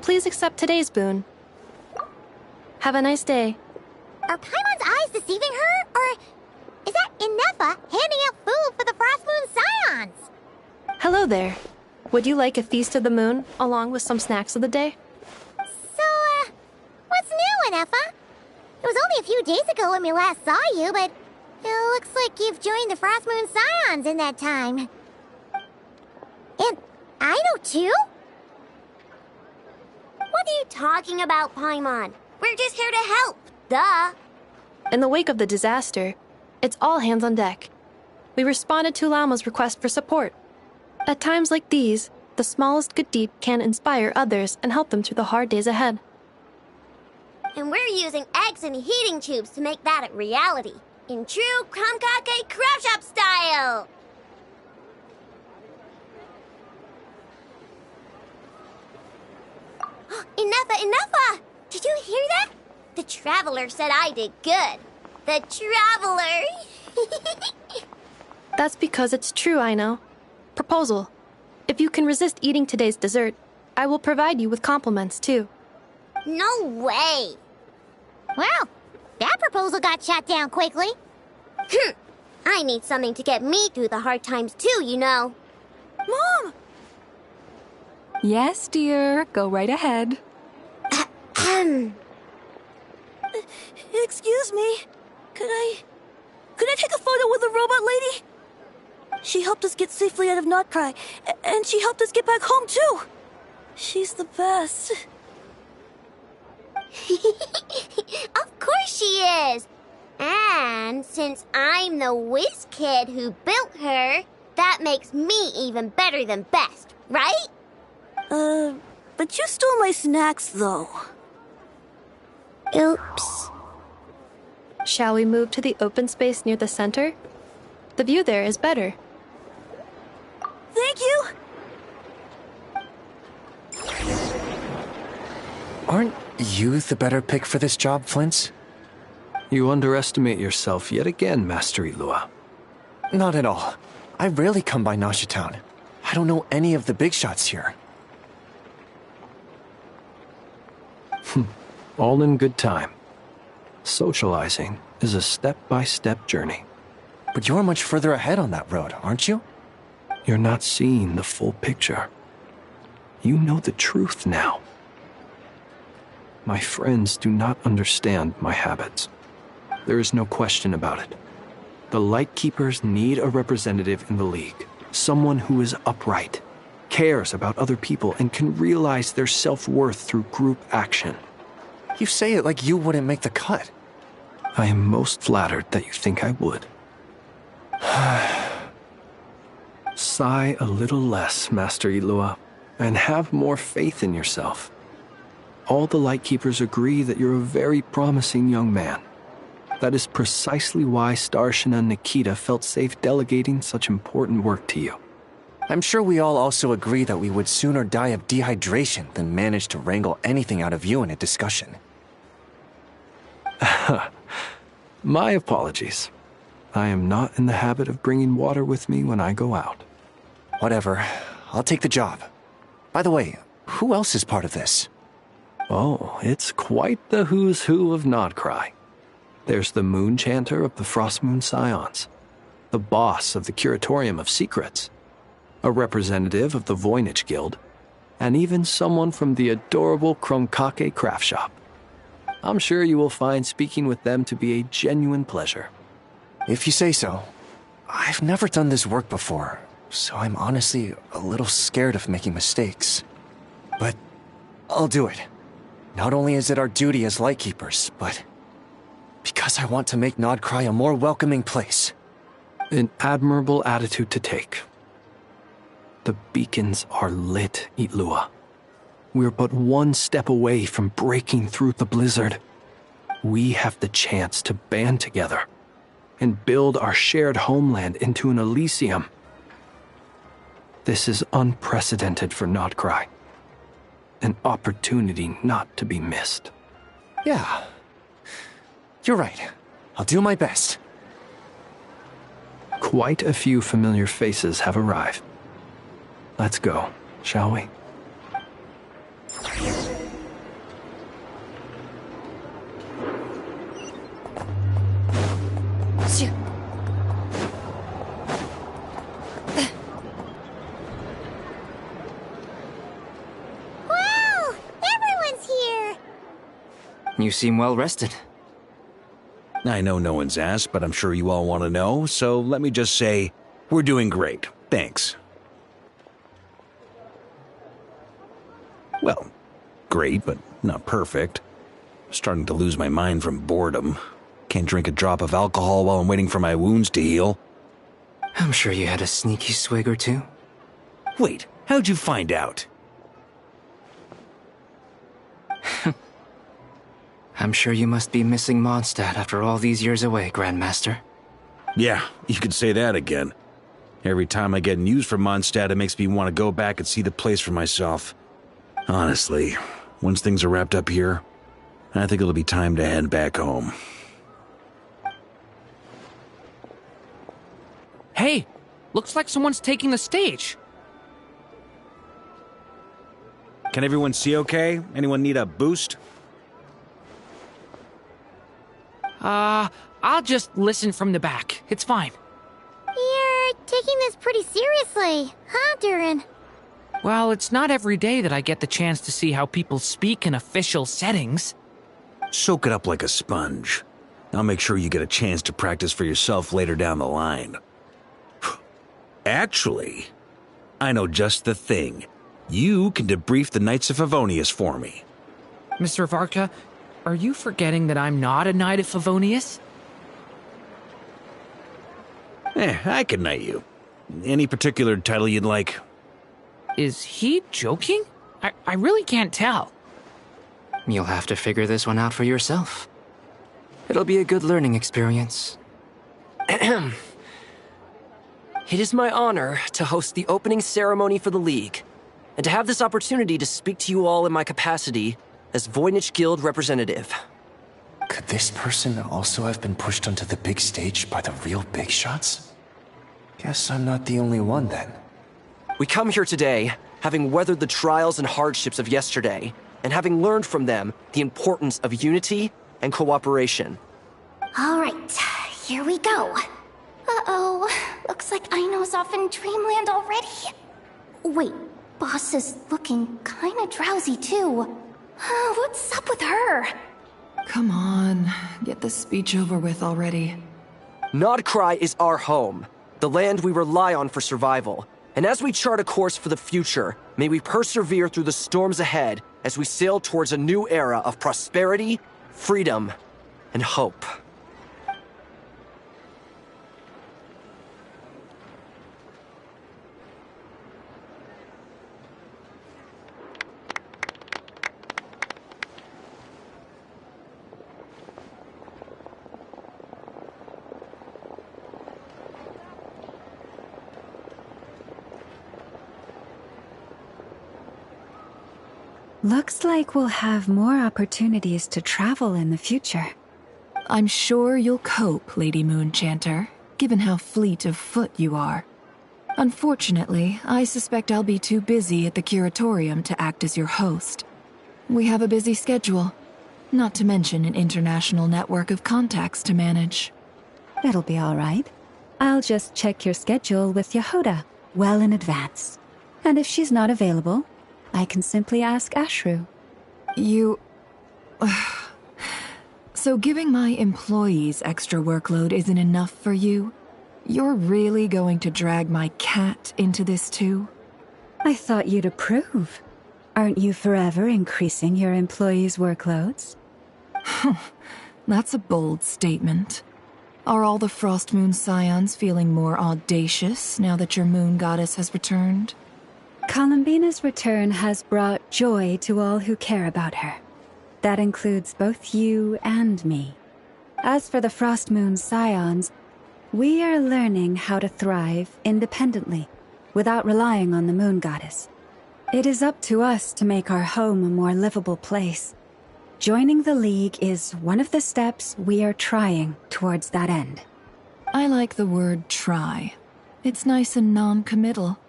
Please accept today's boon. Have a nice day. Are Paimon's eyes deceiving her? Or is that Inefa handing out food for the Frost Moon Scions? Hello there. Would you like a feast of the moon, along with some snacks of the day? So, what's new, Inefa? It was only a few days ago when we last saw you, but it looks like you've joined the Frost Moon Scions in that time. And I know too? What are you talking about, Paimon? We're just here to help, duh. In the wake of the disaster, it's all hands on deck. We responded to Lama's request for support. At times like these, the smallest good deed can inspire others and help them through the hard days ahead. And we're using eggs and heating tubes to make that a reality, in true Krumkake Craft Shop style! Inefa! Did you hear that? The Traveler said I did good. The Traveler! That's because it's true, I know. Proposal. If you can resist eating today's dessert, I will provide you with compliments, too. No way! Well, that proposal got shot down quickly. I need something to get me through the hard times, too, you know. Mom! Yes, dear. Go right ahead. Excuse me. Could I take a photo with the robot lady? She helped us get safely out of Notcry, and she helped us get back home, too. She's the best. Of course she is! And since I'm the whiz kid who built her, that makes me even better than best, right? But you stole my snacks, though. Oops. Shall we move to the open space near the center? The view there is better. Thank you! Aren't you the better pick for this job, Flint's? You underestimate yourself yet again, Master Ilua. Not at all. I rarely come by Nasha Town. I don't know any of the big shots here. All in good time. Socializing is a step-by-step journey. But you're much further ahead on that road, aren't you? You're not seeing the full picture. You know the truth now. My friends do not understand my habits. There is no question about it. The Lightkeepers need a representative in the League. Someone who is upright, cares about other people, and can realize their self-worth through group action. You say it like you wouldn't make the cut. I am most flattered that you think I would. Sigh a little less, Master Ilua, and have more faith in yourself. All the Lightkeepers agree that you're a very promising young man. That is precisely why Starshin and Nikita felt safe delegating such important work to you. I'm sure we all also agree that we would sooner die of dehydration than manage to wrangle anything out of you in a discussion. My apologies. I am not in the habit of bringing water with me when I go out. Whatever. I'll take the job. By the way, who else is part of this? Oh, it's quite the who's who of Notcry. There's the Moon Chanter of the Frost Moon Scions, the boss of the Curatorium of Secrets, a representative of the Voynich Guild, and even someone from the adorable Krumkake Craft Shop. I'm sure you will find speaking with them to be a genuine pleasure. If you say so. I've never done this work before, so I'm honestly a little scared of making mistakes. But I'll do it. Not only is it our duty as Lightkeepers, but Because I want to make Nodcry a more welcoming place. An admirable attitude to take. The beacons are lit, Itlua. We're but one step away from breaking through the blizzard. We have the chance to band together and build our shared homeland into an Elysium. This is unprecedented for Nodcry. An opportunity not to be missed. Yeah. You're right. I'll do my best. Quite a few familiar faces have arrived. Let's go, shall we? Wow! Everyone's here! You seem well rested. I know no one's asked, but I'm sure you all want to know, so let me just say, we're doing great. Thanks. Well, great, but not perfect. Starting to lose my mind from boredom. Can't drink a drop of alcohol while I'm waiting for my wounds to heal. I'm sure you had a sneaky swig or two. Wait, how'd you find out? I'm sure you must be missing Mondstadt after all these years away, Grandmaster. Yeah, you could say that again. Every time I get news from Mondstadt, it makes me want to go back and see the place for myself. Honestly, once things are wrapped up here, I think it'll be time to head back home. Hey, looks like someone's taking the stage. Can everyone see okay? Anyone need a boost? I'll just listen from the back. It's fine. You're taking this pretty seriously, huh, Durin? Well, it's not every day that I get the chance to see how people speak in official settings. Soak it up like a sponge. I'll make sure you get a chance to practice for yourself later down the line. Actually, I know just the thing. You can debrief the Knights of Favonius for me. Mr. Varka, are you forgetting that I'm not a Knight of Favonius? I can knight you. Any particular title you'd like? Is he joking? I really can't tell. You'll have to figure this one out for yourself. It'll be a good learning experience. It is my honor to host the opening ceremony for the League, and to have this opportunity to speak to you all in my capacity as Voynich Guild representative. Could this person also have been pushed onto the big stage by the real big shots? Guess I'm not the only one then. We come here today, having weathered the trials and hardships of yesterday, and having learned from them the importance of unity and cooperation. All right, here we go. Uh-oh, looks like Aino's off in Dreamland already. Wait, Boss is looking kinda drowsy too. What's up with her? Come on, get this speech over with already. Nodcry is our home, the land we rely on for survival. And as we chart a course for the future, may we persevere through the storms ahead as we sail towards a new era of prosperity, freedom, and hope. Looks like we'll have more opportunities to travel in the future. I'm sure you'll cope, Lady Moonchanter, given how fleet of foot you are. Unfortunately, I suspect I'll be too busy at the Curatorium to act as your host. We have a busy schedule, not to mention an international network of contacts to manage. That'll be all right. I'll just check your schedule with Yehoda well in advance. And if she's not available, I can simply ask Ashru. You... So giving my employees extra workload isn't enough for you? You're really going to drag my cat into this too? I thought you'd approve. Aren't you forever increasing your employees' workloads? That's a bold statement. Are all the Frost Moon Scions feeling more audacious now that your moon goddess has returned? Columbina's return has brought joy to all who care about her. That includes both you and me. As for the Frost Moon Scions, we are learning how to thrive independently, without relying on the moon goddess. It is up to us to make our home a more livable place. Joining the League is one of the steps we are trying towards that end. I like the word try. It's nice and non-committal.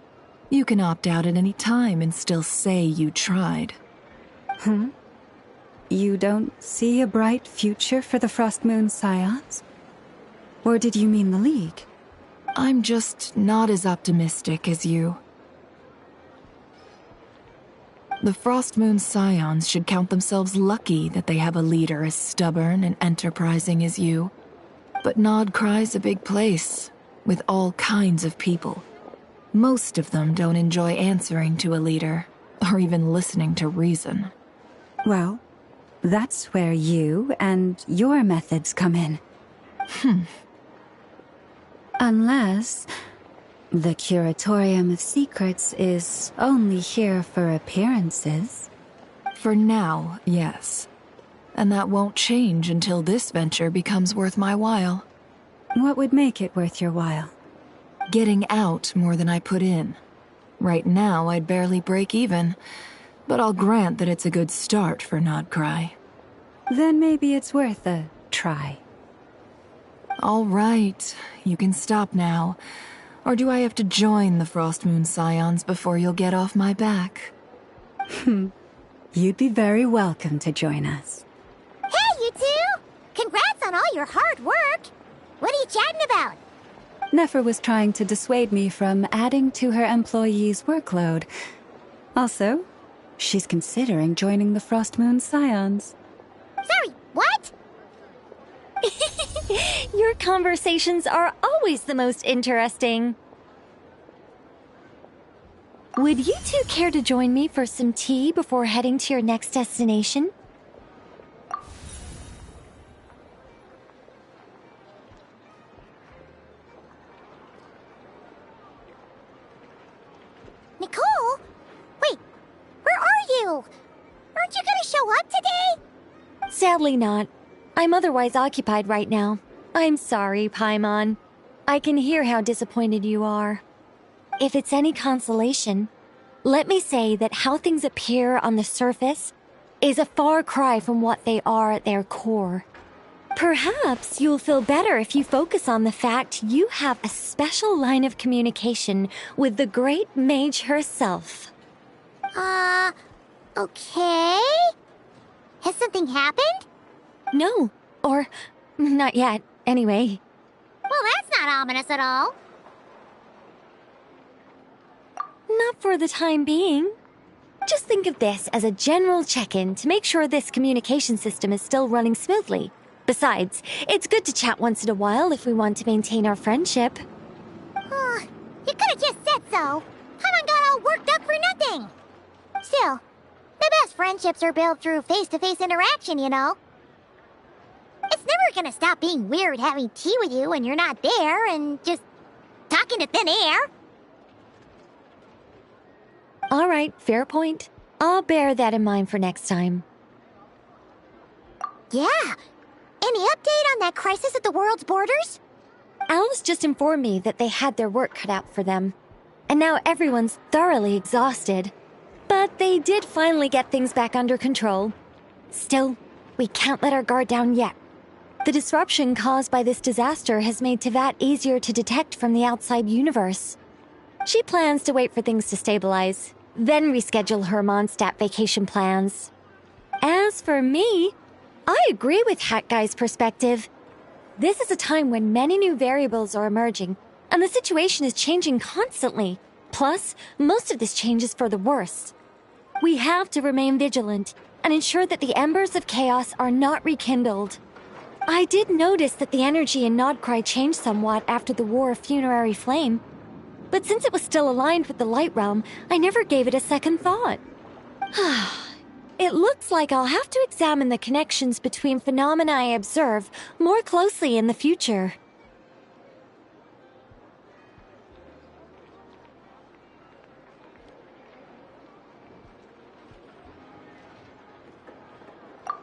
You can opt out at any time and still say you tried. You don't see a bright future for the Frost Moon Scions? Or did you mean the League? I'm just not as optimistic as you. The Frost Moon Scions should count themselves lucky that they have a leader as stubborn and enterprising as you. But Nodcry's a big place, with all kinds of people. Most of them don't enjoy answering to a leader, or even listening to reason. Well, that's where you and your methods come in. Unless the Curatorium of Secrets is only here for appearances. For now, yes. And that won't change until this venture becomes worth my while. What would make it worth your while? Getting out more than I put in. Right now, I'd barely break even, but I'll grant that it's a good start for Nodcry. Then maybe it's worth a try. All right, you can stop now. Or do I have to join the Frost Moon Scions before you'll get off my back? You'd be very welcome to join us. Hey, you two! Congrats on all your hard work! What are you chatting about? Nefer was trying to dissuade me from adding to her employees' workload. Also, she's considering joining the Frost Moon Scions. Sorry, what? Your conversations are always the most interesting. Would you two care to join me for some tea before heading to your next destination? Nicole? Wait, where are you? Aren't you gonna show up today? Sadly not. I'm otherwise occupied right now. I'm sorry, Paimon. I can hear how disappointed you are. If it's any consolation, let me say that how things appear on the surface is a far cry from what they are at their core. Perhaps you'll feel better if you focus on the fact you have a special line of communication with the great mage herself. Okay? Has something happened? No, or not yet, anyway. Well, that's not ominous at all. Not for the time being. Just think of this as a general check-in to make sure this communication system is still running smoothly. Besides, it's good to chat once in a while if we want to maintain our friendship. You could have just said so. Haven't got all worked up for nothing. Still, the best friendships are built through face-to-face interaction, you know. It's never gonna stop being weird having tea with you when you're not there and just talking to thin air. All right, fair point. I'll bear that in mind for next time. Yeah. Any update on that crisis at the world's borders? Alice just informed me that they had their work cut out for them. And now everyone's thoroughly exhausted. But they did finally get things back under control. Still, we can't let our guard down yet. The disruption caused by this disaster has made Teyvat easier to detect from the outside universe. She plans to wait for things to stabilize, then reschedule her Mondstadt vacation plans. As for me, I agree with Hat Guy's perspective. This is a time when many new variables are emerging, and the situation is changing constantly. Plus, most of this change is for the worse. We have to remain vigilant and ensure that the embers of chaos are not rekindled. I did notice that the energy in Nodcry changed somewhat after the War of Funerary Flame, but since it was still aligned with the Light Realm, I never gave it a second thought. it looks like I'll have to examine the connections between phenomena I observe more closely in the future.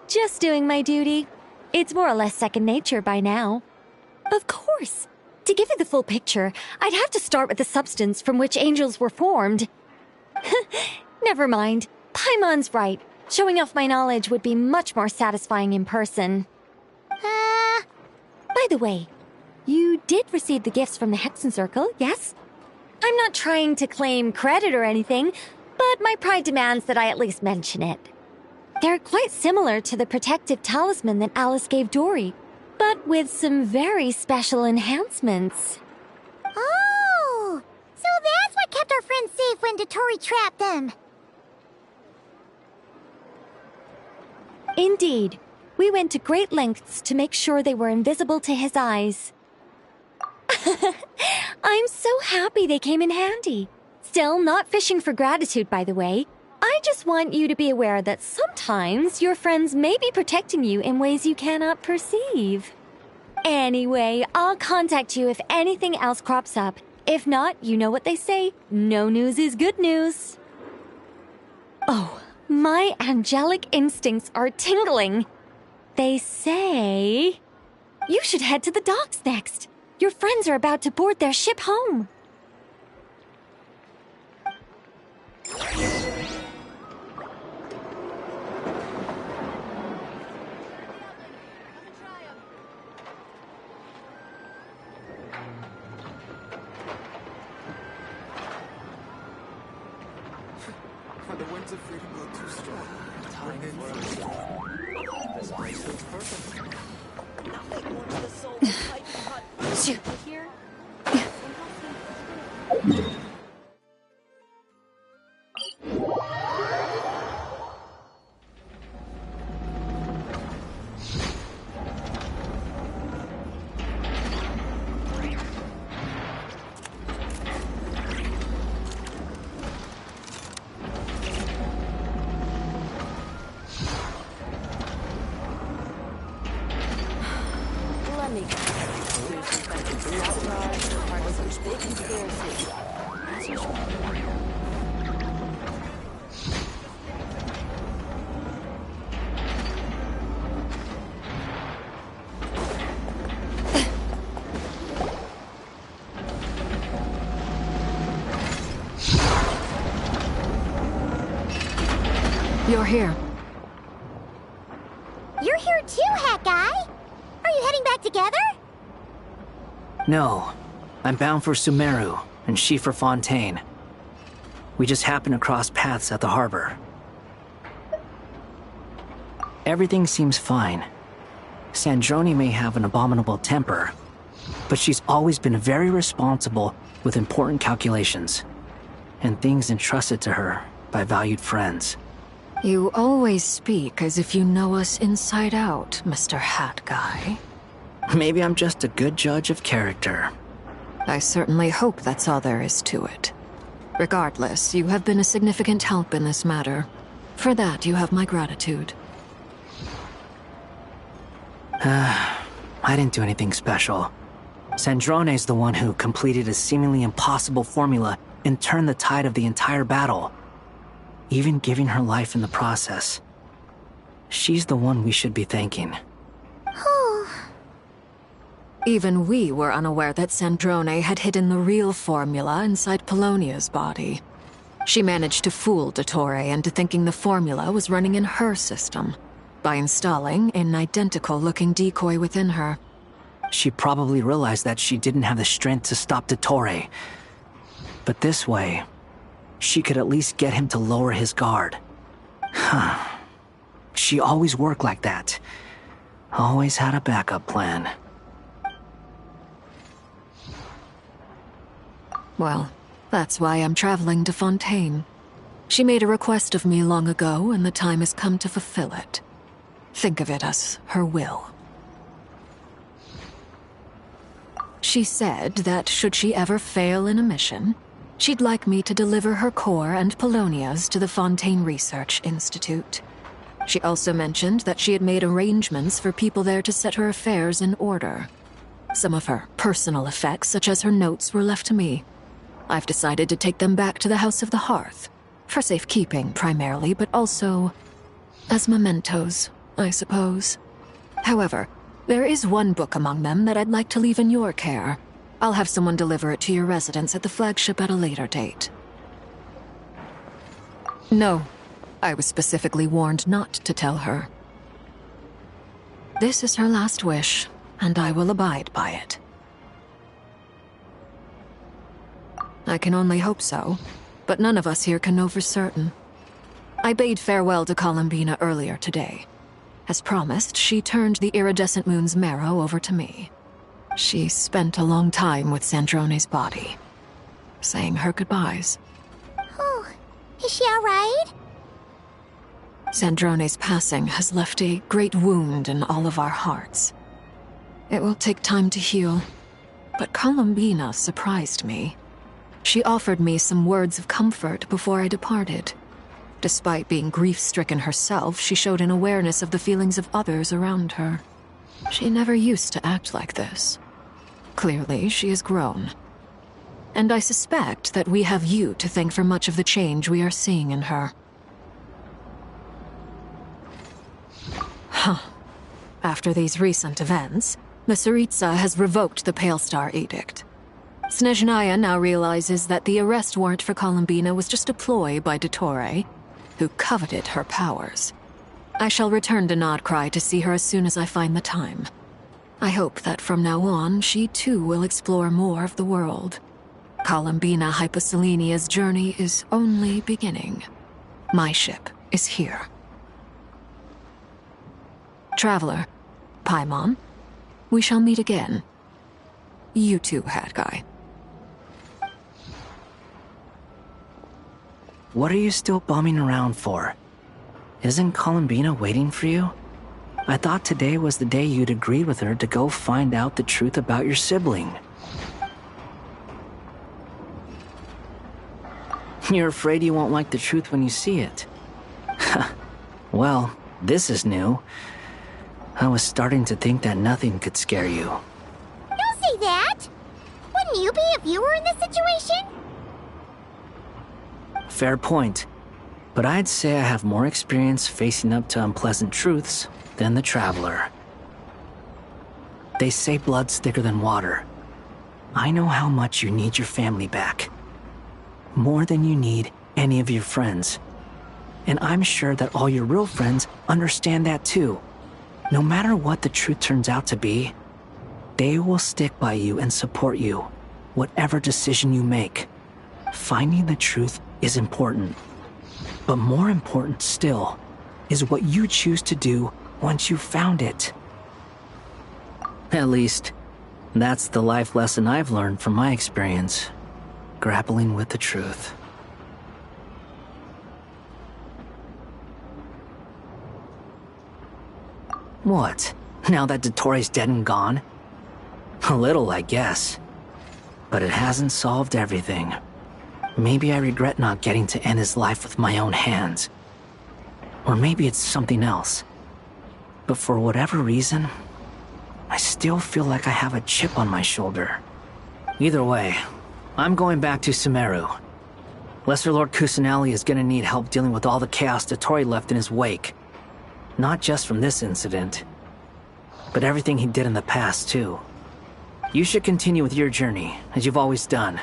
Just doing my duty. It's more or less second nature by now. Of course. To give you the full picture, I'd have to start with the substance from which angels were formed. Never mind. Paimon's right. Showing off my knowledge would be much more satisfying in person. By the way, you did receive the gifts from the Hexen Circle, yes? I'm not trying to claim credit or anything, but my pride demands that I at least mention it. They're quite similar to the protective talisman that Alice gave Dory, but with some very special enhancements. Oh! So that's what kept our friends safe when Dotori trapped them. Indeed. We went to great lengths to make sure they were invisible to his eyes. I'm so happy they came in handy. Still, not fishing for gratitude, by the way. I just want you to be aware that sometimes your friends may be protecting you in ways you cannot perceive. Anyway, I'll contact you if anything else crops up. If not, you know what they say, no news is good news. Oh, my angelic instincts are tingling. They say you should head to the docks next. Your friends are about to board their ship home. The winds of freedom blow too strong. Time flows. This place looks perfect. Nothing more to the soul than piping hot food here. You're here. You're here too, Hat Guy! Are you heading back together? No. I'm bound for Sumeru, and she for Fontaine. We just happened to cross paths at the harbor. Everything seems fine. Sandrone may have an abominable temper, but she's always been very responsible with important calculations, and things entrusted to her by valued friends. You always speak as if you know us inside out, Mr. Hat Guy. Maybe I'm just a good judge of character. I certainly hope that's all there is to it. Regardless, you have been a significant help in this matter. For that, you have my gratitude. I didn't do anything special. Sandrone's the one who completed a seemingly impossible formula and turned the tide of the entire battle, even giving her life in the process. She's the one we should be thanking. Even we were unaware that Sandrone had hidden the real formula inside Polonia's body. She managed to fool Dottore into thinking the formula was running in her system by installing an identical-looking decoy within her. She probably realized that she didn't have the strength to stop Dottore. But this way, she could at least get him to lower his guard. She always worked like that. Always had a backup plan. Well, that's why I'm traveling to Fontaine. She made a request of me long ago, and the time has come to fulfill it. Think of it as her will. She said that should she ever fail in a mission, she'd like me to deliver her core and Polonia's to the Fontaine Research Institute. She also mentioned that she had made arrangements for people there to set her affairs in order. Some of her personal effects, such as her notes, were left to me. I've decided to take them back to the House of the Hearth, for safekeeping primarily, but also as mementos, I suppose. However, there is one book among them that I'd like to leave in your care. I'll have someone deliver it to your residence at the flagship at a later date. No, I was specifically warned not to tell her. This is her last wish, and I will abide by it. I can only hope so, but none of us here can know for certain. I bade farewell to Columbina earlier today. As promised, she turned the iridescent moon's marrow over to me. She spent a long time with Sandrone's body, saying her goodbyes. Oh, is she alright? Sandrone's passing has left a great wound in all of our hearts. It will take time to heal, but Columbina surprised me. She offered me some words of comfort before I departed. Despite being grief-stricken herself, she showed an awareness of the feelings of others around her. She never used to act like this. Clearly, she has grown. And I suspect that we have you to thank for much of the change we are seeing in her. Huh. After these recent events, the Tsaritsa has revoked the Pale Star Edict. Snezhnaya now realizes that the arrest warrant for Columbina was just a ploy by Dottore, who coveted her powers. I shall return to Nodcry to see her as soon as I find the time. I hope that from now on, she too will explore more of the world. Columbina Hyposelenia's journey is only beginning. My ship is here. Traveler, Paimon, we shall meet again. You too, Hat Guy. What are you still bumming around for? Isn't Columbina waiting for you? I thought today was the day you'd agreed with her to go find out the truth about your sibling. You're afraid you won't like the truth when you see it. Well, this is new. I was starting to think that nothing could scare you. Don't say that! Wouldn't you be if you were in this situation? Fair point. But I'd say I have more experience facing up to unpleasant truths than the Traveler. They say blood's thicker than water. I know how much you need your family back. More than you need any of your friends. And I'm sure that all your real friends understand that too. No matter what the truth turns out to be, they will stick by you and support you, whatever decision you make. Finding the truth is important. But more important still is what you choose to do once you've found it. At least, that's the life lesson I've learned from my experience, grappling with the truth. What? Now that Dottore's dead and gone? A little, I guess. But it hasn't solved everything. Maybe I regret not getting to end his life with my own hands. Or maybe it's something else. But for whatever reason, I still feel like I have a chip on my shoulder. Either way, I'm going back to Sumeru. Lesser Lord Kusanali is gonna need help dealing with all the chaos Dottore left in his wake. Not just from this incident, but everything he did in the past, too. You should continue with your journey, as you've always done.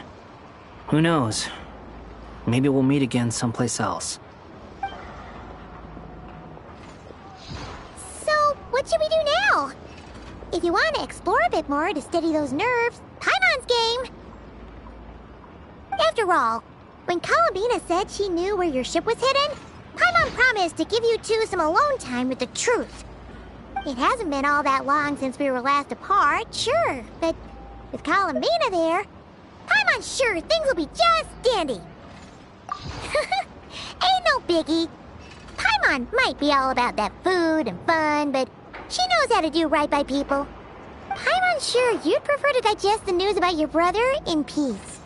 Who knows? Maybe we'll meet again someplace else. So, what should we do now? If you want to explore a bit more to steady those nerves, Paimon's game! After all, when Columbina said she knew where your ship was hidden, Paimon promised to give you two some alone time with the truth. It hasn't been all that long since we were last apart, sure, but with Columbina there, Paimon's sure things will be just dandy. Ain't no biggie. Paimon might be all about that food and fun, but she knows how to do right by people. Paimon's sure you'd prefer to digest the news about your brother in peace.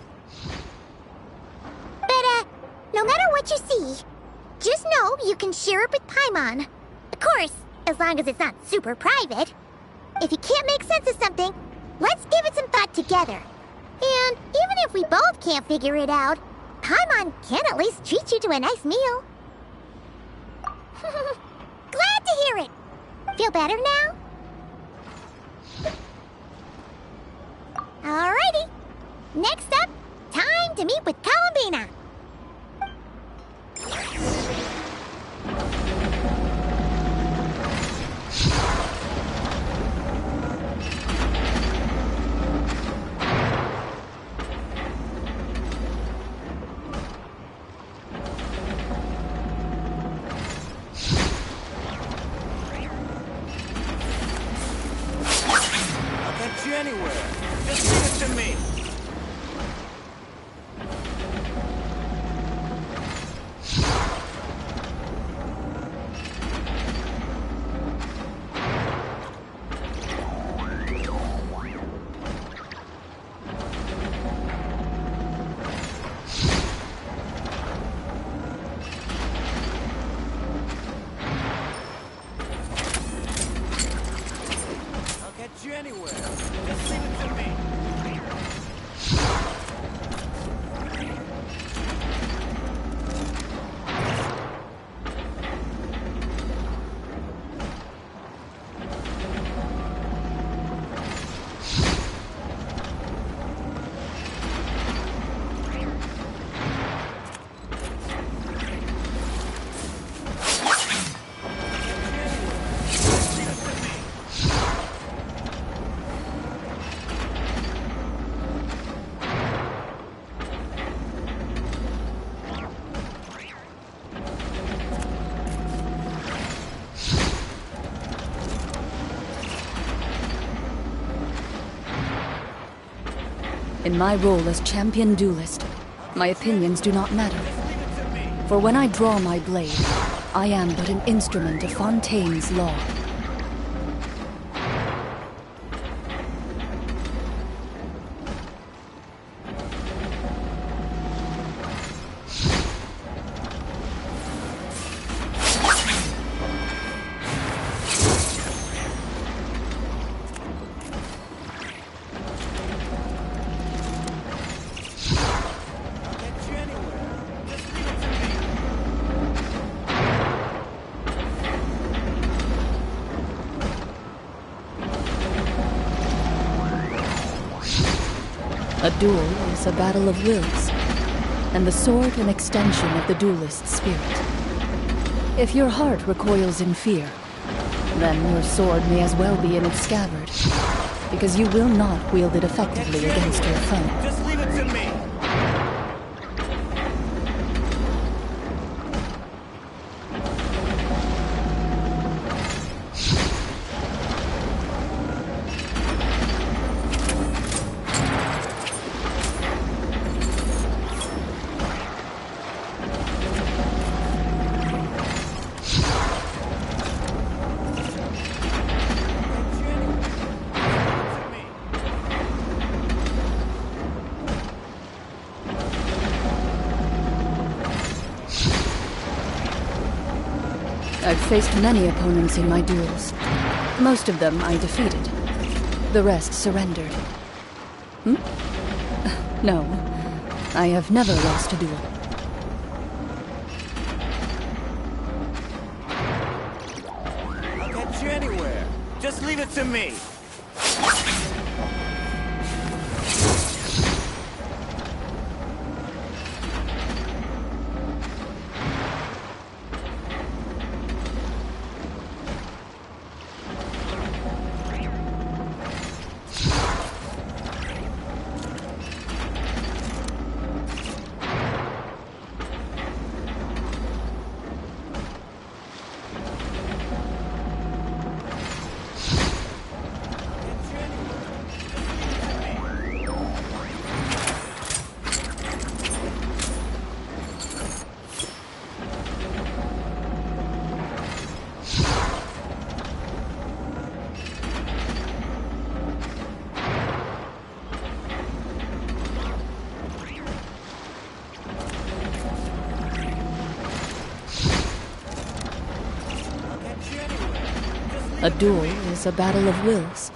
But, no matter what you see, just know you can share it with Paimon. course, as long as it's not super private. If you can't make sense of something, let's give it some thought together. And even if we both can't figure it out, Paimon can at least treat you to a nice meal. Glad to hear it. Feel better now? Alrighty. Next up, time to meet with Columbina. I'll catch you anywhere. Just leave it to me. I'll catch you anywhere. Just leave it to me. In my role as champion duelist, my opinions do not matter. For when I draw my blade, I am but an instrument of Fontaine's law. A duel is a battle of wills, and the sword an extension of the duelist's spirit. If your heart recoils in fear, then your sword may as well be in its scabbard, because you will not wield it effectively against your foe. Just leave it to me. I've faced many opponents in my duels. Most of them I defeated. The rest surrendered. No, I have never lost a duel. I'll catch you anywhere. Just leave it to me. A duel is a battle of wills,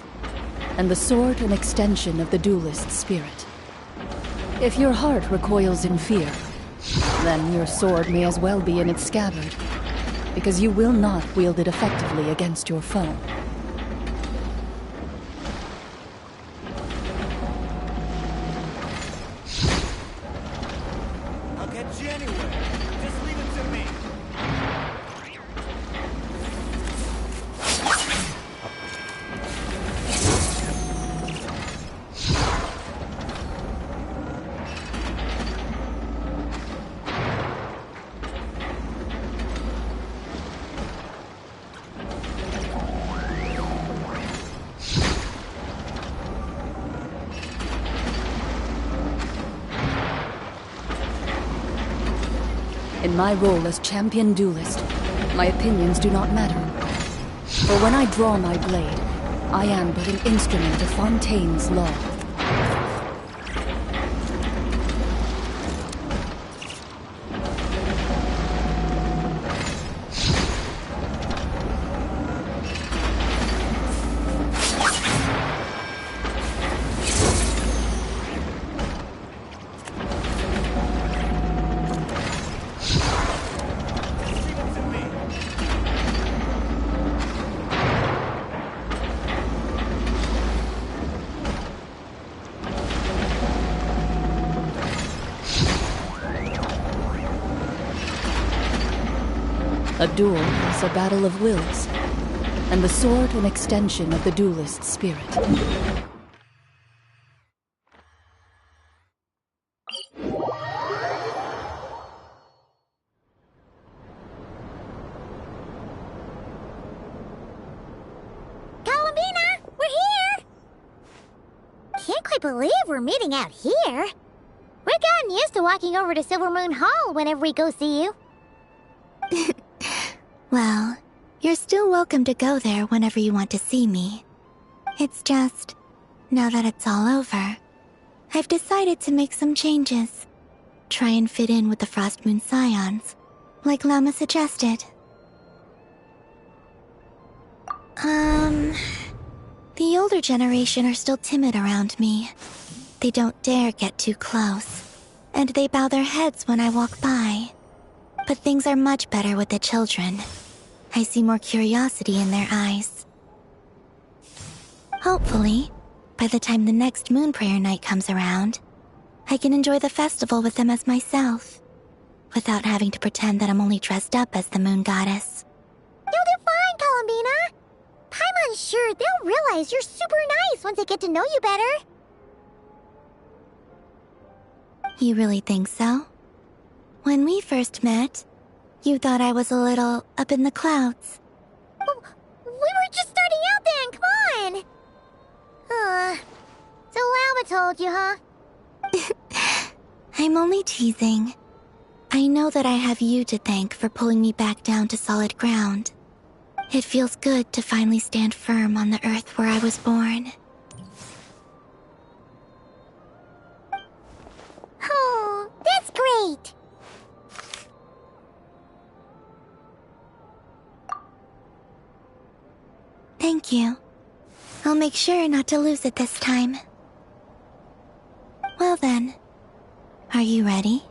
and the sword an extension of the duelist's spirit. If your heart recoils in fear, then your sword may as well be in its scabbard, because you will not wield it effectively against your foe. I'll get you anywhere. Just leave it to me. In my role as champion duelist, my opinions do not matter. For when I draw my blade, I am but an instrument of Fontaine's law. A duel is a battle of wills, and the sword an extension of the duelist's spirit. Columbina, we're here! Can't quite believe we're meeting out here. We've gotten used to walking over to Silver Moon Hall whenever we go see you. Well, you're still welcome to go there whenever you want to see me. It's just, now that it's all over, I've decided to make some changes. Try and fit in with the Frost Moon Scions, like Llama suggested. The older generation are still timid around me. They don't dare get too close, and they bow their heads when I walk by. But things are much better with the children. I see more curiosity in their eyes. Hopefully, by the time the next Moon Prayer Night comes around, I can enjoy the festival with them as myself, without having to pretend that I'm only dressed up as the Moon Goddess. You'll do fine, Columbina. Paimon's sure they'll realize you're super nice once they get to know you better. You really think so? When we first met, you thought I was a little up in the clouds. We were just starting out then, come on! So Llama told you, huh? I'm only teasing. I know that I have you to thank for pulling me back down to solid ground. It feels good to finally stand firm on the earth where I was born. Oh, that's great! Thank you. I'll make sure not to lose it this time. Well then, are you ready?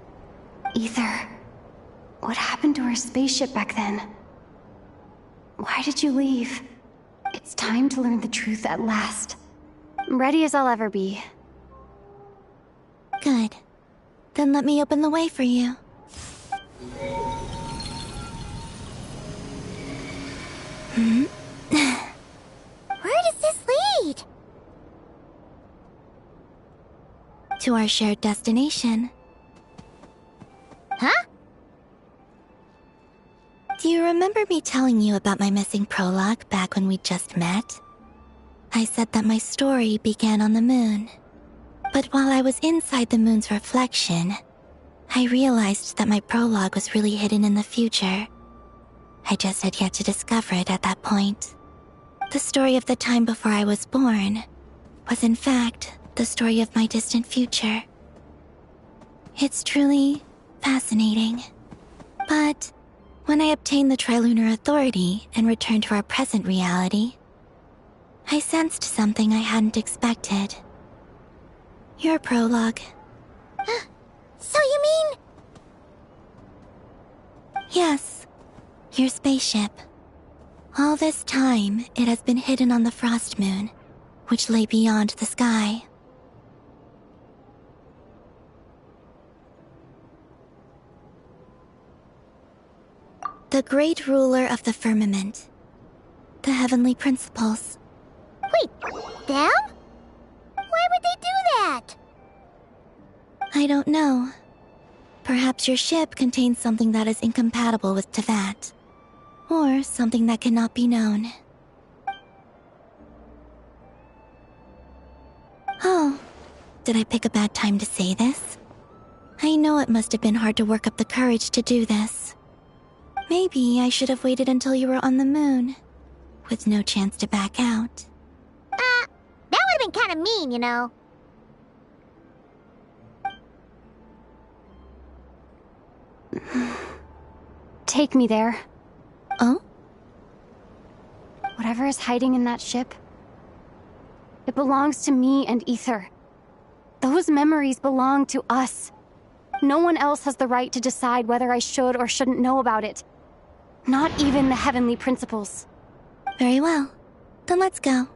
Ether, what happened to our spaceship back then? Why did you leave? It's time to learn the truth at last. I'm ready as I'll ever be. Good. Then let me open the way for you. Where does this lead? To our shared destination. Huh? Do you remember me telling you about my missing prologue back when we just met? I said that my story began on the moon. But while I was inside the moon's reflection, I realized that my prologue was really hidden in the future. I just had yet to discover it at that point. The story of the time before I was born was in fact the story of my distant future. It's truly fascinating. But When I obtained the Trilunar Authority and returned to our present reality, I sensed something I hadn't expected. Your prologue. So you mean... Yes, your spaceship. All this time, it has been hidden on the Frost Moon, which lay beyond the sky. The great ruler of the firmament. The heavenly principles. Wait, them? Why would they do that? I don't know. Perhaps your ship contains something that is incompatible with Teyvat. Or something that cannot be known. Oh, did I pick a bad time to say this? I know it must have been hard to work up the courage to do this. Maybe I should have waited until you were on the moon, with no chance to back out. That would have been kind of mean, you know. Take me there. Oh? Whatever is hiding in that ship, it belongs to me and Ether. Those memories belong to us. No one else has the right to decide whether I should or shouldn't know about it. Not even the heavenly principles. Very well. Then let's go.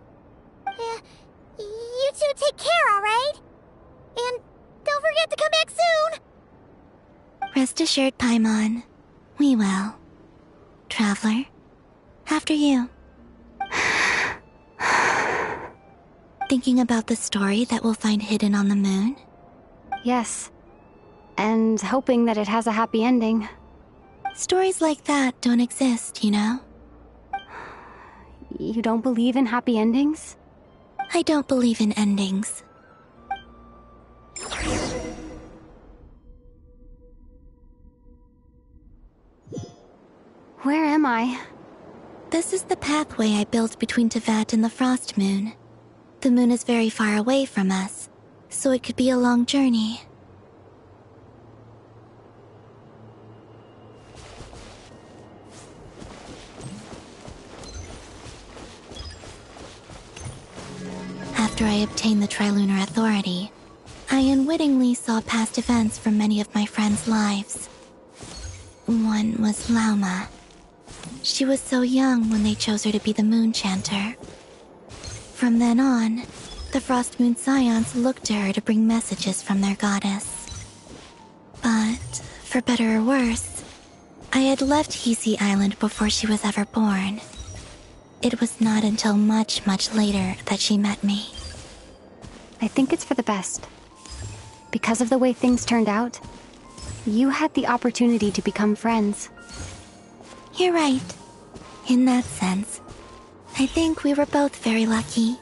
Yeah, you two take care, alright? And don't forget to come back soon! Rest assured, Paimon. We will. Traveler, after you. Thinking about the story that we'll find hidden on the moon? Yes. And hoping that it has a happy ending. Stories like that don't exist, you know? You don't believe in happy endings? I don't believe in endings. Where am I? This is the pathway I built between Teyvat and the Frost Moon. The moon is very far away from us, so it could be a long journey. After I obtained the Trilunar Authority, I unwittingly saw past events from many of my friends' lives. One was Lauma. She was so young when they chose her to be the Moon Chanter. From then on, the Frost Moon Scions looked to her to bring messages from their goddess. But, for better or worse, I had left Hisi Island before she was ever born. It was not until much, much later that she met me. I think it's for the best. Because of the way things turned out, you had the opportunity to become friends. You're right. In that sense, I think we were both very lucky.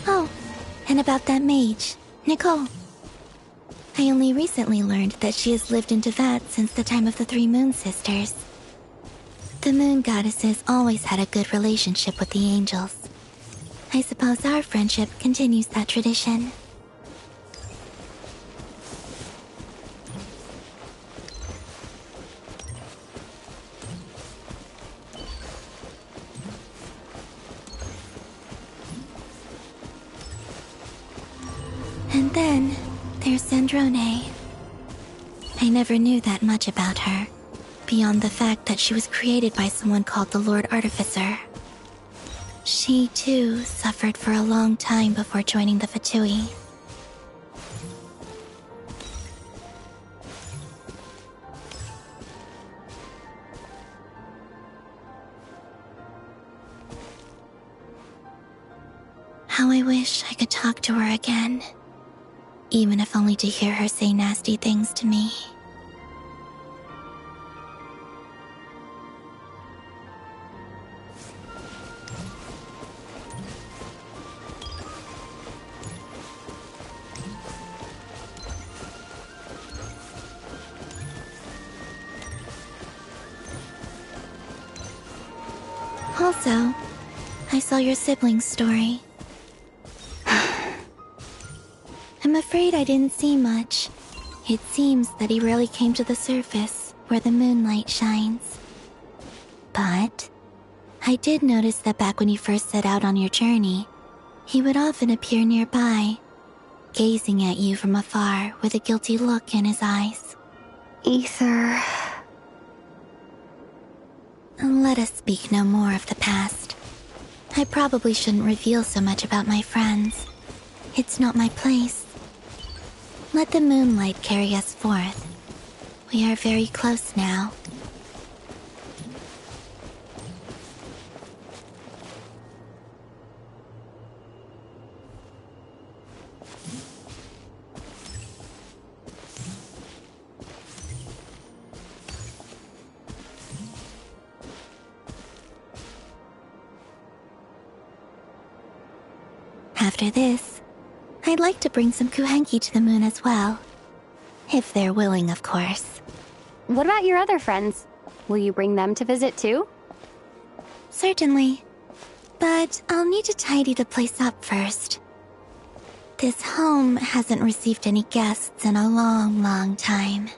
Oh, and about that mage, Nicole. I only recently learned that she has lived in Teyvat since the time of the Three Moon Sisters. The Moon Goddesses always had a good relationship with the angels. I suppose our friendship continues that tradition. And then, there's Sandrone. I never knew that much about her, beyond the fact that she was created by someone called the Lord Artificer. She, too, suffered for a long time before joining the Fatui. How I wish I could talk to her again. Even if only to hear her say nasty things to me. Also, I saw your sibling's story. I'm afraid I didn't see much. It seems that he rarely came to the surface, where the moonlight shines. But I did notice that back when you first set out on your journey, he would often appear nearby, gazing at you from afar with a guilty look in his eyes. Ether. Let us speak no more of the past. I probably shouldn't reveal so much about my friends. It's not my place. Let the moonlight carry us forth. We are very close now. After this, I'd like to bring some kuhenki to the moon as well. If they're willing, of course. What about your other friends? Will you bring them to visit too? Certainly. But I'll need to tidy the place up first. This home hasn't received any guests in a long, long time.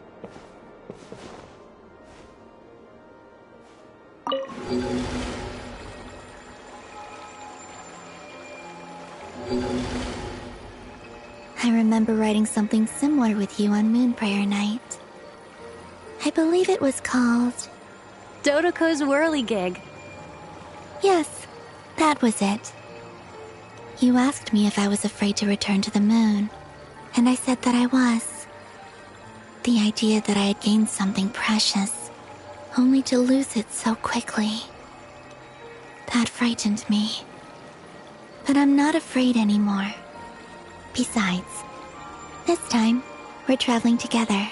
I remember writing something similar with you on Moon Prayer Night. I believe it was called... Dodoko's Whirligig. Yes, that was it. You asked me if I was afraid to return to the moon, and I said that I was. The idea that I had gained something precious, only to lose it so quickly. That frightened me. But I'm not afraid anymore. Besides, this time, we're traveling together.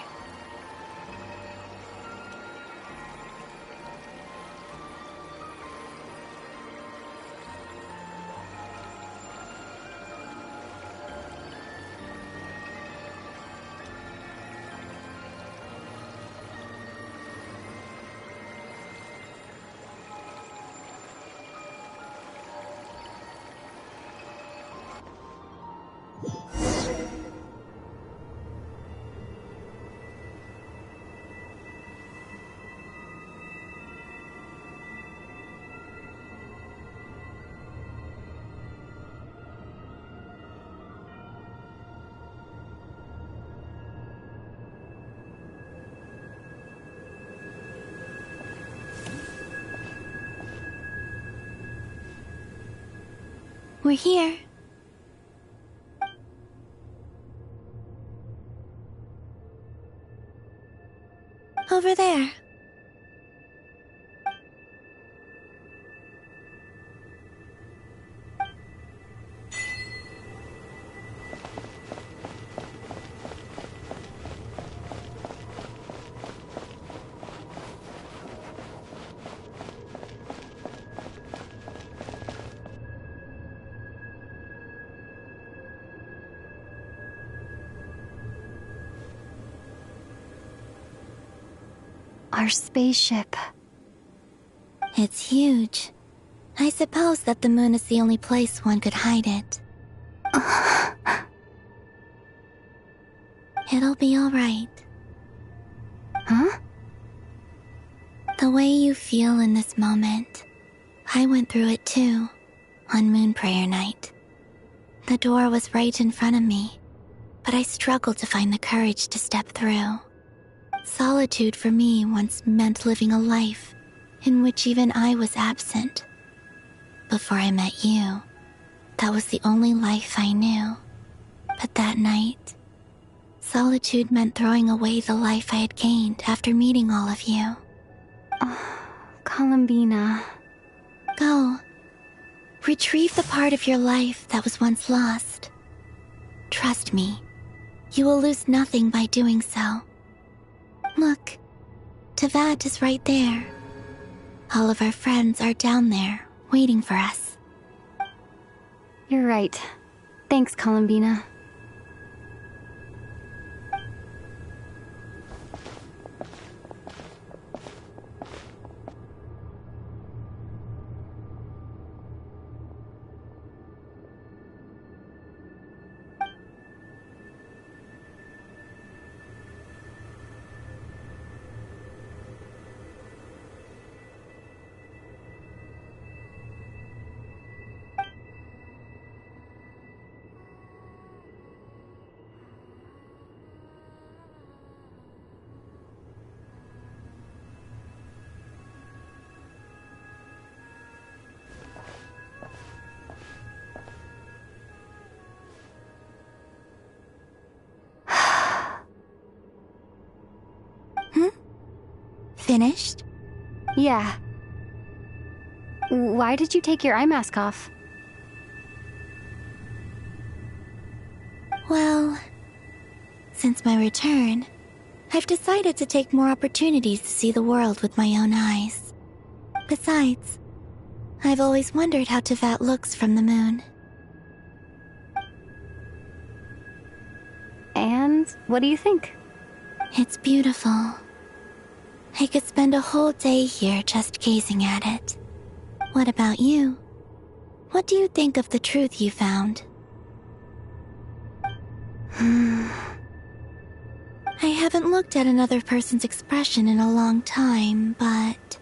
We're here. Over there. Our spaceship. It's huge. I suppose that the moon is the only place one could hide it. It'll be all right. Huh? The way you feel in this moment, I went through it too, on Moon Prayer Night. The door was right in front of me, but I struggled to find the courage to step through. Solitude for me once meant living a life in which even I was absent. Before I met you, that was the only life I knew. But that night, solitude meant throwing away the life I had gained after meeting all of you. Columbina. Go. Retrieve the part of your life that was once lost. Trust me, you will lose nothing by doing so. Look, Tevat is right there. All of our friends are down there, waiting for us. You're right. Thanks, Columbina. Finished? Yeah. Why did you take your eye mask off? Well, since my return, I've decided to take more opportunities to see the world with my own eyes. Besides, I've always wondered how Tevat looks from the moon. And what do you think? It's beautiful. I could spend a whole day here just gazing at it. What about you? What do you think of the truth you found? I haven't looked at another person's expression in a long time, but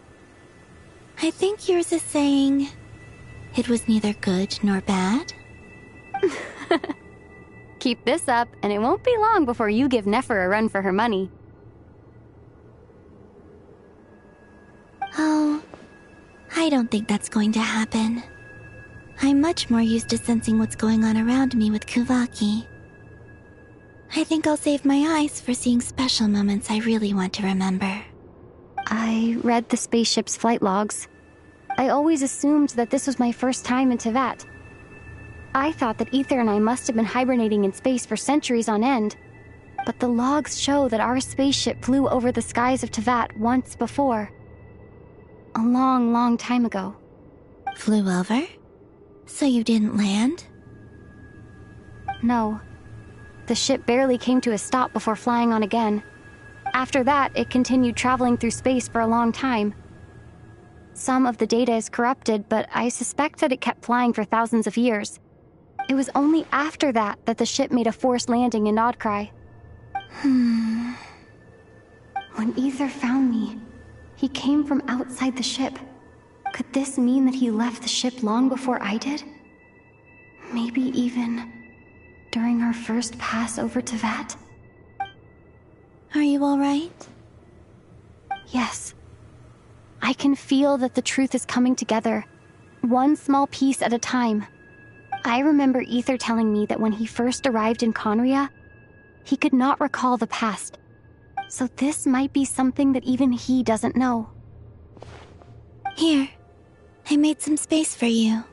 I think yours is saying it was neither good nor bad. Keep this up, and it won't be long before you give Nefer a run for her money. Oh, I don't think that's going to happen. I'm much more used to sensing what's going on around me with Kuvaki. I think I'll save my eyes for seeing special moments I really want to remember. I read the spaceship's flight logs. I always assumed that this was my first time in Tevat. I thought that Ether and I must have been hibernating in space for centuries on end. But the logs show that our spaceship flew over the skies of Tevat once before. A long, long time ago. Flew over? So you didn't land? No. The ship barely came to a stop before flying on again. After that, it continued traveling through space for a long time. Some of the data is corrupted, but I suspect that it kept flying for thousands of years. It was only after that that the ship made a forced landing in Nodcry. When Ether found me, he came from outside the ship. Could this mean that he left the ship long before I did? Maybe even during our first pass over Tevat? Are you alright? Yes. I can feel that the truth is coming together, one small piece at a time. I remember Ether telling me that when he first arrived in Conria, he could not recall the past. So this might be something that even he doesn't know. Here, I made some space for you.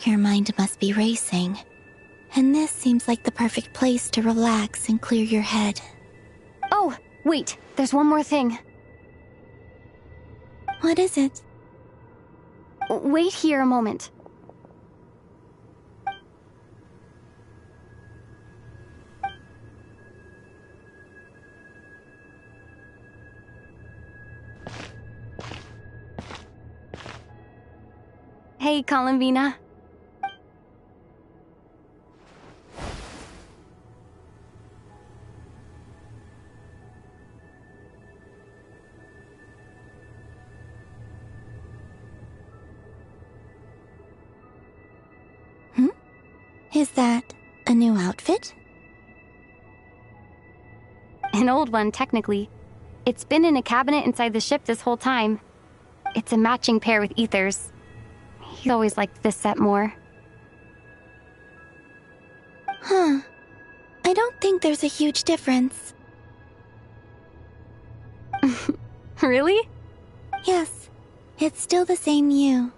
Your mind must be racing, and this seems like the perfect place to relax and clear your head. Oh, wait, there's one more thing. What is it? Wait here a moment. Hey, Columbina. Is that a new outfit? An old one, technically. It's been in a cabinet inside the ship this whole time. It's a matching pair with Ether's. He always liked this set more. Huh. I don't think there's a huge difference. Really? Yes. It's still the same you.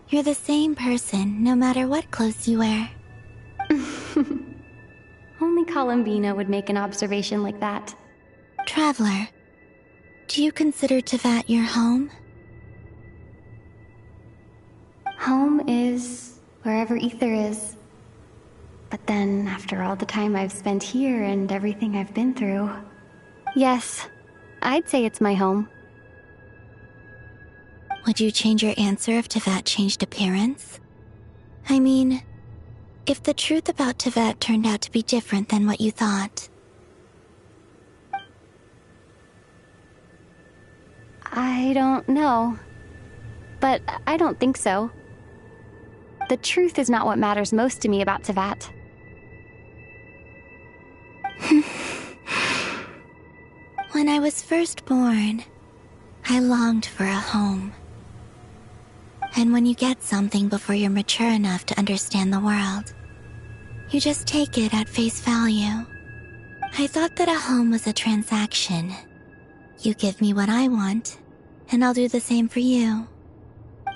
You're the same person, no matter what clothes you wear. Only Columbina would make an observation like that. Traveler, do you consider Tevat your home? Home is wherever Ether is. But then, after all the time I've spent here and everything I've been through... Yes, I'd say it's my home. Would you change your answer if Tevat changed appearance? I mean, if the truth about Tevat turned out to be different than what you thought. I don't know. But I don't think so. The truth is not what matters most to me about Tevat. When I was first born, I longed for a home. And when you get something before you're mature enough to understand the world, you just take it at face value. I thought that a home was a transaction. You give me what I want, and I'll do the same for you.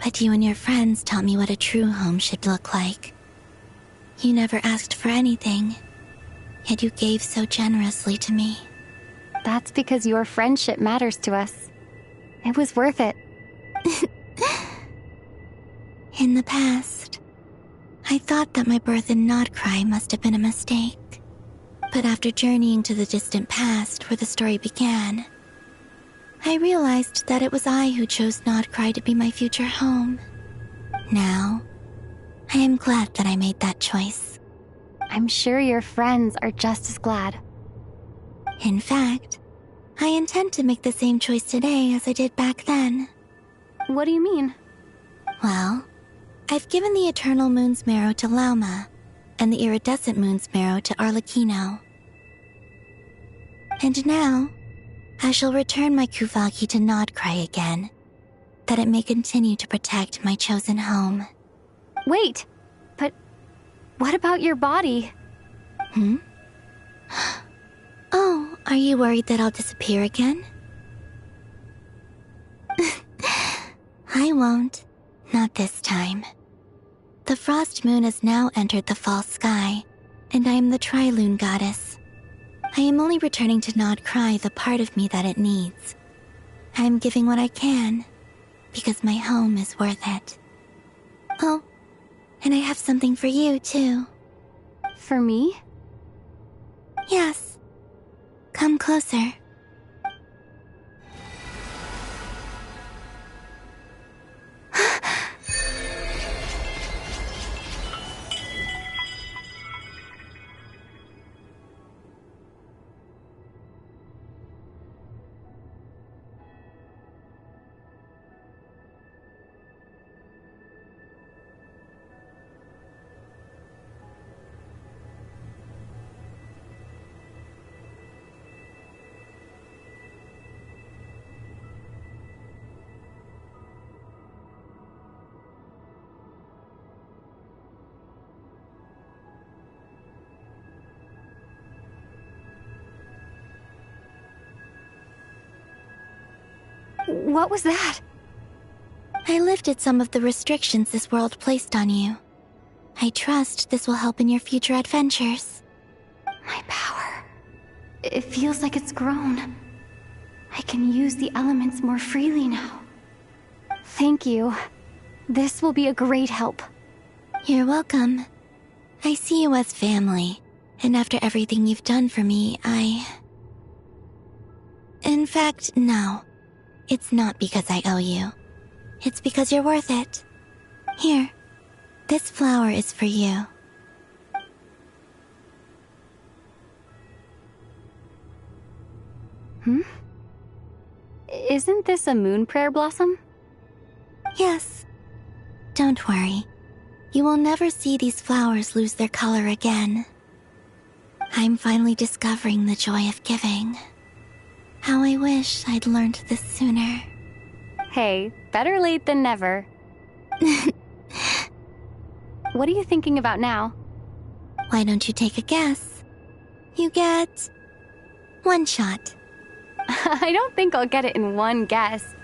But you and your friends taught me what a true home should look like. You never asked for anything, yet you gave so generously to me. That's because your friendship matters to us. It was worth it. In the past, I thought that my birth in Nodcry must have been a mistake. But after journeying to the distant past where the story began, I realized that it was I who chose Nodcry to be my future home. Now, I am glad that I made that choice. I'm sure your friends are just as glad. In fact, I intend to make the same choice today as I did back then. What do you mean? Well, I've given the Eternal Moon's Marrow to Lauma, and the Iridescent Moon's Marrow to Arlecchino. And now, I shall return my Kuvagi to Nodcry again, that it may continue to protect my chosen home. Wait, but what about your body? Oh, are you worried that I'll disappear again? I won't. Not this time. The Frost Moon has now entered the fall sky, and I am the Trilune Goddess. I am only returning to Nodcry the part of me that it needs. I am giving what I can, because my home is worth it. Oh, and I have something for you, too. For me? Yes. Come closer. What was that? I lifted some of the restrictions this world placed on you. I trust this will help in your future adventures. My power. It feels like it's grown. I can use the elements more freely now. Thank you. This will be a great help. You're welcome. I see you as family, and after everything you've done for me, In fact, no. It's not because I owe you. It's because you're worth it. Here, this flower is for you. Isn't this a moon prayer blossom? Yes. Don't worry. You will never see these flowers lose their color again. I'm finally discovering the joy of giving. How I wish I'd learned this sooner. Hey, better late than never. What are you thinking about now? Why don't you take a guess? You get 1 shot. I don't think I'll get it in one guess,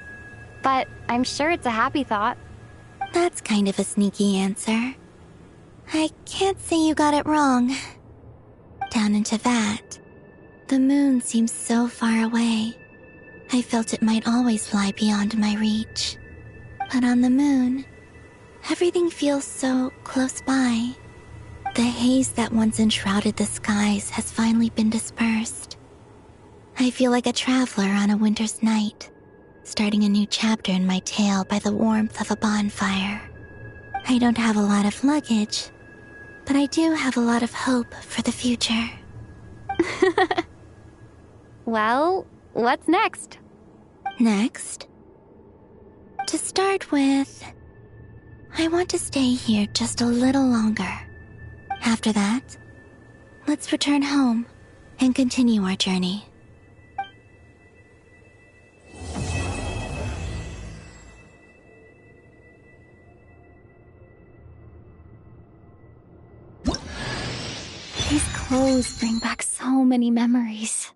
but I'm sure it's a happy thought. That's kind of a sneaky answer. I can't say you got it wrong. Down into that, the moon seems so far away. I felt it might always lie beyond my reach. But on the moon, everything feels so close by. The haze that once enshrouded the skies has finally been dispersed. I feel like a traveler on a winter's night, starting a new chapter in my tale by the warmth of a bonfire. I don't have a lot of luggage, but I do have a lot of hope for the future. Well, what's next? Next? To start with, I want to stay here just a little longer. After that, let's return home and continue our journey. These clothes bring back so many memories.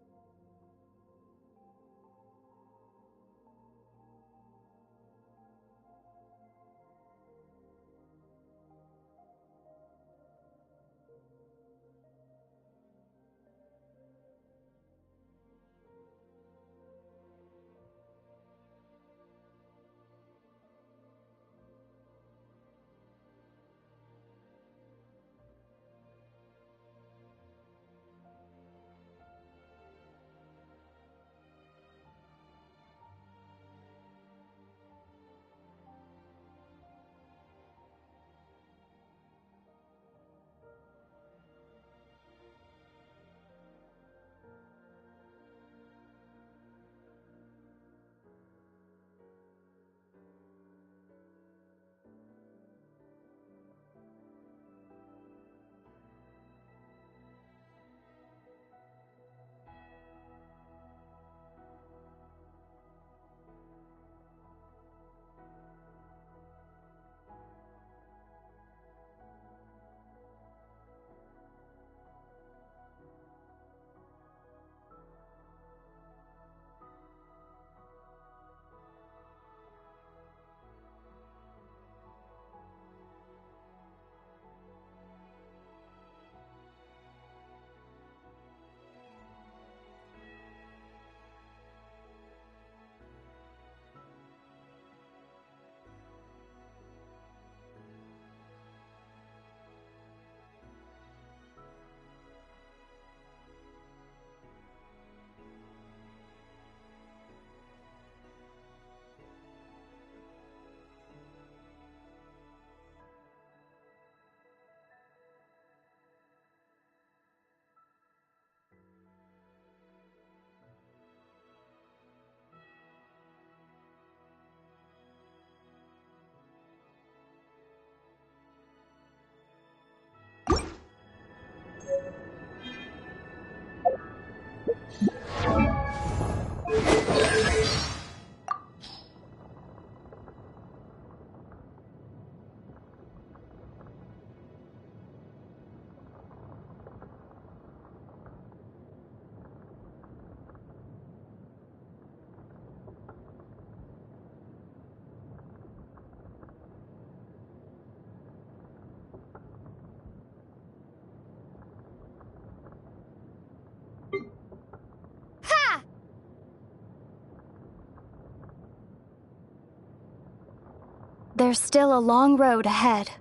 There's still a long road ahead.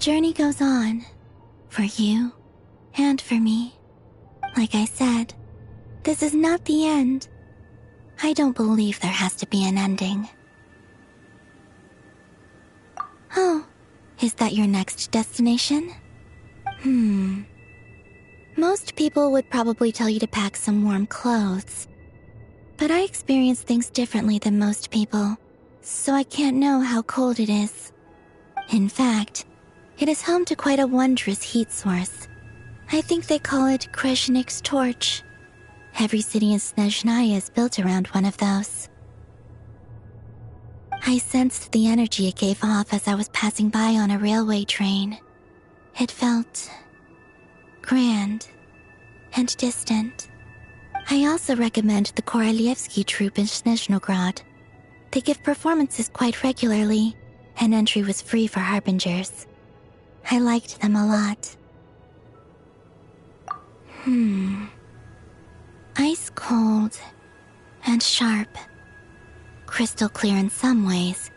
journey goes on. For you, and for me. Like I said, this is not the end. I don't believe there has to be an ending. Oh, is that your next destination? Most people would probably tell you to pack some warm clothes. But I experience things differently than most people, so I can't know how cold it is. In fact, it is home to quite a wondrous heat source. I think they call it Kreshnik's torch. Every city in Snezhnaya is built around one of those. I sensed the energy it gave off as I was passing by on a railway train. It felt grand and distant. I also recommend the Korolievsky troupe in Snezhnograd. They give performances quite regularly, and entry was free for harbingers. I liked them a lot. Ice cold and sharp. Crystal clear in some ways,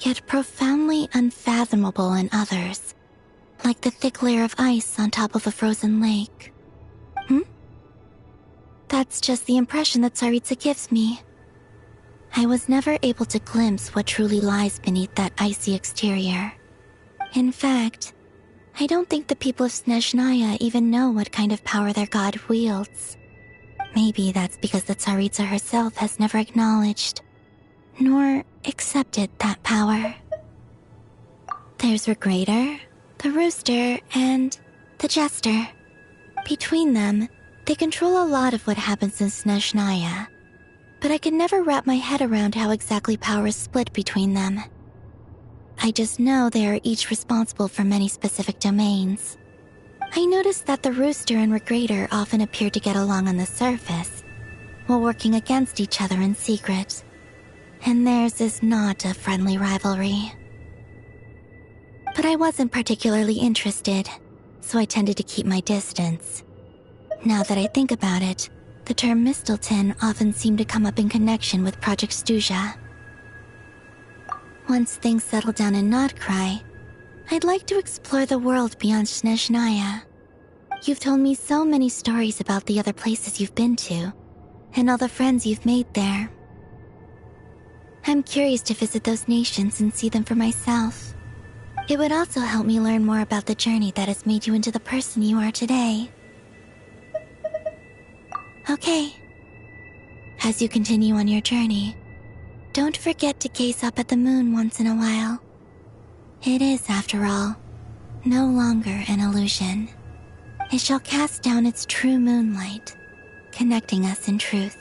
yet profoundly unfathomable in others. Like the thick layer of ice on top of a frozen lake. That's just the impression that Tsaritsa gives me. I was never able to glimpse what truly lies beneath that icy exterior. In fact, I don't think the people of Snezhnaya even know what kind of power their god wields. Maybe that's because the Tsaritsa herself has never acknowledged, nor accepted that power. There's Regrator, the Rooster, and the Jester. Between them, they control a lot of what happens in Snezhnaya, but I can never wrap my head around how exactly power is split between them. I just know they are each responsible for many specific domains. I noticed that the Rooster and Regrator often appear to get along on the surface, while working against each other in secret. And theirs is not a friendly rivalry. But I wasn't particularly interested, so I tended to keep my distance. Now that I think about it, the term Mistelton often seemed to come up in connection with Project Stuja. Once things settle down in Notcry, I'd like to explore the world beyond Snezhnaya. You've told me so many stories about the other places you've been to, and all the friends you've made there. I'm curious to visit those nations and see them for myself. It would also help me learn more about the journey that has made you into the person you are today. Okay. As you continue on your journey, don't forget to gaze up at the moon once in a while. It is, after all, no longer an illusion. It shall cast down its true moonlight, connecting us in truth.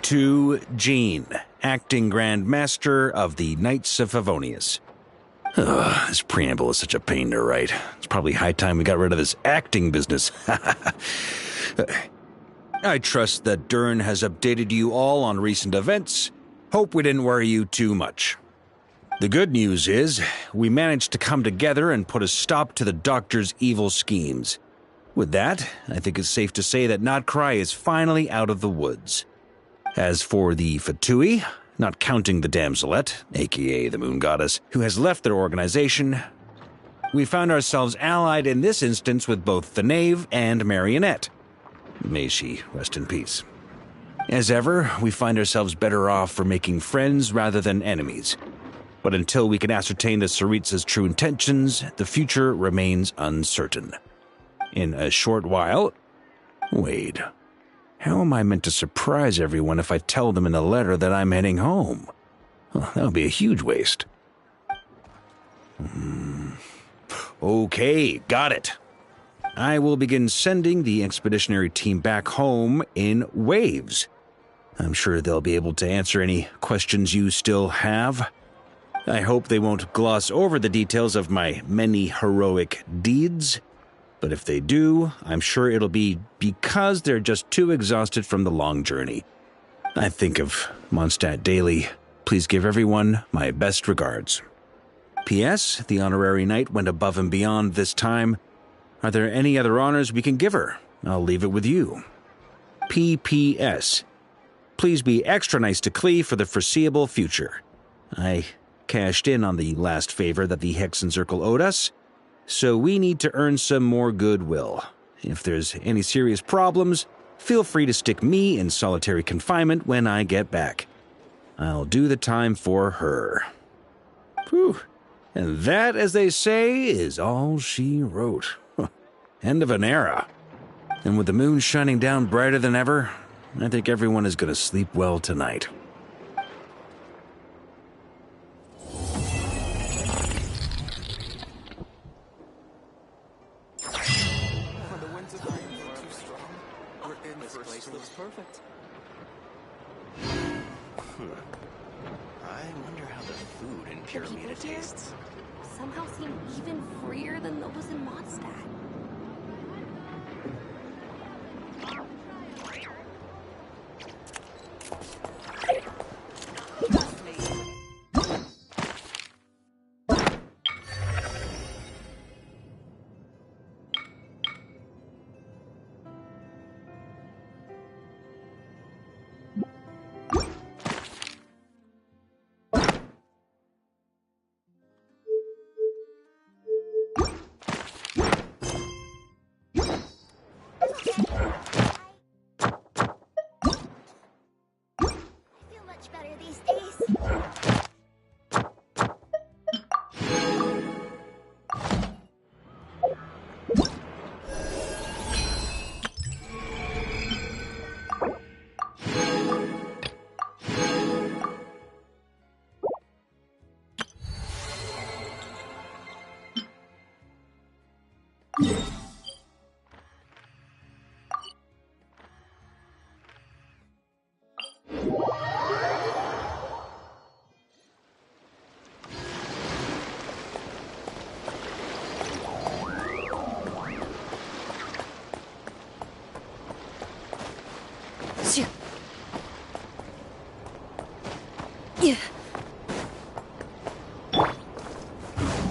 To Jean, acting Grand Master of the Knights of Favonius. Ugh, this preamble is such a pain to write. It's probably high time we got rid of this acting business. I trust that Durin has updated you all on recent events. Hope we didn't worry you too much. The good news is, we managed to come together and put a stop to the Doctor's evil schemes. With that, I think it's safe to say that Notcry is finally out of the woods. As for the Fatui, not counting the Damselette, aka the Moon Goddess, who has left their organization, we found ourselves allied in this instance with both the Knave and Marionette. May she rest in peace. As ever, we find ourselves better off for making friends rather than enemies. But until we can ascertain the Tsaritsa's true intentions, the future remains uncertain. In a short while... Wait. How am I meant to surprise everyone if I tell them in the letter that I'm heading home? Well, that would be a huge waste. Okay, got it. I will begin sending the expeditionary team back home in waves. I'm sure they'll be able to answer any questions you still have. I hope they won't gloss over the details of my many heroic deeds. But if they do, I'm sure it'll be because they're just too exhausted from the long journey. I think of Mondstadt daily. Please give everyone my best regards. P.S. The honorary knight went above and beyond this time. Are there any other honors we can give her? I'll leave it with you. P.P.S. Please be extra nice to Klee for the foreseeable future. I cashed in on the last favor that the Hexen Circle owed us, so we need to earn some more goodwill. If there's any serious problems, feel free to stick me in solitary confinement when I get back. I'll do the time for her. Whew. And that, as they say, is all she wrote. End of an era. And with the moon shining down brighter than ever, I think everyone is going to sleep well tonight. When the winds of rain blow too strong, we're in for a storm. Looks perfect. I wonder how the food in Pyramida tastes. Somehow seem even freer than those in Mondstadt.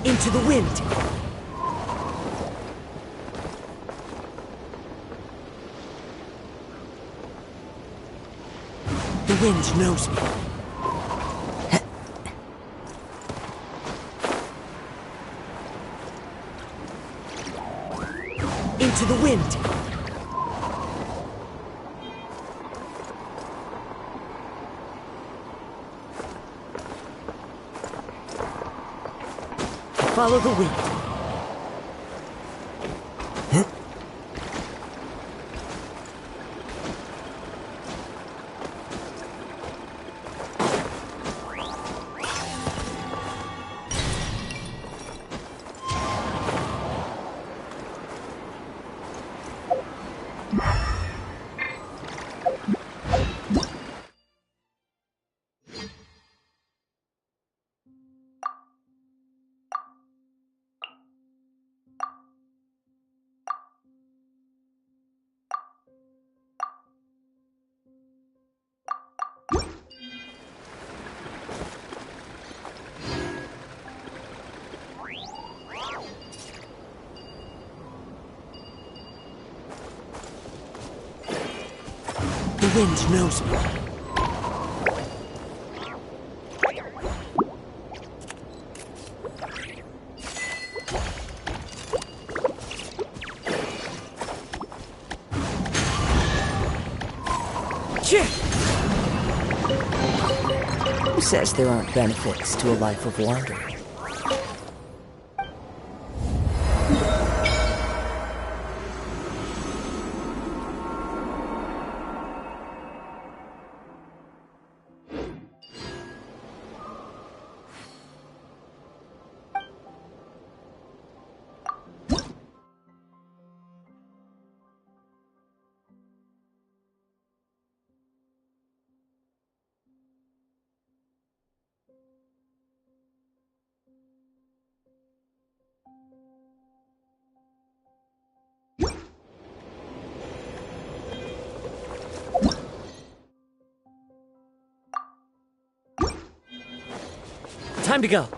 Into the wind! The wind knows me. Into the wind! Follow the wind. wind knows me. Who says there aren't benefits to a life of wandering? Time to go.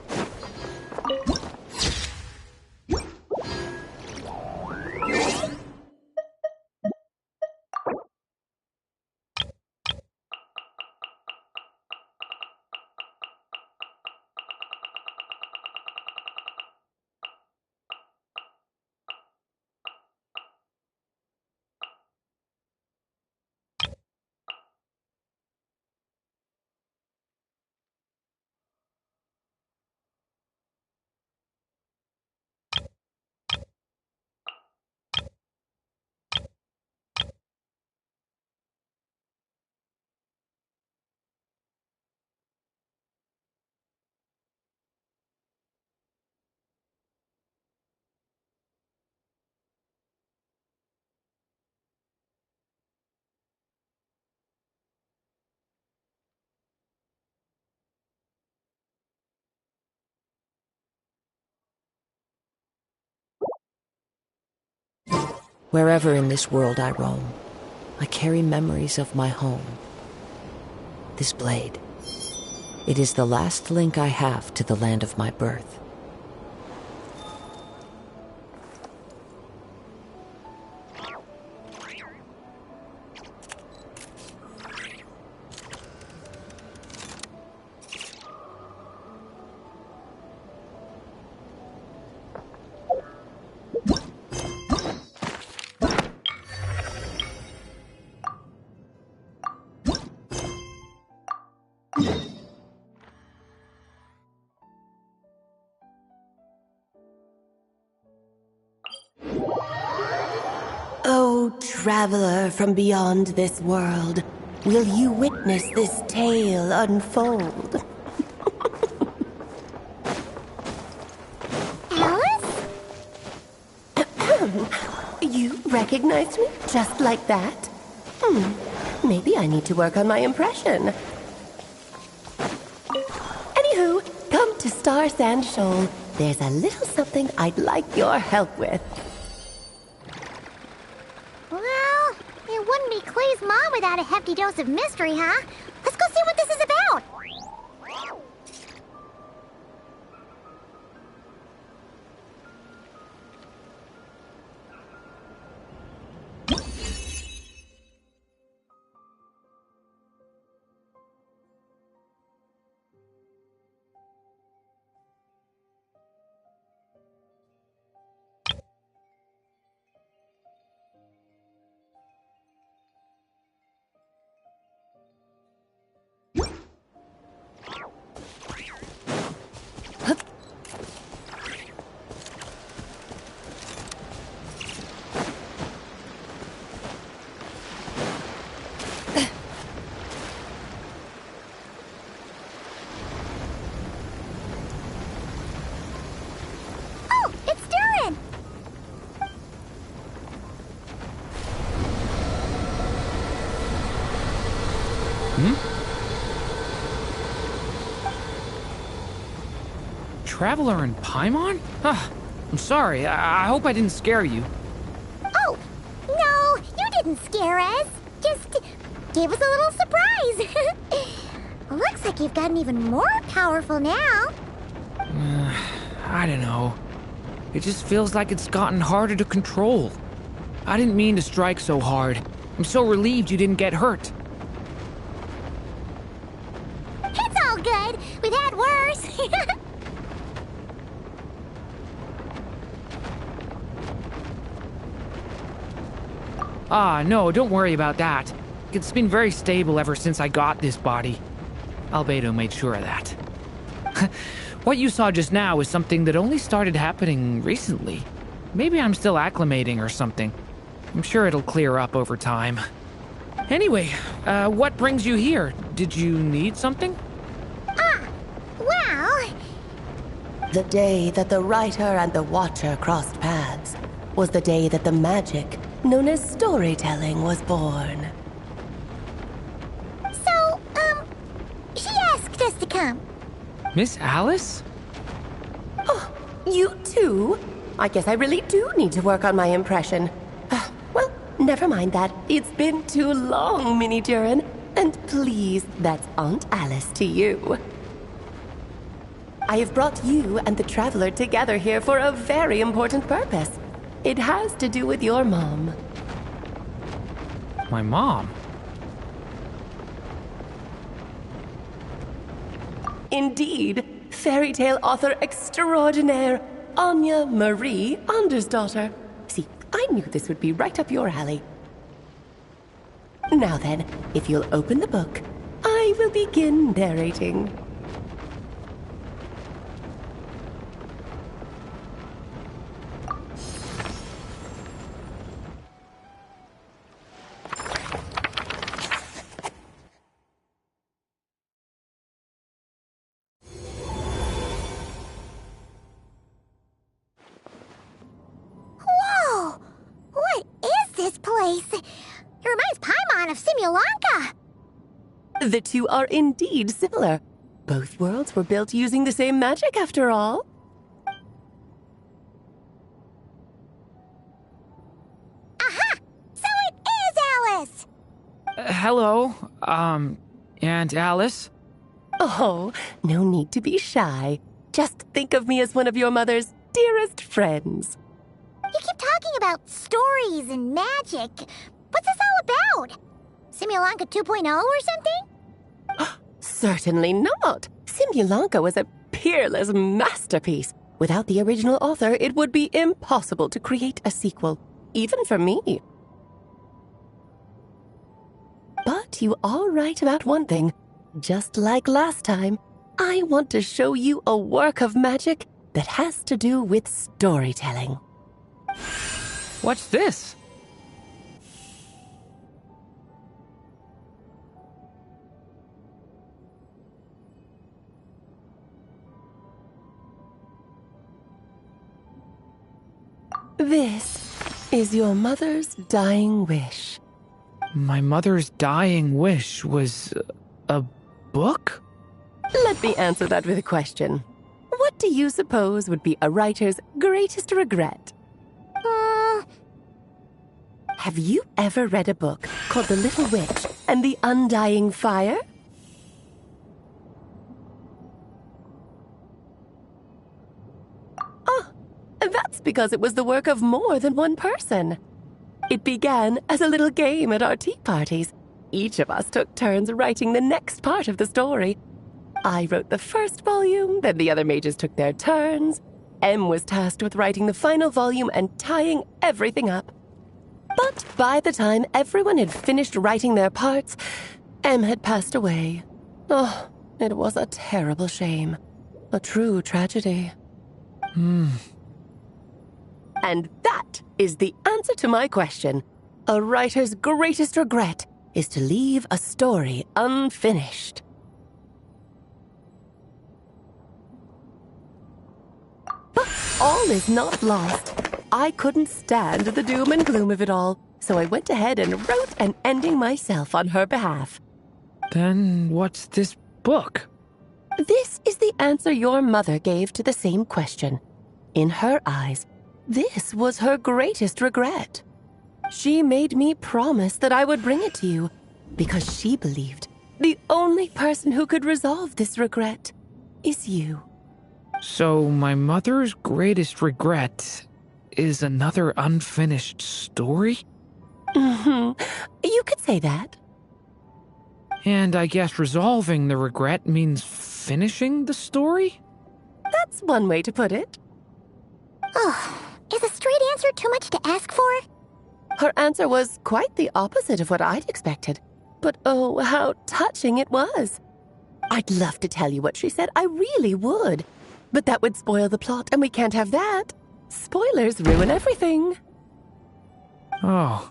Wherever in this world I roam, I carry memories of my home. This blade, it is the last link I have to the land of my birth. Oh, traveler from beyond this world, will you witness this tale unfold? Alice? You recognize me just like that? Maybe I need to work on my impression. Anywho, come to Star Sand Shoal. There's a little something I'd like your help with. Well, it wouldn't be Clay's mom without a hefty dose of mystery, huh? Let's go see what this is about. Oh, it's Durin! Traveler in Paimon? I'm sorry. I hope I didn't scare you. Oh, no, you didn't scare us. Just gave us a little surprise. Looks like you've gotten even more powerful now. I don't know. It just feels like it's gotten harder to control. I didn't mean to strike so hard. I'm so relieved you didn't get hurt. good. We've had worse. Ah, no, don't worry about that. It's been very stable ever since I got this body. Albedo made sure of that. What you saw just now is something that only started happening recently. Maybe I'm still acclimating or something. I'm sure it'll clear up over time. Anyway, what brings you here? Did you need something? Well... The day that the writer and the watcher crossed paths was the day that the magic known as storytelling was born. So, she asked us to come. Miss Alice? Oh, you too? I guess I really do need to work on my impression. Well, never mind that. It's been too long, Mini Durin. And please, that's Aunt Alice to you. I have brought you and the Traveler together here for a very important purpose. It has to do with your mom. My mom? Indeed, fairy tale author extraordinaire, Anya Marie Andersdottir. See, I knew this would be right up your alley. Now then, if you'll open the book, I will begin narrating. Whoa! What is this place? It reminds Paimon of Simulanka. The two are indeed similar. Both worlds were built using the same magic, after all. Aha! So it is Alice! Hello, Aunt Alice? Oh, no need to be shy. Just think of me as one of your mother's dearest friends. You keep talking about stories and magic. What's this all about? Simulanka 2.0 or something? Certainly not. Simulanka was a peerless masterpiece. Without the original author, it would be impossible to create a sequel, even for me. But you are right about one thing. Just like last time, I want to show you a work of magic that has to do with storytelling. What's this? This is your mother's dying wish. My mother's dying wish was a book? Let me answer that with a question. What do you suppose would be a writer's greatest regret? Have you ever read a book called The Little Witch and the Undying Fire? Oh, that's because it was the work of more than one person. It began as a little game at our tea parties. Each of us took turns writing the next part of the story. I wrote the first volume, then the other mages took their turns. Em was tasked with writing the final volume and tying everything up. But by the time everyone had finished writing their parts, Em had passed away. Oh, it was a terrible shame. A true tragedy. And that is the answer to my question. A writer's greatest regret is to leave a story unfinished. But all is not lost. I couldn't stand the doom and gloom of it all, so I went ahead and wrote an ending myself on her behalf. Then what's this book? This is the answer your mother gave to the same question. In her eyes, this was her greatest regret. She made me promise that I would bring it to you, because she believed the only person who could resolve this regret is you. So my mother's greatest regret is another unfinished story? You could say that. And I guess resolving the regret means finishing the story? That's one way to put it. Oh, is a straight answer too much to ask for? Her answer was quite the opposite of what I'd expected. But oh, how touching it was. I'd love to tell you what she said, I really would. But that would spoil the plot, and we can't have that. Spoilers ruin everything. Oh.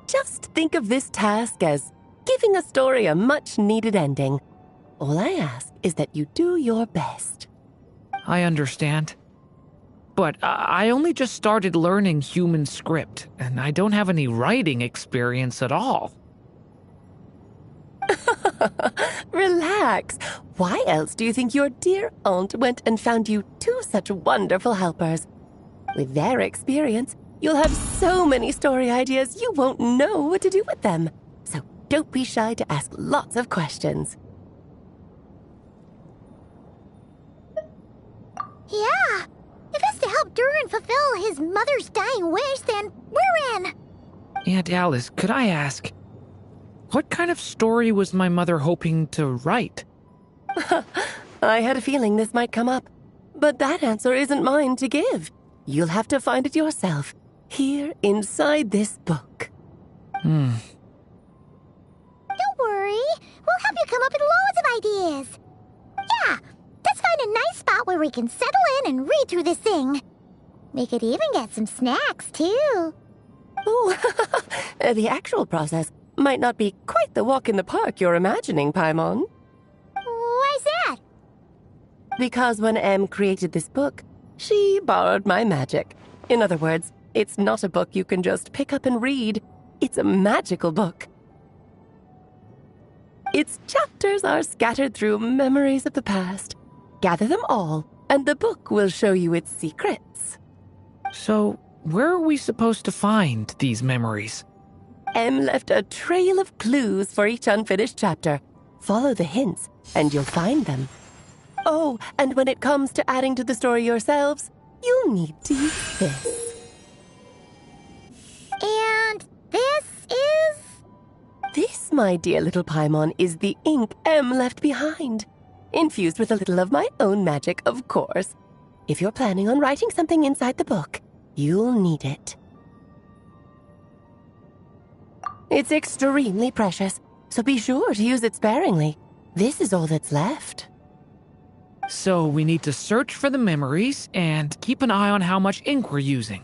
Just think of this task as giving a story a much-needed ending. All I ask is that you do your best. I understand. But I only just started learning human script, and I don't have any writing experience at all. Relax. Why else do you think your dear aunt went and found you two such wonderful helpers? With their experience, you'll have so many story ideas you won't know what to do with them. So don't be shy to ask lots of questions. Yeah. If it's to help Durin fulfill his mother's dying wish, then we're in. Aunt Alice, could I ask, what kind of story was my mother hoping to write? I had a feeling this might come up, but that answer isn't mine to give. You'll have to find it yourself, here inside this book. Don't worry. We'll help you come up with loads of ideas. Yeah, let's find a nice spot where we can settle in and read through this thing. We could even get some snacks, too. Oh, the actual process might not be quite the walk in the park you're imagining, Paimon. Why's that? Because when Em created this book, she borrowed my magic. In other words, it's not a book you can just pick up and read. It's a magical book. Its chapters are scattered through memories of the past. Gather them all, and the book will show you its secrets. So, where are we supposed to find these memories? Em left a trail of clues for each unfinished chapter. Follow the hints, and you'll find them. Oh, and when it comes to adding to the story yourselves, you'll need to use this. And this is? This, my dear little Paimon, is the ink Em left behind. Infused with a little of my own magic, of course. If you're planning on writing something inside the book, you'll need it. It's extremely precious, so be sure to use it sparingly. This is all that's left. So we need to search for the memories and keep an eye on how much ink we're using.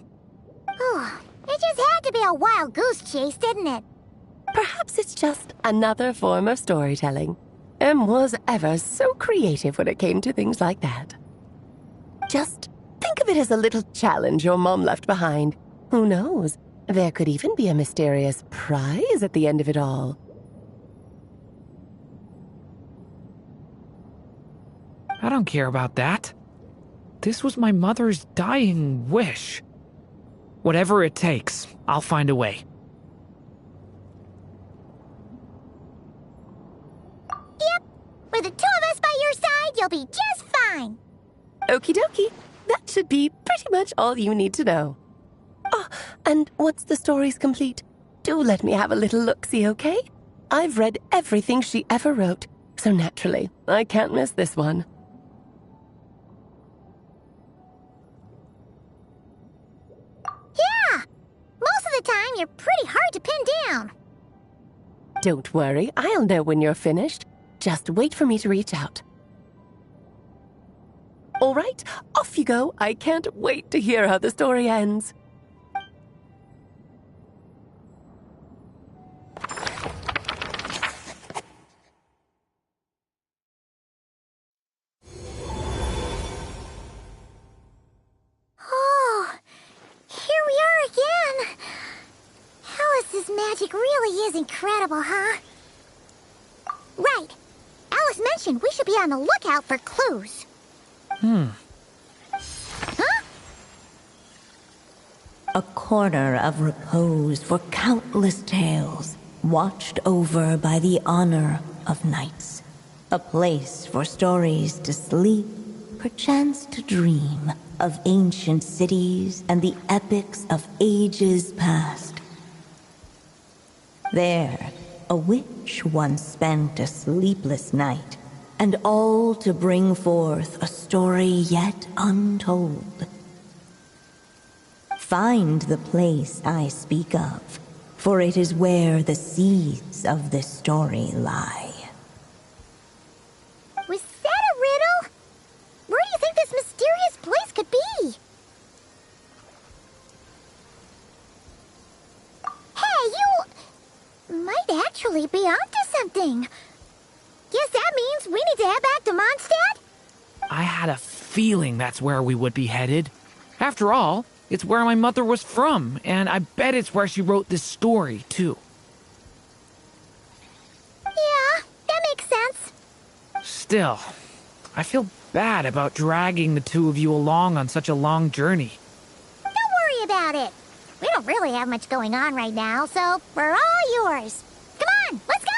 Oh, it just had to be a wild goose chase, didn't it? Perhaps it's just another form of storytelling. Em was ever so creative when it came to things like that. Just think of it as a little challenge your mom left behind. Who knows? There could even be a mysterious prize at the end of it all. I don't care about that. This was my mother's dying wish. Whatever it takes, I'll find a way. Yep. With the two of us by your side, you'll be just fine. Okie dokie. That should be pretty much all you need to know. Oh, and once the story's complete, do let me have a little look-see, okay? I've read everything she ever wrote, so naturally, I can't miss this one. Yeah! Most of the time, you're pretty hard to pin down. Don't worry, I'll know when you're finished. Just wait for me to reach out. All right, off you go. I can't wait to hear how the story ends. Oh, here we are again. Alice's magic really is incredible, huh? Right. Alice mentioned we should be on the lookout for clues. Huh? A corner of repose for countless tales, watched over by the honor of knights. A place for stories to sleep, perchance to dream, of ancient cities and the epics of ages past. There, a witch once spent a sleepless night, and all to bring forth a story yet untold. Find the place I speak of, for it is where the seeds of this story lie. Was that a riddle? Where do you think this mysterious place could be? Hey, you might actually be onto something. Guess that means we need to head back to Mondstadt? I had a feeling that's where we would be headed. After all, it's where my mother was from, and I bet it's where she wrote this story, too. Yeah, that makes sense. Still, I feel bad about dragging the two of you along on such a long journey. Don't worry about it. We don't really have much going on right now, so we're all yours. Come on, let's go!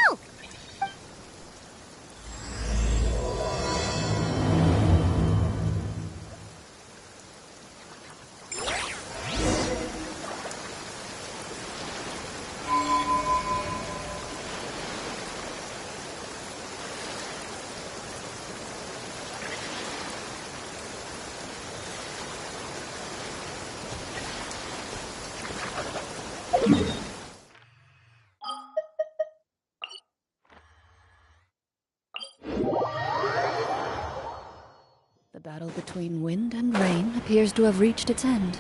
The battle between wind and rain appears to have reached its end.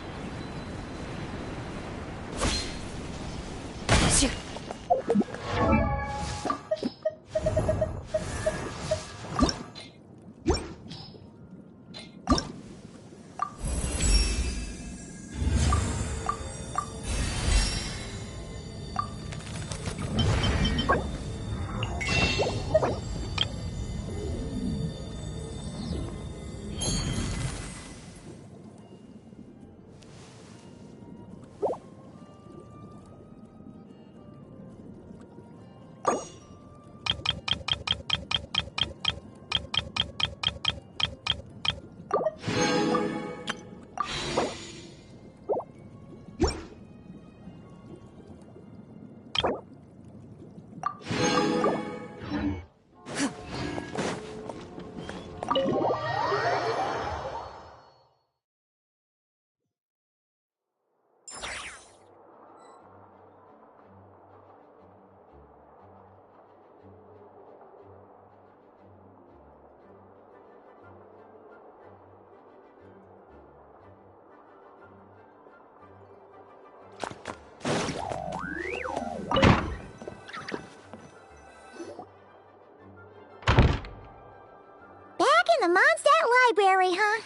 The Mondstadt Library, huh?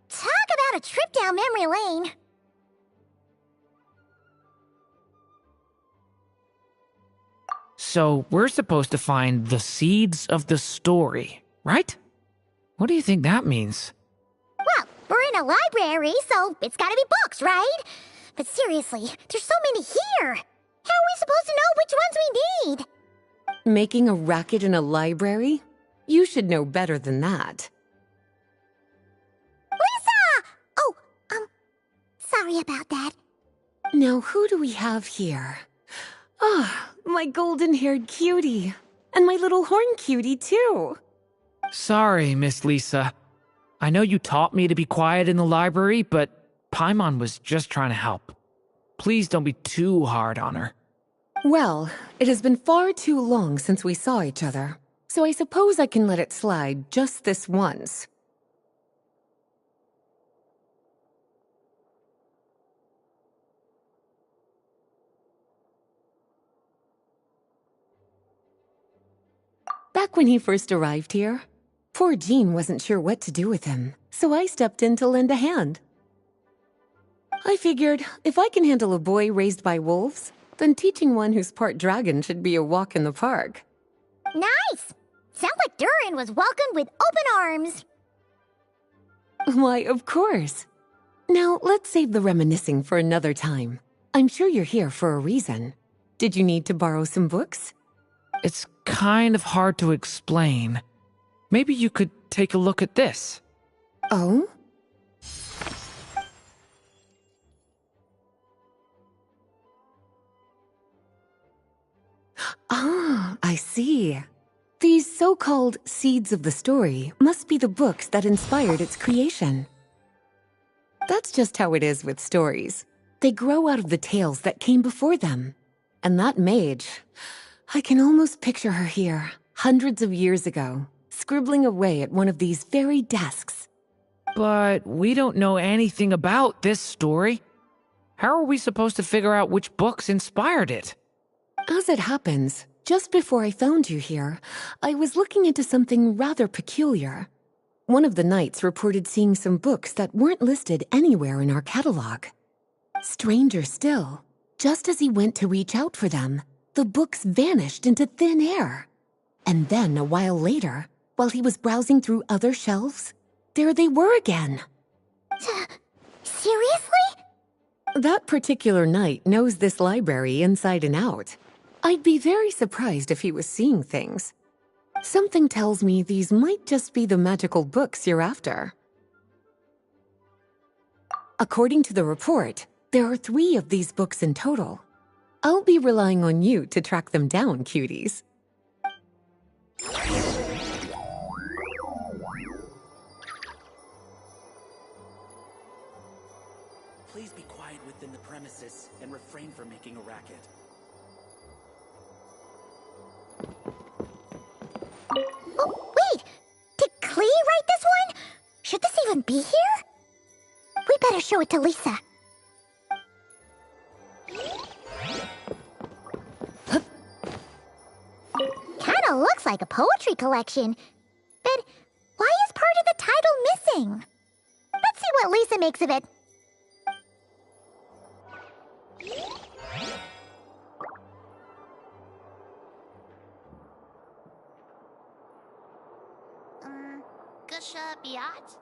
Talk about a trip down memory lane. So, we're supposed to find the seeds of the story, right? What do you think that means? Well, we're in a library, so it's gotta be books, right? But seriously, there's so many here. How are we supposed to know which ones we need? Making a racket in a library? You should know better than that. Lisa! Oh, sorry about that. Now, who do we have here? Ah, my golden-haired cutie. And my little horn cutie, too. Sorry, Miss Lisa. I know you taught me to be quiet in the library, but Paimon was just trying to help. Please don't be too hard on her. Well, it has been far too long since we saw each other, so I suppose I can let it slide just this once. Back when he first arrived here, poor Jean wasn't sure what to do with him, so I stepped in to lend a hand. I figured, if I can handle a boy raised by wolves, then teaching one who's part dragon should be a walk in the park. Nice! Sounds like Durin was welcomed with open arms. Why, of course. Now, let's save the reminiscing for another time. I'm sure you're here for a reason. Did you need to borrow some books? It's kind of hard to explain. Maybe you could take a look at this. Oh? Ah, I see. These so-called seeds of the story must be the books that inspired its creation. That's just how it is with stories. They grow out of the tales that came before them. And that mage, I can almost picture her here, hundreds of years ago, scribbling away at one of these very desks. But we don't know anything about this story. How are we supposed to figure out which books inspired it? As it happens, just before I found you here, I was looking into something rather peculiar. One of the knights reported seeing some books that weren't listed anywhere in our catalog. Stranger still, just as he went to reach out for them, the books vanished into thin air. And then, a while later, while he was browsing through other shelves, there they were again. Seriously? That particular knight knows this library inside and out. I'd be very surprised if he was seeing things. Something tells me these might just be the magical books you're after. According to the report, there are 3 of these books in total. I'll be relying on you to track them down, cuties. Please be quiet within the premises and refrain from making a racket. Oh, wait! Did Klee write this one? Should this even be here? We better show it to Lisa. Kinda looks like a poetry collection. But why is part of the title missing? Let's see what Lisa makes of it. Gusha Biat?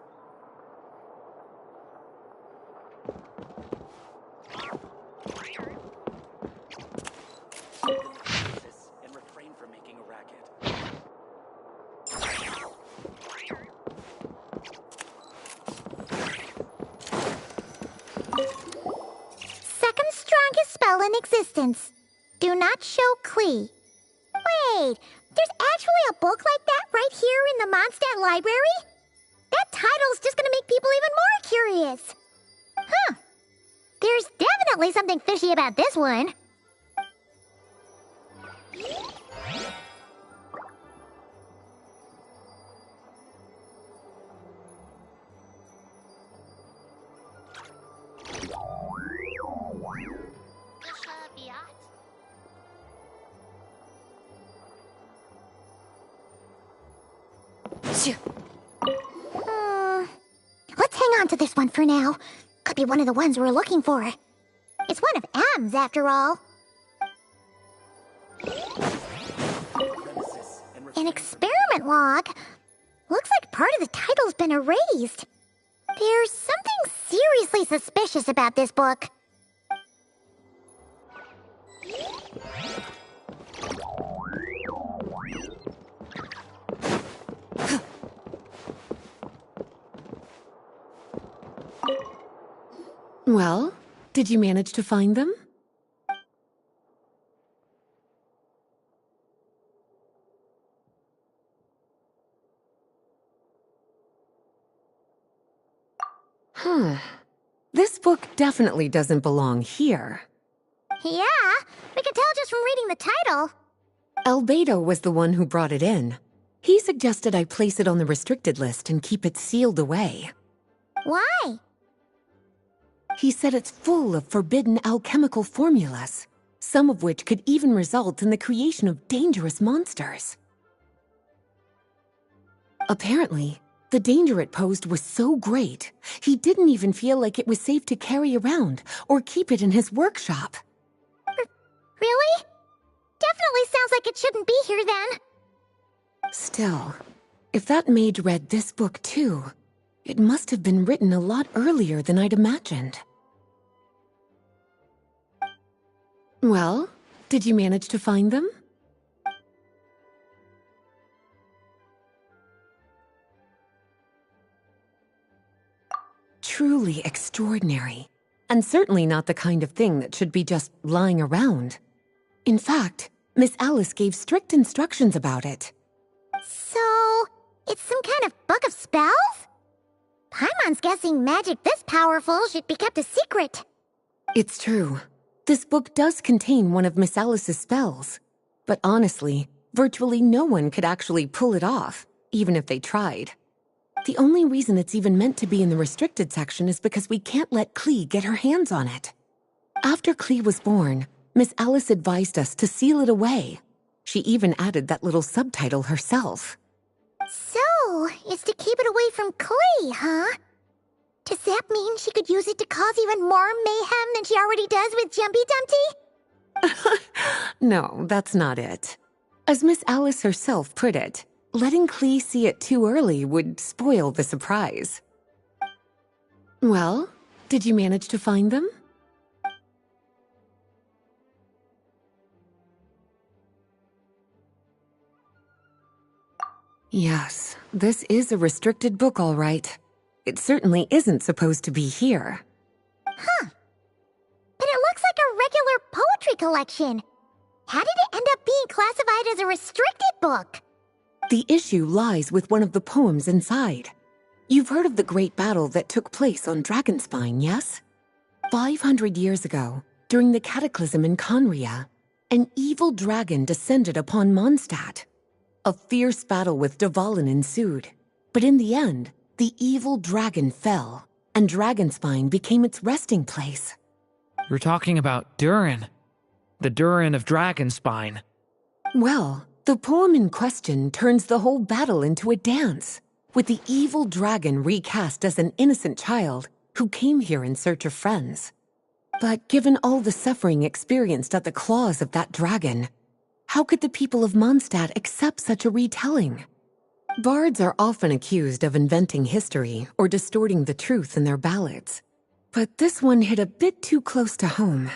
And refrain from making a racket. Second strongest spell in existence. Do not show Klee. Wait, there's actually a book like that right here in the Mondstadt library? That title's just gonna make people even more curious. Huh. There's definitely something fishy about this one. Let's hang on to this one for now. Could be one of the ones we're looking for. It's one of M's, after all. An experiment log. Looks like part of the title's been erased. There's something seriously suspicious about this book. Well, did you manage to find them? Huh. This book definitely doesn't belong here. Yeah, we can tell just from reading the title. Albedo was the one who brought it in. He suggested I place it on the restricted list and keep it sealed away. Why? He said it's full of forbidden alchemical formulas, some of which could even result in the creation of dangerous monsters. Apparently, the danger it posed was so great, he didn't even feel like it was safe to carry around or keep it in his workshop. Really? Definitely sounds like it shouldn't be here then. Still, if that mage read this book too, it must have been written a lot earlier than I'd imagined. Well, did you manage to find them? Truly extraordinary, and certainly not the kind of thing that should be just lying around. In fact, Miss Alice gave strict instructions about it. So, it's some kind of book of spells? Paimon's guessing magic this powerful should be kept a secret. It's true. This book does contain one of Miss Alice's spells. But honestly, virtually no one could actually pull it off, even if they tried. The only reason it's even meant to be in the restricted section is because we can't let Klee get her hands on it. After Klee was born, Miss Alice advised us to seal it away. She even added that little subtitle herself. So, it's to keep it away from Klee, huh? Does that mean she could use it to cause even more mayhem than she already does with Jumpy Dumpty? No, that's not it. As Miss Alice herself put it, letting Klee see it too early would spoil the surprise. Well, did you manage to find them? Yes, this is a restricted book, all right. It certainly isn't supposed to be here. Huh. But it looks like a regular poetry collection. How did it end up being classified as a restricted book? The issue lies with one of the poems inside. You've heard of the great battle that took place on Dragonspine, yes? 500 years ago, during the cataclysm in Conria, an evil dragon descended upon Mondstadt. A fierce battle with Dvalin ensued, but in the end, the evil dragon fell, and Dragonspine became its resting place. You're talking about Durin. The Durin of Dragonspine. Well, the poem in question turns the whole battle into a dance, with the evil dragon recast as an innocent child who came here in search of friends. But given all the suffering experienced at the claws of that dragon, how could the people of Mondstadt accept such a retelling? Bards are often accused of inventing history or distorting the truth in their ballads. But this one hit a bit too close to home.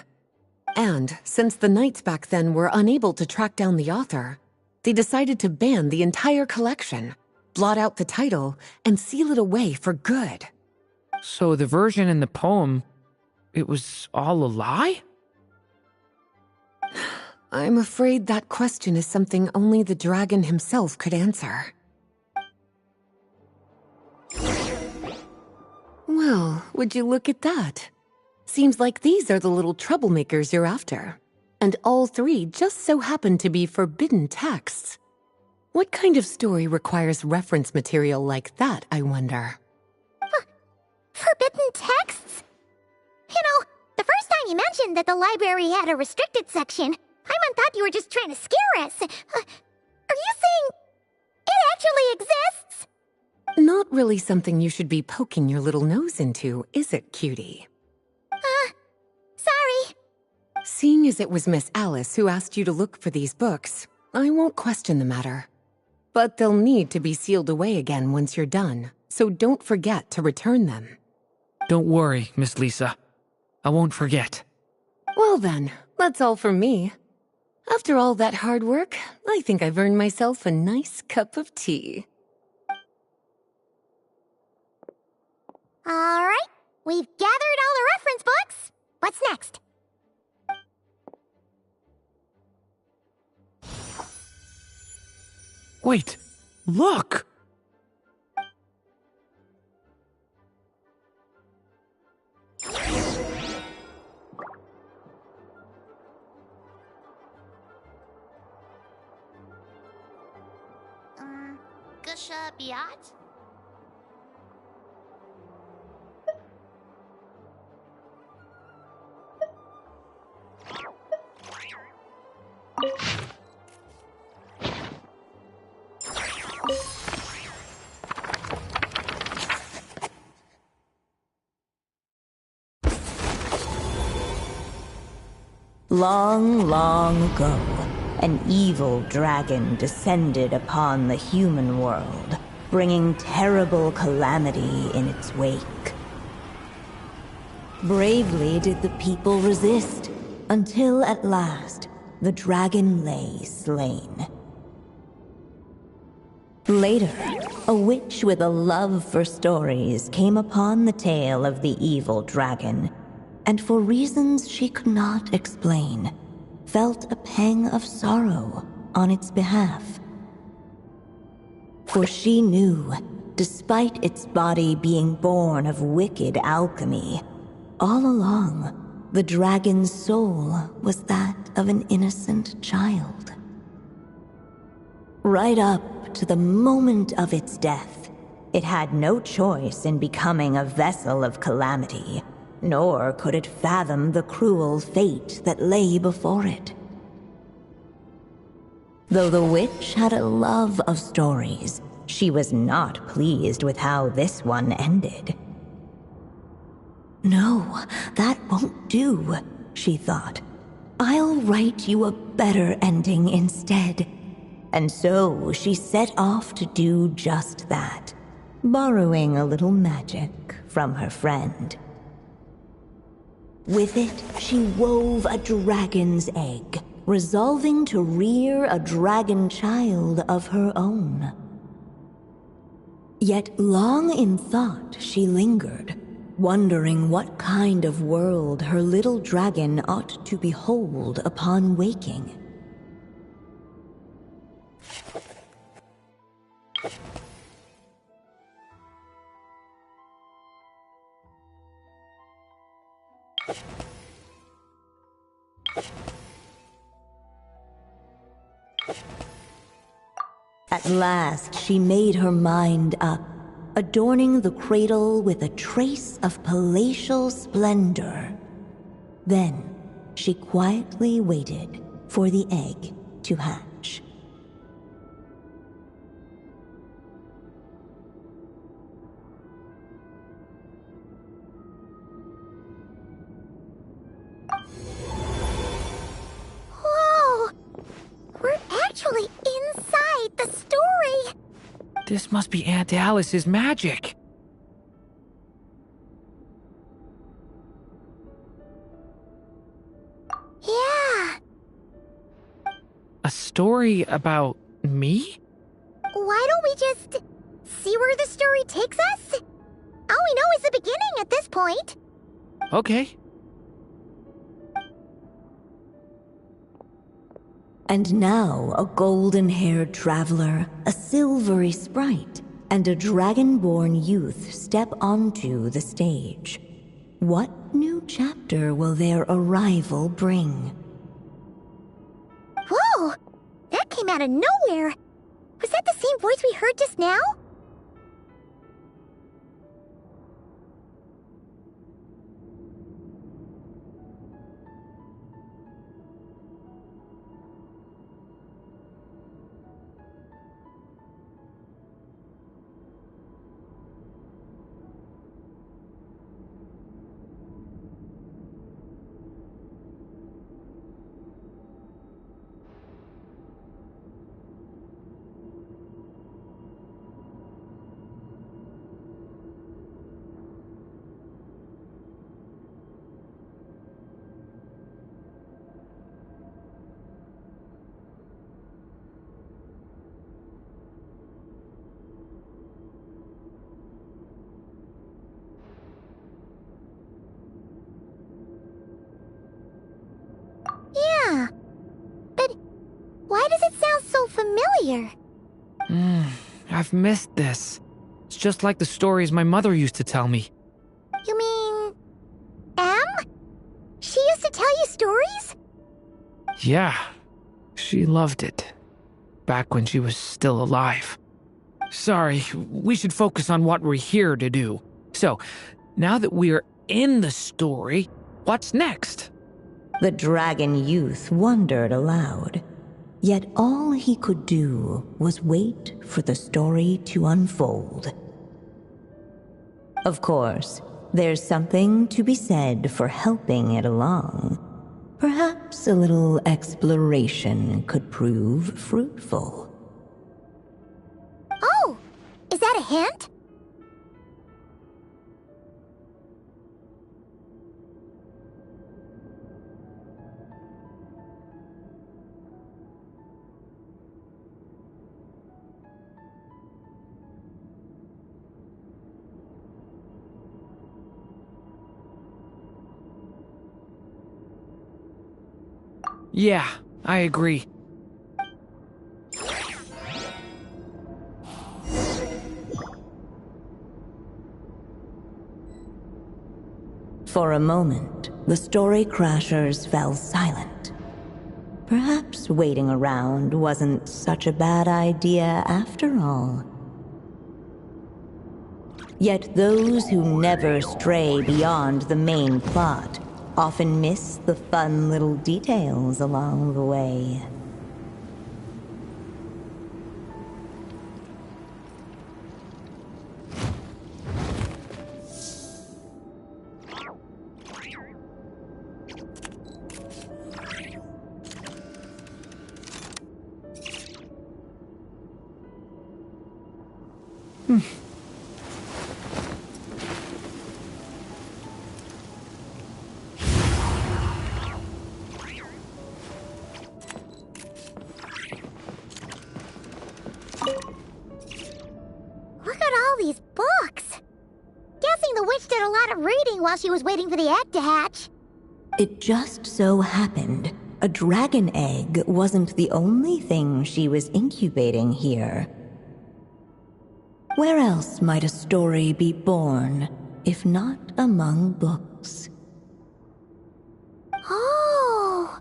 And since the knights back then were unable to track down the author, they decided to ban the entire collection, blot out the title, and seal it away for good. So the version in the poem, it was all a lie? I'm afraid that question is something only the dragon himself could answer. Well, would you look at that? Seems like these are the little troublemakers you're after. And all three just so happen to be forbidden texts. What kind of story requires reference material like that, I wonder? Forbidden texts? You know, the first time you mentioned that the library had a restricted section, Paimon thought you were just trying to scare us. Are you saying it actually exists? Not really something you should be poking your little nose into, is it, cutie? Sorry. Seeing as it was Miss Alice who asked you to look for these books, I won't question the matter. But they'll need to be sealed away again once you're done, so don't forget to return them. Don't worry, Miss Lisa. I won't forget. Well then, that's all from me. After all that hard work, I think I've earned myself a nice cup of tea. All right, we've gathered all the reference books. What's next? Wait, look! Gusha Biat? Long, long ago, an evil dragon descended upon the human world, bringing terrible calamity in its wake. Bravely did the people resist, until at last, the dragon lay slain. Later, a witch with a love for stories came upon the tale of the evil dragon, and for reasons she could not explain, felt a pang of sorrow on its behalf. For she knew, despite its body being born of wicked alchemy, all along, the dragon's soul was that of an innocent child. Right up to the moment of its death, it had no choice in becoming a vessel of calamity, nor could it fathom the cruel fate that lay before it. Though the witch had a love of stories, she was not pleased with how this one ended. No, that won't do, she thought. I'll write you a better ending instead. And so she set off to do just that, borrowing a little magic from her friend. With it, she wove a dragon's egg, resolving to rear a dragon child of her own. Yet long in thought she lingered, wondering what kind of world her little dragon ought to behold upon waking. At last she made her mind up, adorning the cradle with a trace of palatial splendor. Then she quietly waited for the egg to hatch. Whoa! We're actually inside the story! This must be Aunt Alice's magic. Yeah. A story about me? Why don't we just see where the story takes us? All we know is the beginning at this point. Okay. And now a golden-haired traveler, a silvery sprite, and a dragon-born youth step onto the stage. What new chapter will their arrival bring? Whoa! That came out of nowhere! Was that the same voice we heard just now? Yeah, but why does it sound so familiar? I've missed this. It's just like the stories my mother used to tell me. You mean... Em? She used to tell you stories? Yeah, she loved it. Back when she was still alive. Sorry, we should focus on what we're here to do. So, now that we're in the story, what's next? The dragon youth wondered aloud. Yet all he could do was wait for the story to unfold. Of course, there's something to be said for helping it along. Perhaps a little exploration could prove fruitful. Oh! Is that a hint? Yeah, I agree. For a moment, the story crashers fell silent. Perhaps waiting around wasn't such a bad idea after all. Yet those who never stray beyond the main plot often miss the fun little details along the way. Look at all these books! Guessing the witch did a lot of reading while she was waiting for the egg to hatch. It just so happened a dragon egg wasn't the only thing she was incubating here. Where else might a story be born, if not among books? Oh!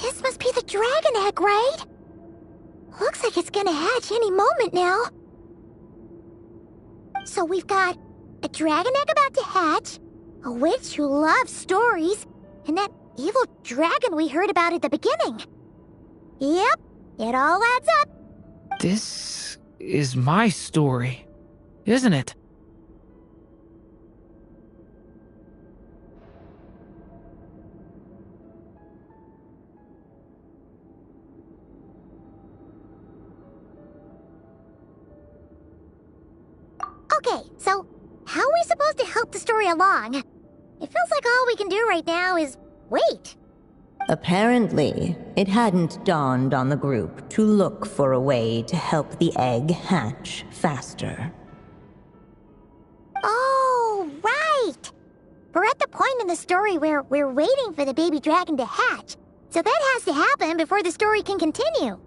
This must be the dragon egg, right? Looks like it's gonna hatch any moment now. So we've got a dragon egg about to hatch, a witch who loves stories, and that evil dragon we heard about at the beginning. Yep, it all adds up. This is my story, isn't it? Okay, so how are we supposed to help the story along? It feels like all we can do right now is wait. Apparently, it hadn't dawned on the group to look for a way to help the egg hatch faster. Oh, right! We're at the point in the story where we're waiting for the baby dragon to hatch, so that has to happen before the story can continue.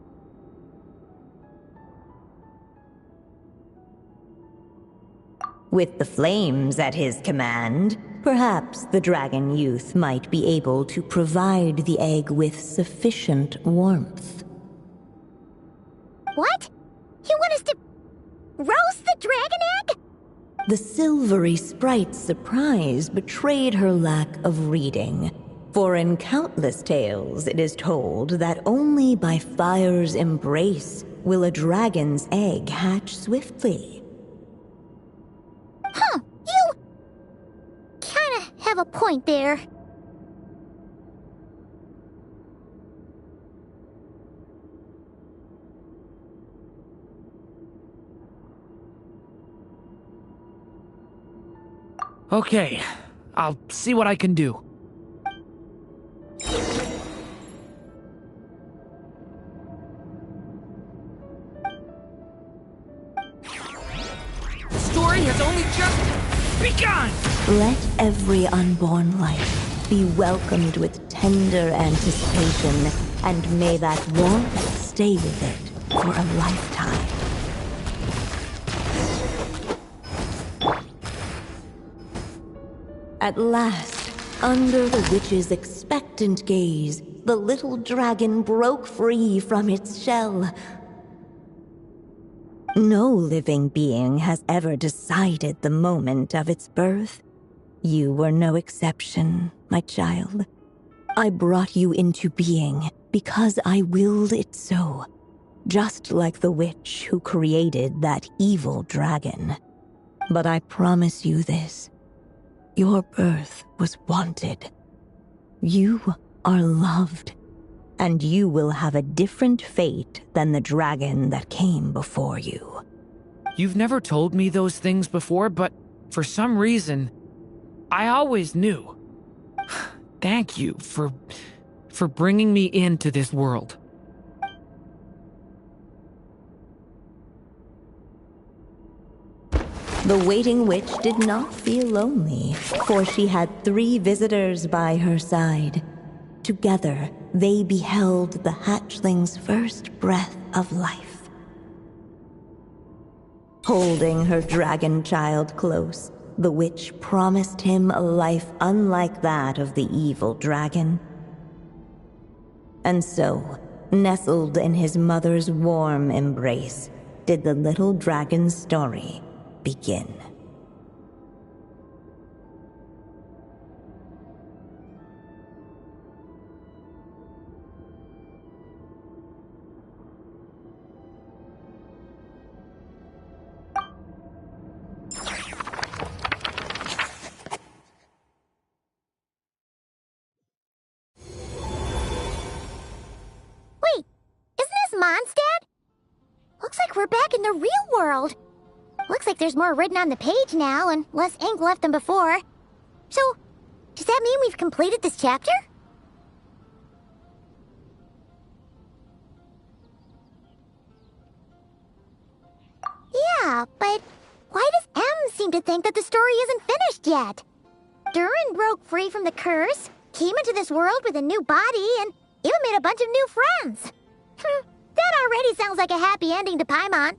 With the flames at his command, perhaps the dragon youth might be able to provide the egg with sufficient warmth. What? You want us to roast the dragon egg? The silvery sprite's surprise betrayed her lack of reading, for in countless tales it is told that only by fire's embrace will a dragon's egg hatch swiftly. Huh, you kinda have a point there. Okay, I'll see what I can do. The story has only just begun! Let every unborn life be welcomed with tender anticipation, and may that warmth stay with it for a lifetime. At last, under the witch's expectant gaze, the little dragon broke free from its shell. No living being has ever decided the moment of its birth. You were no exception, my child. I brought you into being because I willed it so. just like the witch who created that evil dragon. But I promise you this. Your birth was wanted. You are loved, and you will have a different fate than the dragon that came before you. You've never told me those things before, but for some reason, I always knew. Thank you for bringing me into this world. The waiting witch did not feel lonely, for she had 3 visitors by her side. Together, they beheld the hatchling's first breath of life. Holding her dragon child close, the witch promised him a life unlike that of the evil dragon. And so, nestled in his mother's warm embrace, did the little dragon's story begin. Wait, isn't this Mondstadt? Looks like we're back in the real world. Looks like there's more written on the page now and less ink left than before. So, does that mean we've completed this chapter? Yeah, but why does M seem to think that the story isn't finished yet? Durin broke free from the curse, came into this world with a new body, and even made a bunch of new friends. That already sounds like a happy ending to Paimon.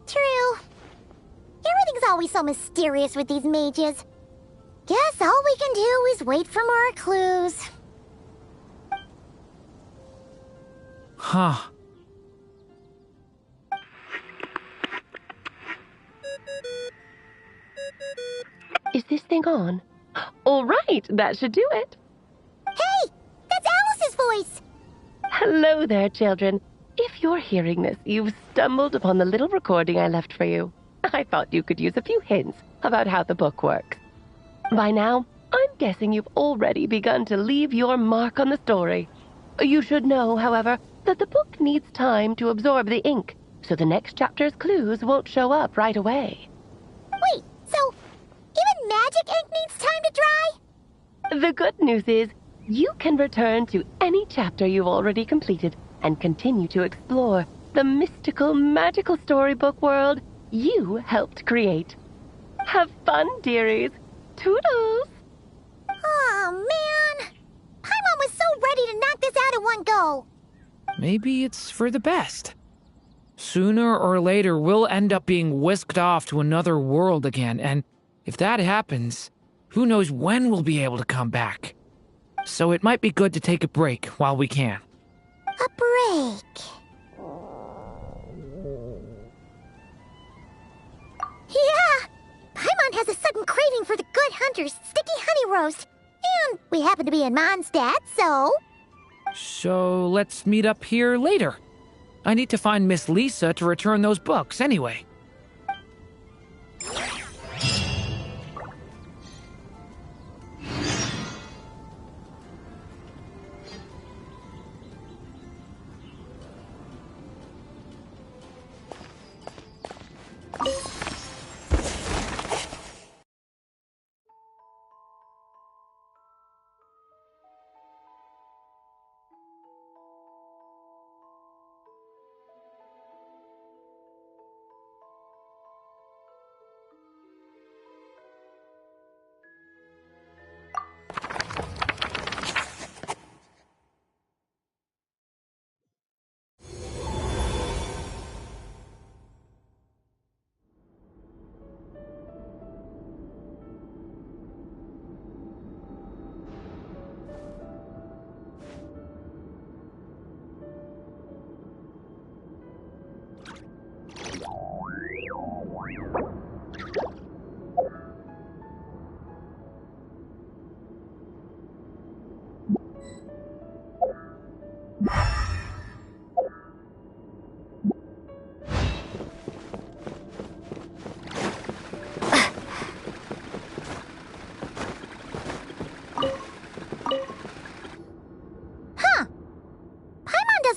True. Everything's always so mysterious with these mages. Guess all we can do is wait for more clues. Huh. Is this thing on? All right, that should do it. Hey, that's Alice's voice! Hello there, children. If you're hearing this, you've stumbled upon the little recording I left for you. I thought you could use a few hints about how the book works. By now, I'm guessing you've already begun to leave your mark on the story. You should know, however, that the book needs time to absorb the ink, so the next chapter's clues won't show up right away. Wait, so even magic ink needs time to dry? The good news is, you can return to any chapter you've already completed and continue to explore the mystical, magical storybook world you helped create. Have fun, dearies. Toodles! Oh, man! Paimon was so ready to knock this out in one go! Maybe it's for the best. Sooner or later, we'll end up being whisked off to another world again, and if that happens, who knows when we'll be able to come back. So it might be good to take a break while we can. A break. Yeah! Paimon has a sudden craving for the good hunter's sticky honey roast. And we happen to be in Mondstadt, so... So let's meet up here later. I need to find Miss Lisa to return those books anyway.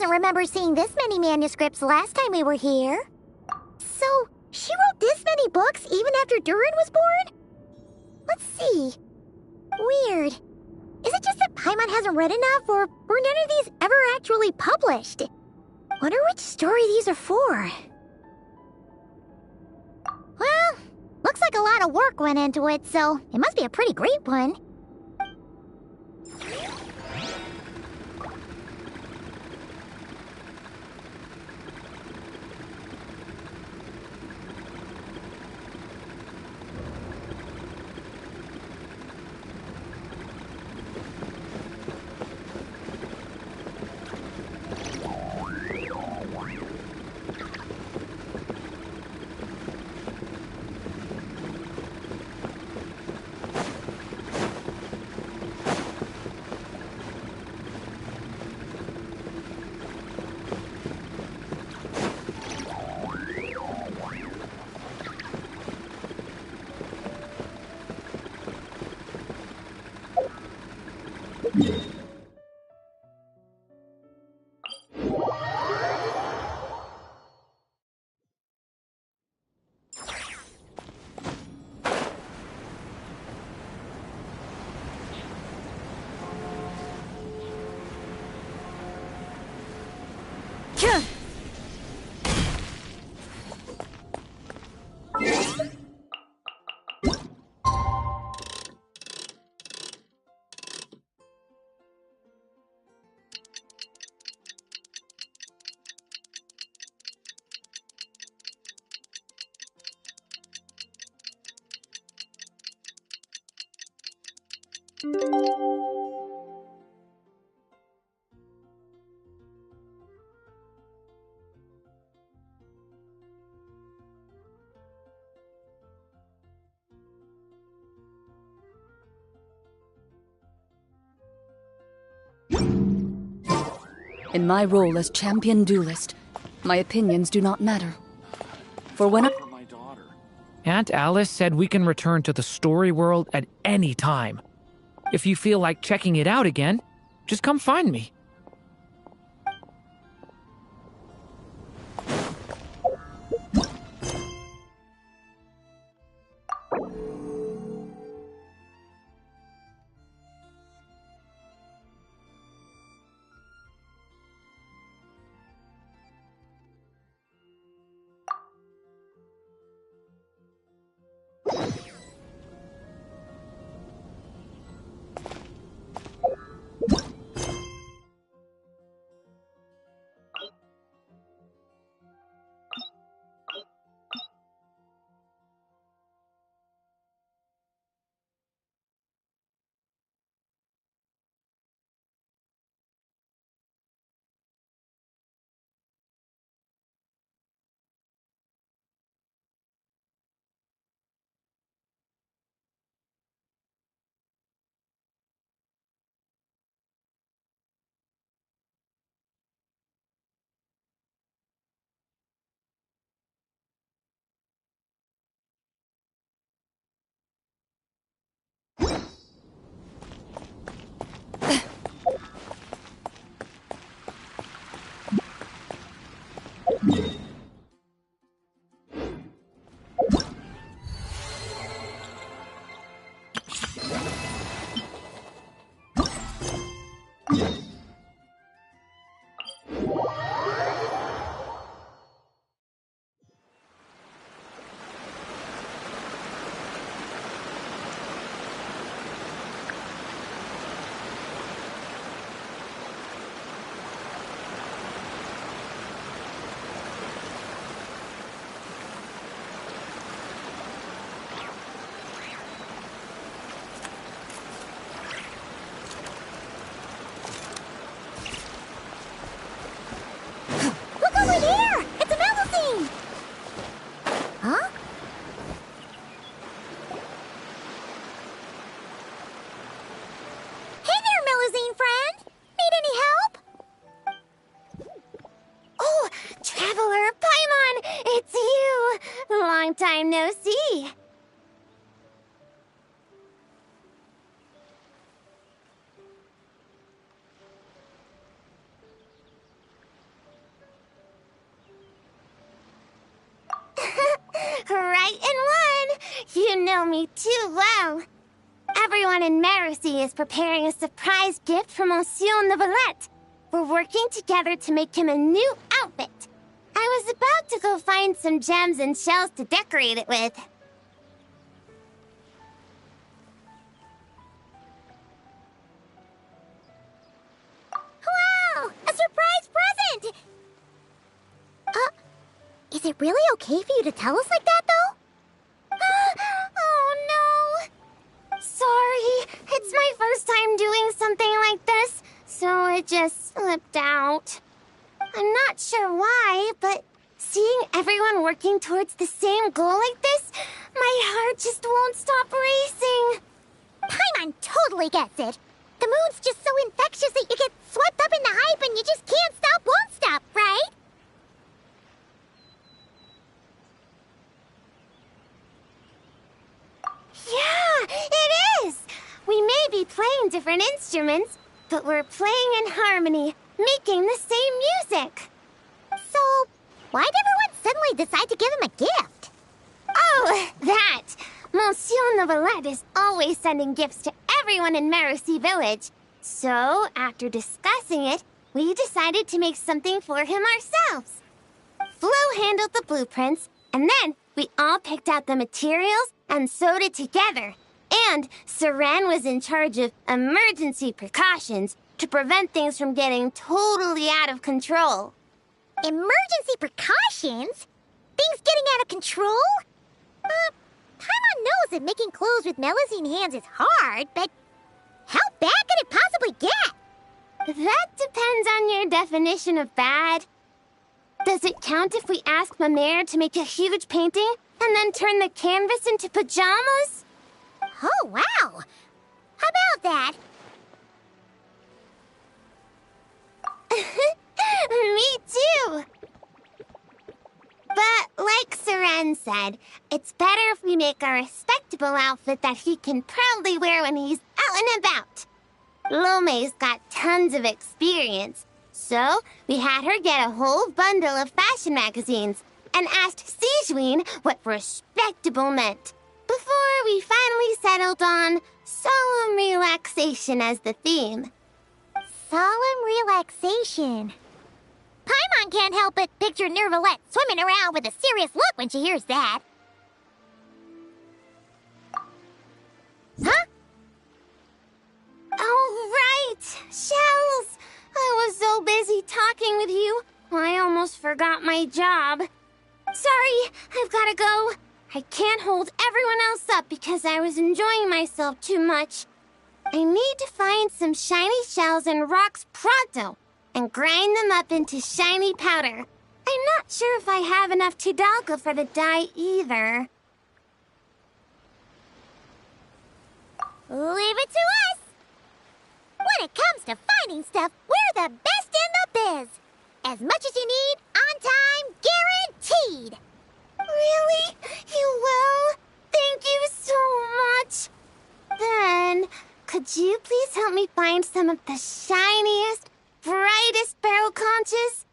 doesn't remember seeing this many manuscripts last time we were here. So, she wrote this many books even after Durin was born? Let's see. Weird. Is it just that Paimon hasn't read enough, or were none of these ever actually published? Wonder which story these are for. Well, looks like a lot of work went into it, so it must be a pretty great one. In my role as champion duelist, my opinions do not matter. For when Aunt Alice said we can return to the story world at any time. If you feel like checking it out again, just come find me. me too well. Everyone in Marcy is preparing a surprise gift for Monsieur-level. We're working together to make him a new outfit. I was about to go find some gems and shells to decorate it with. Wow! A surprise present! Is it really okay for you to tell us like that, though? Oh, no. Sorry, it's my first time doing something like this, so it just slipped out. I'm not sure why, but seeing everyone working towards the same goal like this, my heart just won't stop racing. Paimon totally gets it. The moon's just so infectious that you get swept up in the hype and you just can't stop, won't stop, right? Yeah, it is! We may be playing different instruments, but we're playing in harmony, making the same music. So, why'd everyone suddenly decide to give him a gift? Oh, that! Monsieur-level is always sending gifts to everyone in Marcy Village. So, after discussing it, we decided to make something for him ourselves. Flo handled the blueprints, and then we all picked out the materials and sewed it together. And Saran was in charge of emergency precautions to prevent things from getting totally out of control. Emergency precautions? Things getting out of control? Paimon knows that making clothes with Melusine hands is hard, but how bad could it possibly get? That depends on your definition of bad. Does it count if we ask Mamere to make a huge painting and then turn the canvas into pajamas? Oh, wow! How about that? Me too! But like Seren said, it's better if we make a respectable outfit that he can proudly wear when he's out and about. Lome's got tons of experience, so we had her get a whole bundle of fashion magazines and asked Sijuin what respectable meant, before we finally settled on solemn relaxation as the theme. Solemn relaxation. Paimon can't help but picture Nervalette swimming around with a serious look when she hears that. Huh? Oh, right! Shells! I was so busy talking with you, I almost forgot my job. Sorry, I've gotta go. I can't hold everyone else up because I was enjoying myself too much. I need to find some shiny shells and rocks pronto and grind them up into shiny powder. I'm not sure if I have enough Tidalga for the dye either. Leave it to us! When it comes to finding stuff, we're the best in the biz. As much as you need, on time, guaranteed. Really? You will? Thank you so much. Then, could you please help me find some of the shiniest, brightest barrel conches?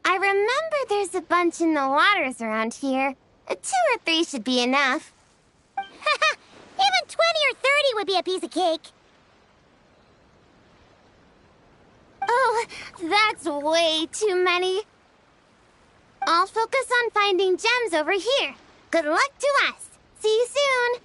I remember there's a bunch in the waters around here. 2 or 3 should be enough. Haha, even 20 or 30 would be a piece of cake. Oh, that's way too many. I'll focus on finding gems over here. Good luck to us. See you soon.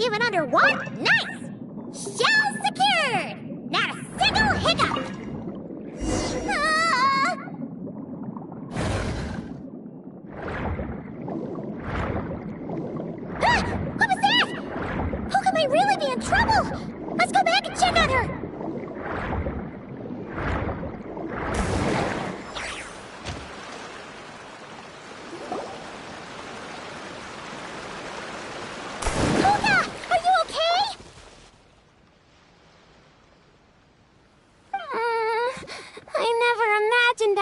Even underwater? Nice! Shell secured! Not a single hiccup! Ah! Ah! What was that? How can I really be in trouble? Let's go back and check!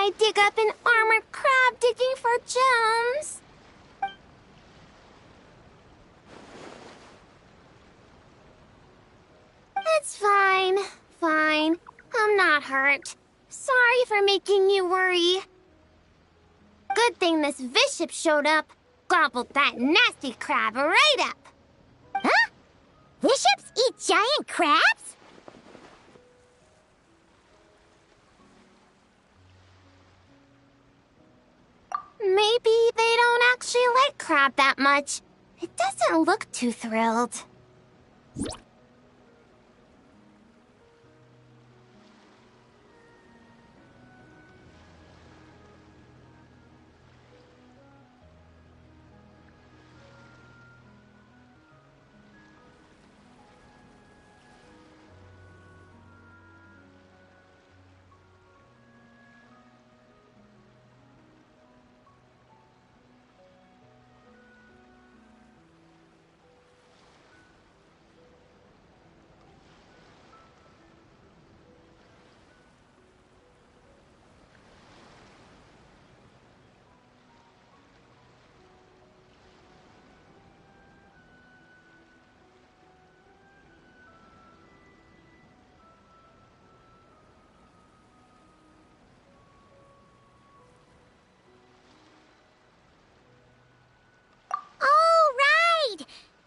I dig up an armored crab digging for gems. It's fine. Fine. I'm not hurt. Sorry for making you worry. Good thing this bishop showed up. Gobbled that nasty crab right up. Huh? Bishops eat giant crabs? Maybe they don't actually like crab that much. It doesn't look too thrilled.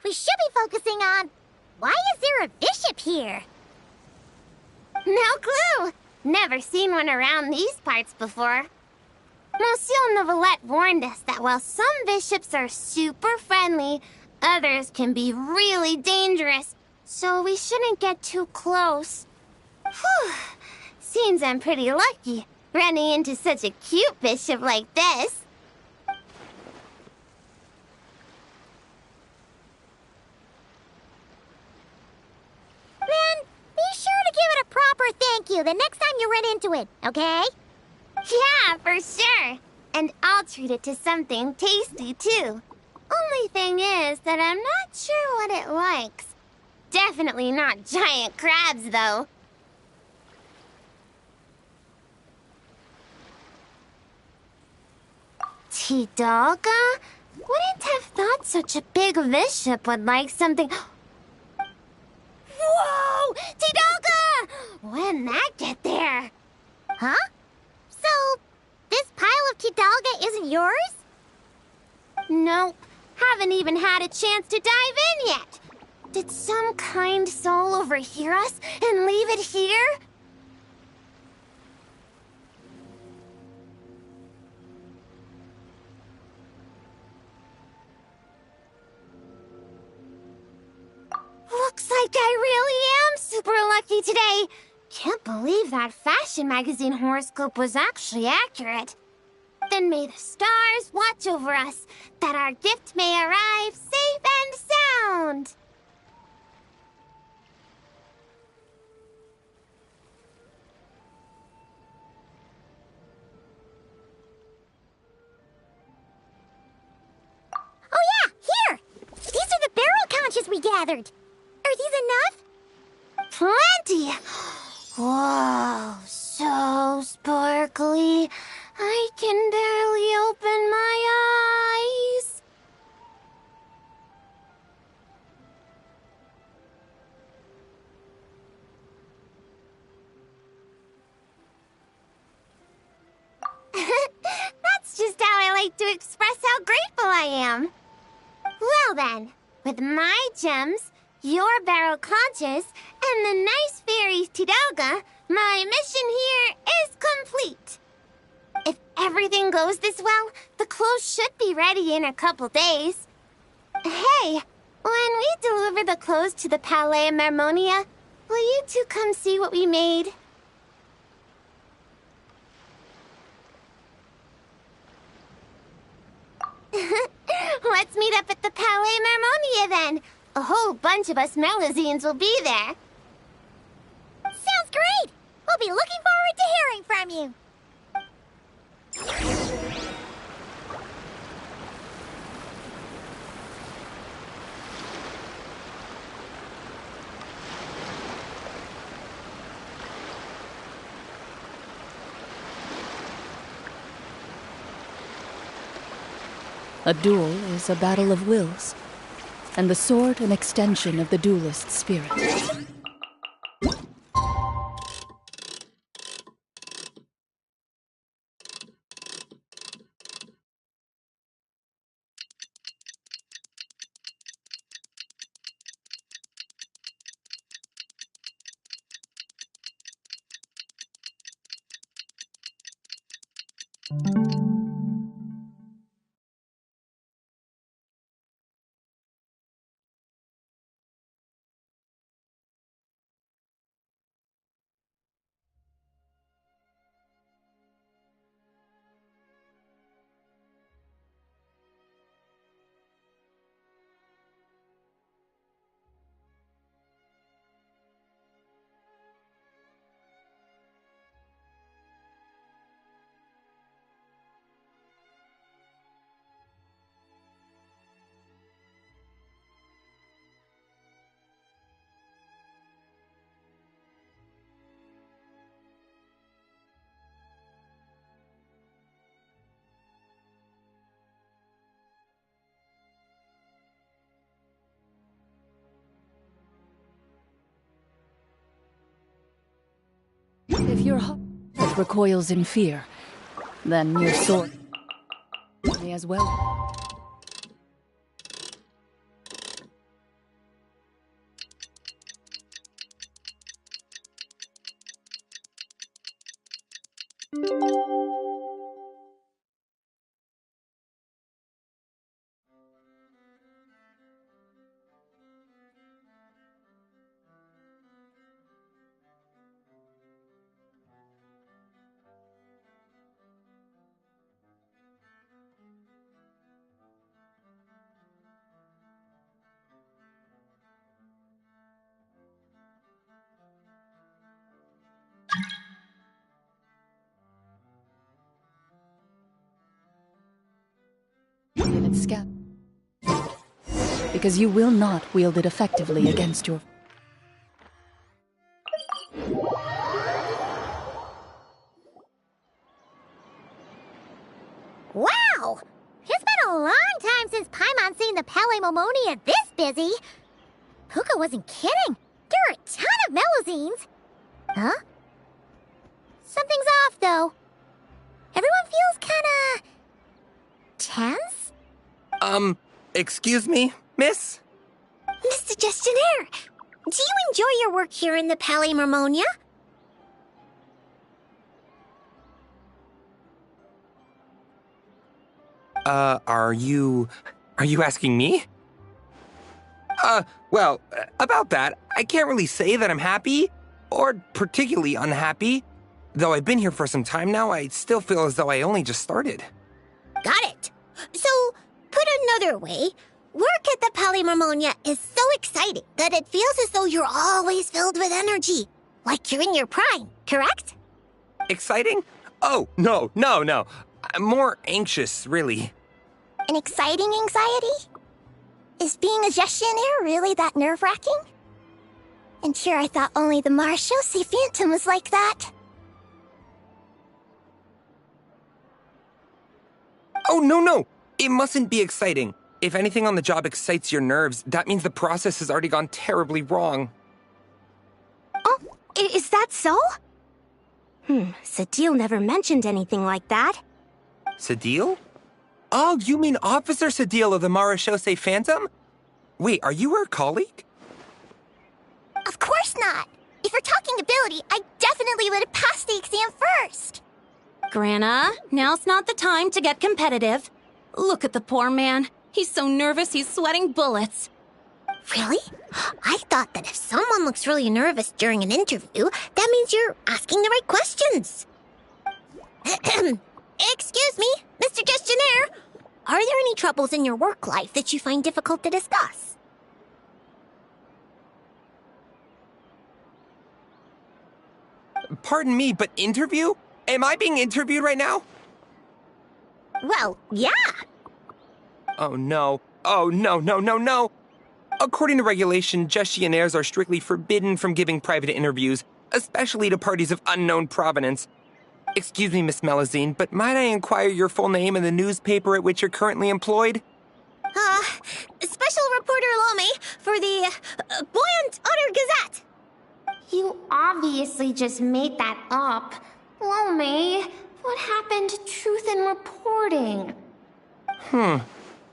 We should be focusing on, why is there a bishop here? No clue. Never seen one around these parts before. Monsieur Novelette warned us that while some bishops are super friendly, others can be really dangerous, so we shouldn't get too close. Whew. Seems I'm pretty lucky running into such a cute bishop like this. Then, be sure to give it a proper thank you the next time you run into it, okay? Yeah, for sure. And I'll treat it to something tasty, too. Only thing is that I'm not sure what it likes. Definitely not giant crabs, though. Tidalga? Wouldn't have thought such a big bishop would like something... Whoa! Tidalga! When'd that get there? Huh? So, this pile of Tidalga isn't yours? Nope. Haven't even had a chance to dive in yet. Did some kind soul overhear us and leave it here? Looks like I really am super lucky today. Can't believe that fashion magazine horoscope was actually accurate. Then may the stars watch over us, that our gift may arrive safe and sound. Oh yeah, here! These are the barrel conches we gathered. Are these enough? Plenty! Whoa, so sparkly. I can barely open my eyes. That's just how I like to express how grateful I am. Well then, with my gems, your barrel conches, and the nice fairy's Tidalga, my mission here is complete. If everything goes this well, the clothes should be ready in a couple days. Hey, when we deliver the clothes to the Palais Mermonia, will you two come see what we made? Let's meet up at the Palais Mermonia then. A whole bunch of us Melazines will be there. Sounds great! We'll be looking forward to hearing from you. A duel is a battle of wills, and the sword an extension of the duelist's spirit. If your heart recoils in fear, then your sword may as well. In its scalp, because you will not wield it effectively against your... Wow! It's been a long time since Paimon's seen the Palimormonia this busy. Puka wasn't kidding. There are a ton of Melusines. Huh? Something's off, though. Everyone feels kinda... tense? Excuse me, miss? Mr. Gestionnaire, do you enjoy your work here in the Palimormonia? Are you asking me? Well, about that, I can't really say that I'm happy, or particularly unhappy. Though I've been here for some time now, I still feel as though I only just started. Got it. So, put another way, work at the Palimormonia is so exciting that it feels as though you're always filled with energy. Like you're in your prime, correct? Exciting? Oh, no. I'm more anxious, really. An exciting anxiety? Is being a gestionnaire really that nerve-wracking? And sure, I thought only the Marechaussee Phantom was like that. Oh, no. It mustn't be exciting. If anything on the job excites your nerves, that means the process has already gone terribly wrong. Oh, is that so? Sadil never mentioned anything like that. Sadil? Oh, you mean Officer Sadil of the Marechaussee Phantom? Wait, are you her colleague? Of course not. If you're talking ability, I definitely would have passed the exam first. Grana, now's not the time to get competitive. Look at the poor man. He's so nervous he's sweating bullets. Really? I thought that if someone looks really nervous during an interview, that means you're asking the right questions. Excuse me, Mr. Gestionnaire. Are there any troubles in your work life that you find difficult to discuss? Pardon me, but interview? Am I being interviewed right now? Well, yeah. Oh, no. No. According to regulation, gestionnaires are strictly forbidden from giving private interviews, especially to parties of unknown provenance. Excuse me, Miss Melusine, but might I inquire your full name and the newspaper at which you're currently employed? Special Reporter Lomi for the Buoyant Otter Gazette. You obviously just made that up. Lomi, what happened to truth in reporting?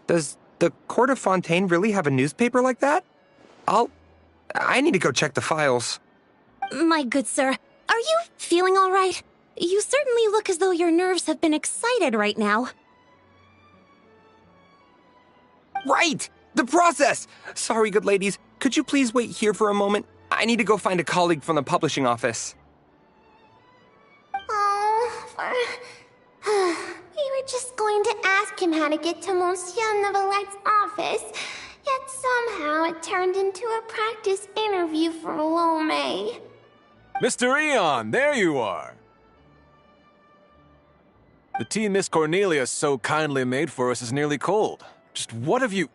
Does the Court of Fontaine really have a newspaper like that? I need to go check the files. My good sir, are you feeling all right? You certainly look as though your nerves have been excited right now. Right! The process! Sorry, good ladies. Could you please wait here for a moment? I need to go find a colleague from the publishing office. We were just going to ask him how to get to Monsieur Neuvillotte's office, yet somehow it turned into a practice interview for Lomi. Mr. Eon, there you are! The tea Miss Cornelia so kindly made for us is nearly cold. Just what have you...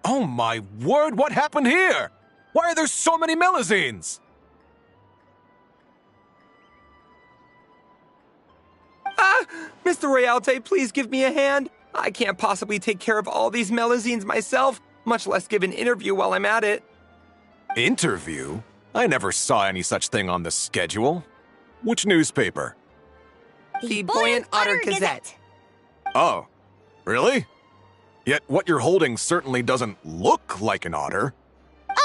Oh my word, what happened here? Why are there so many Melusines? Mr. Royalte, please give me a hand. I can't possibly take care of all these Melusines myself, much less give an interview while I'm at it. Interview? I never saw any such thing on the schedule. Which newspaper? The Buoyant Otter Gazette. Oh, really? Yet what you're holding certainly doesn't look like an otter.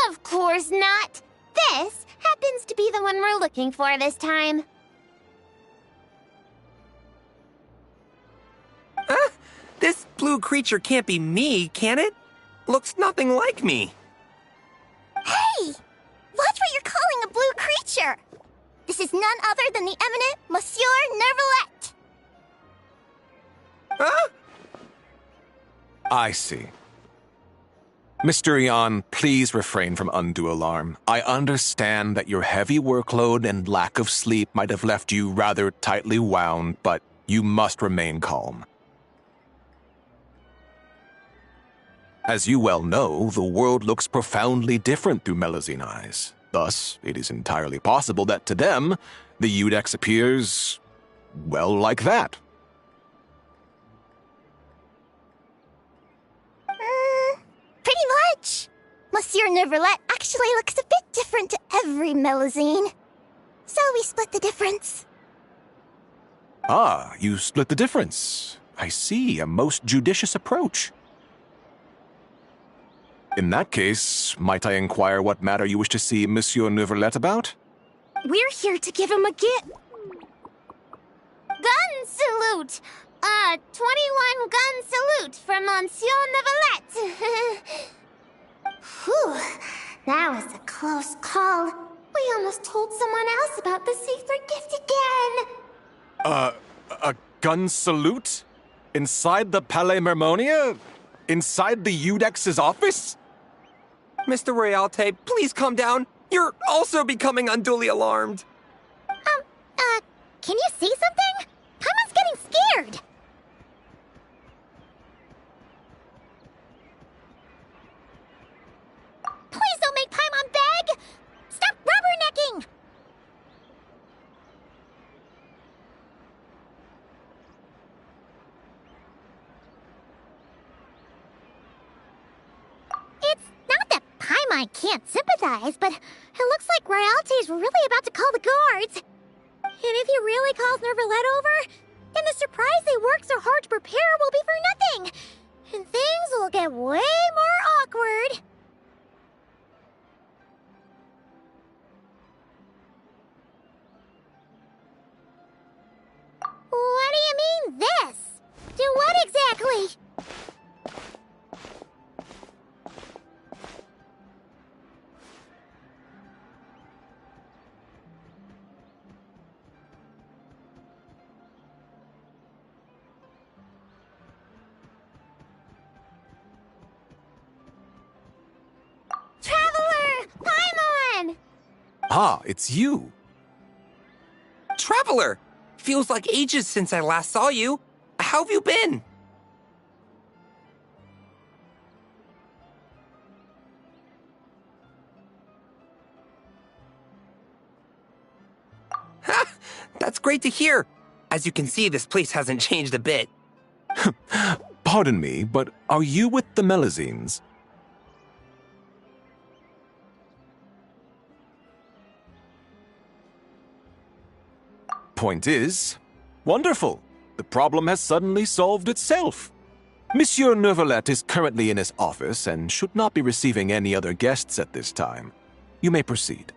Of course not. This happens to be the one we're looking for this time. This blue creature can't be me, can it? Looks nothing like me. Hey! Watch what you're calling a blue creature! This is none other than the eminent Monsieur Neuvillette! I see. Mr. Eon, please refrain from undue alarm. I understand that your heavy workload and lack of sleep might have left you rather tightly wound, but you must remain calm. As you well know, the world looks profoundly different through Melusine eyes. Thus, it is entirely possible that to them, the Iudex appears, well, like that. Pretty much. Monsieur Neuvillette actually looks a bit different to every Melusine. So we split the difference. Ah, you split the difference. I see, a most judicious approach. In that case, might I inquire what matter you wish to see Monsieur Neuvillette about? We're here to give him a gift. Gun salute! 21 gun salute from Monsieur Neuvillette. Whew, that was a close call. We almost told someone else about the secret gift again. A gun salute? Inside the Palais Mermonia? Inside the Iudex's office? Mr. Royalte, please calm down. You're also becoming unduly alarmed. Can you see something? Paimon's getting scared! Please don't make Paimon beg! Stop rubbernecking! It's not that Paimon can't sympathize, but it looks like Royalte's really about to call the guards. And if he really calls Neuvillette over, then the surprise they worked so hard to prepare will be for nothing. And things will get way more awkward. What do you mean, this? Do what exactly? Traveler! Paimon! Ah, it's you. Traveler! Feels like ages since I last saw you. How have you been? Ha! That's great to hear. As you can see, this place hasn't changed a bit. Pardon me, but are you with the Melazines? Point is, wonderful. The problem has suddenly solved itself. Monsieur Neuvillette is currently in his office and should not be receiving any other guests at this time. You may proceed.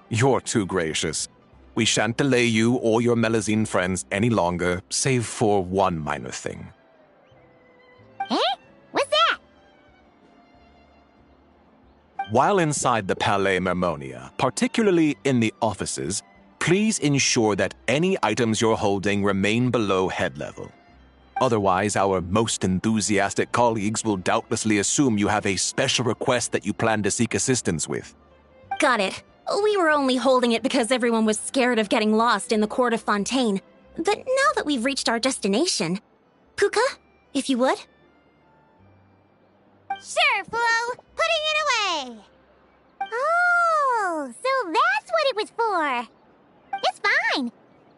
You're too gracious. We shan't delay you or your Melazine friends any longer, save for one minor thing. Eh? What's that? While inside the Palais Mermonia, particularly in the offices, please ensure that any items you're holding remain below head level. Otherwise, our most enthusiastic colleagues will doubtlessly assume you have a special request that you plan to seek assistance with. Got it. We were only holding it because everyone was scared of getting lost in the Court of Fontaine. But now that we've reached our destination... Puka, if you would? Sure, Flo. Putting it away. Oh, so that's what it was for. It's fine.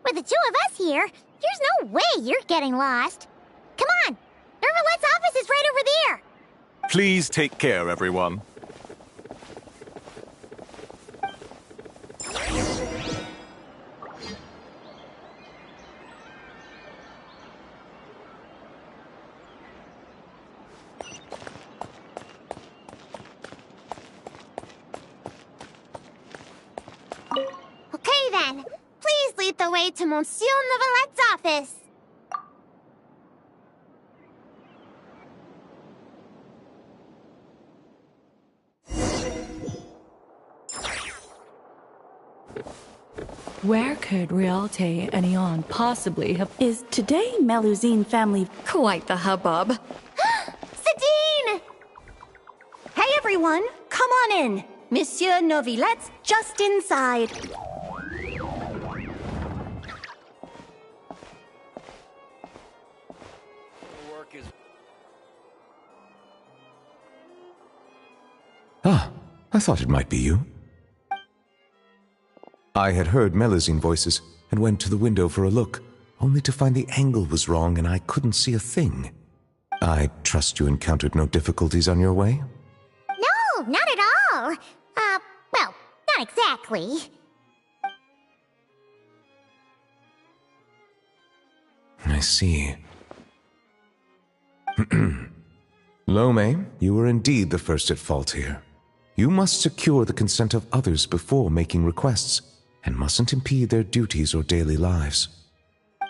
With the two of us here, there's no way you're getting lost. Come on. Nervalette's office is right over there. Please take care, everyone. Okay then, please lead the way to Monsieur Neuvillette's office. Where could Rialte and Eon possibly have... Is today Melusine family quite the hubbub? Sadine! Hey everyone, come on in. Monsieur Neuvillette's just inside. Ah, I thought it might be you. I had heard Melusine voices and went to the window for a look, only to find the angle was wrong and I couldn't see a thing. I trust you encountered no difficulties on your way? No, not at all. Well, not exactly. I see. Lome, you were indeed the first at fault here. You must secure the consent of others before making requests, and mustn't impede their duties or daily lives.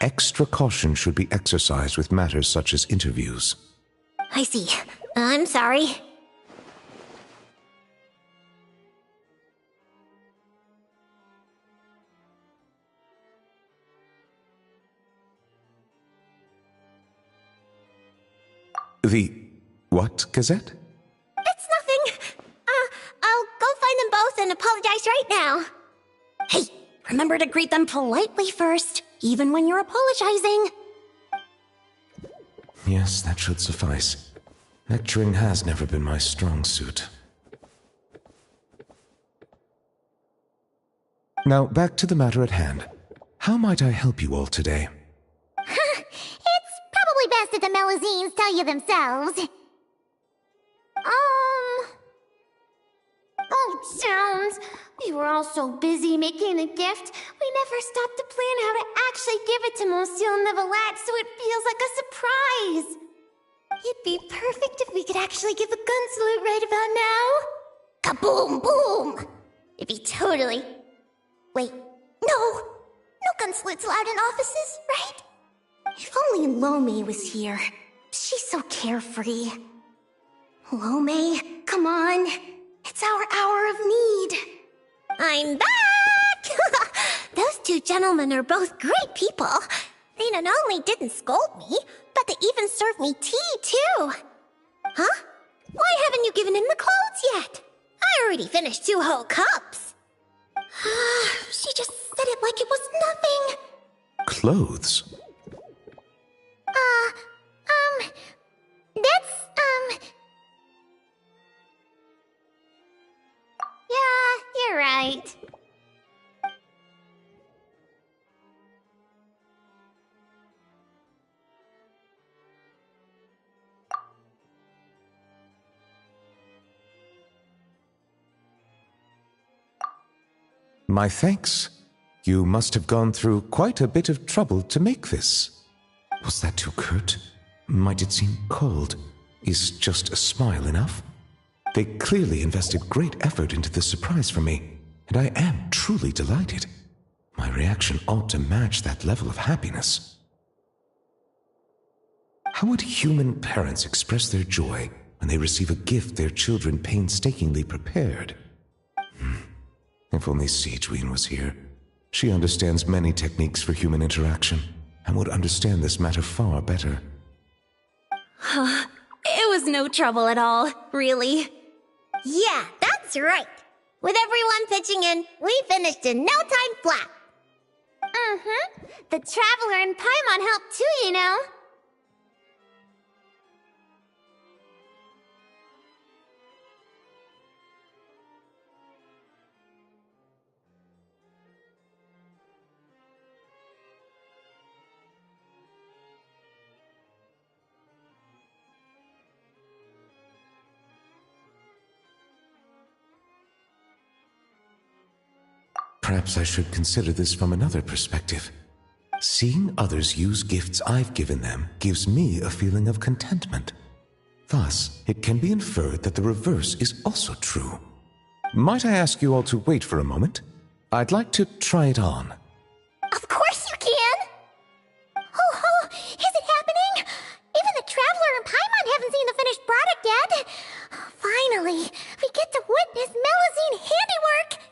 Extra caution should be exercised with matters such as interviews. I see. I'm sorry. The what, Gazette? It's nothing. I'll go find them both and apologize right now. Hey, remember to greet them politely first, even when you're apologizing. Yes, that should suffice. Lecturing has never been my strong suit. Now, back to the matter at hand. How might I help you all today? It's probably best if the Melusines tell you themselves. Oh, Jones. We were all so busy making a gift, we never stopped to plan how to actually give it to Monsieur Neuvillette so it feels like a surprise. It'd be perfect if we could actually give a gun salute right about now. Kaboom, boom! It'd be totally... Wait, no gun salutes allowed in offices, right? If only Lome was here. She's so carefree. Lome, come on. It's our hour of need. I'm back! Those two gentlemen are both great people. They not only didn't scold me, but they even served me tea, too. Huh? Why haven't you given him the clothes yet? I already finished 2 whole cups. She just said it like it was nothing. Clothes? That's My thanks. You must have gone through quite a bit of trouble to make this. Was that too curt? Might it seem cold? Is just a smile enough? They clearly invested great effort into this surprise for me, and I am truly delighted. My reaction ought to match that level of happiness. How would human parents express their joy when they receive a gift their children painstakingly prepared? If only Siegeween was here. She understands many techniques for human interaction and would understand this matter far better. It was no trouble at all, really. Yeah, that's right. With everyone pitching in, we finished in no time flat. The Traveler and Paimon helped too, you know. Perhaps I should consider this from another perspective. Seeing others use gifts I've given them gives me a feeling of contentment. Thus, it can be inferred that the reverse is also true. Might I ask you all to wait for a moment? I'd like to try it on. Of course you can! Oh, is it happening? Even the Traveler and Paimon haven't seen the finished product yet. Finally, we get to witness Melusine handiwork!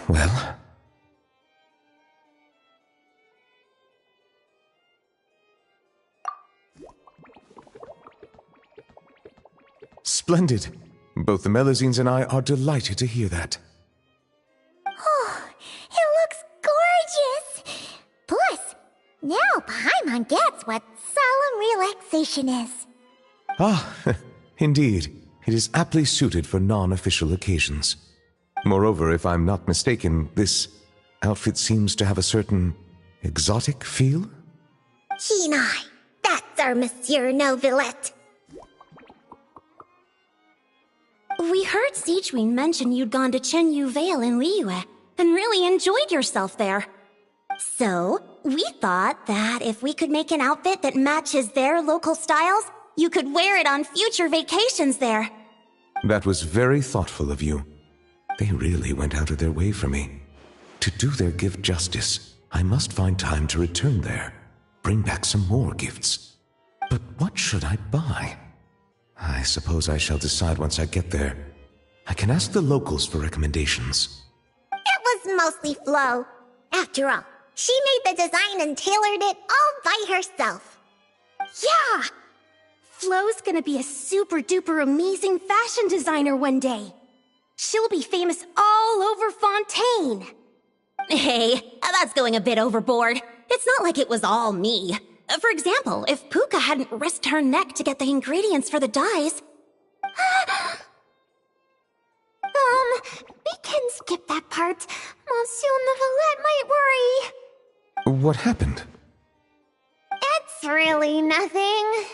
Well? Splendid. Both the Melusines and I are delighted to hear that. Oh, it looks gorgeous! Plus, now Paimon gets what solemn relaxation is. Ah, indeed. It is aptly suited for non-official occasions. Moreover, if I'm not mistaken, this outfit seems to have a certain exotic feel? Keen eye. That's our Monsieur Novelette. We heard Siegeween mention you'd gone to Chenyu Vale in Liyue and really enjoyed yourself there. So, we thought that if we could make an outfit that matches their local styles, you could wear it on future vacations there. That was very thoughtful of you. They really went out of their way for me. To do their gift justice, I must find time to return there, bring back some more gifts. But what should I buy? I suppose I shall decide once I get there. I can ask the locals for recommendations. It was mostly Flo. After all, she made the design and tailored it all by herself. Yeah! Flo's gonna be a super duper amazing fashion designer one day. She'll be famous all over Fontaine. Hey, that's going a bit overboard. It's not like it was all me. For example, if Puka hadn't risked her neck to get the ingredients for the dyes... We can skip that part. Monsieur Neuvillette might worry. What happened? It's really nothing.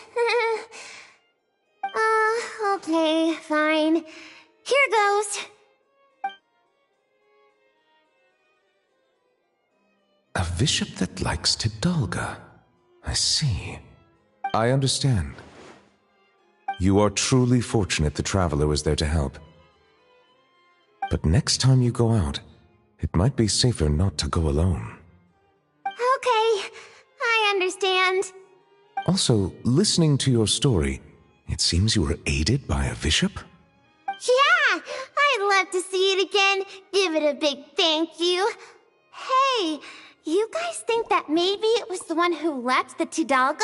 Okay, fine. Here goes. A bishop that likes Tidalga. I see. I understand. You are truly fortunate the Traveler was there to help. But next time you go out, it might be safer not to go alone. Okay, I understand. Also, listening to your story, it seems you were aided by a bishop? Yeah, I'd love to see it again. Give it a big thank you. Hey, you guys think that maybe it was the one who left the Tidalga?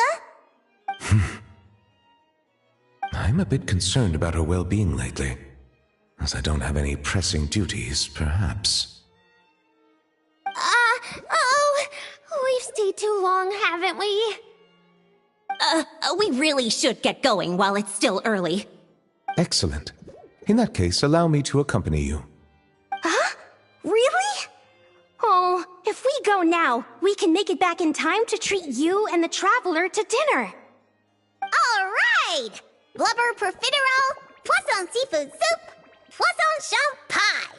I'm a bit concerned about her well-being lately. As I don't have any pressing duties, perhaps. We've stayed too long, haven't we? We really should get going while it's still early. Excellent. In that case, allow me to accompany you. Huh? Really? Oh, if we go now, we can make it back in time to treat you and the traveler to dinner. All right! Blubber profiterole, poisson seafood soup, poisson champ pie.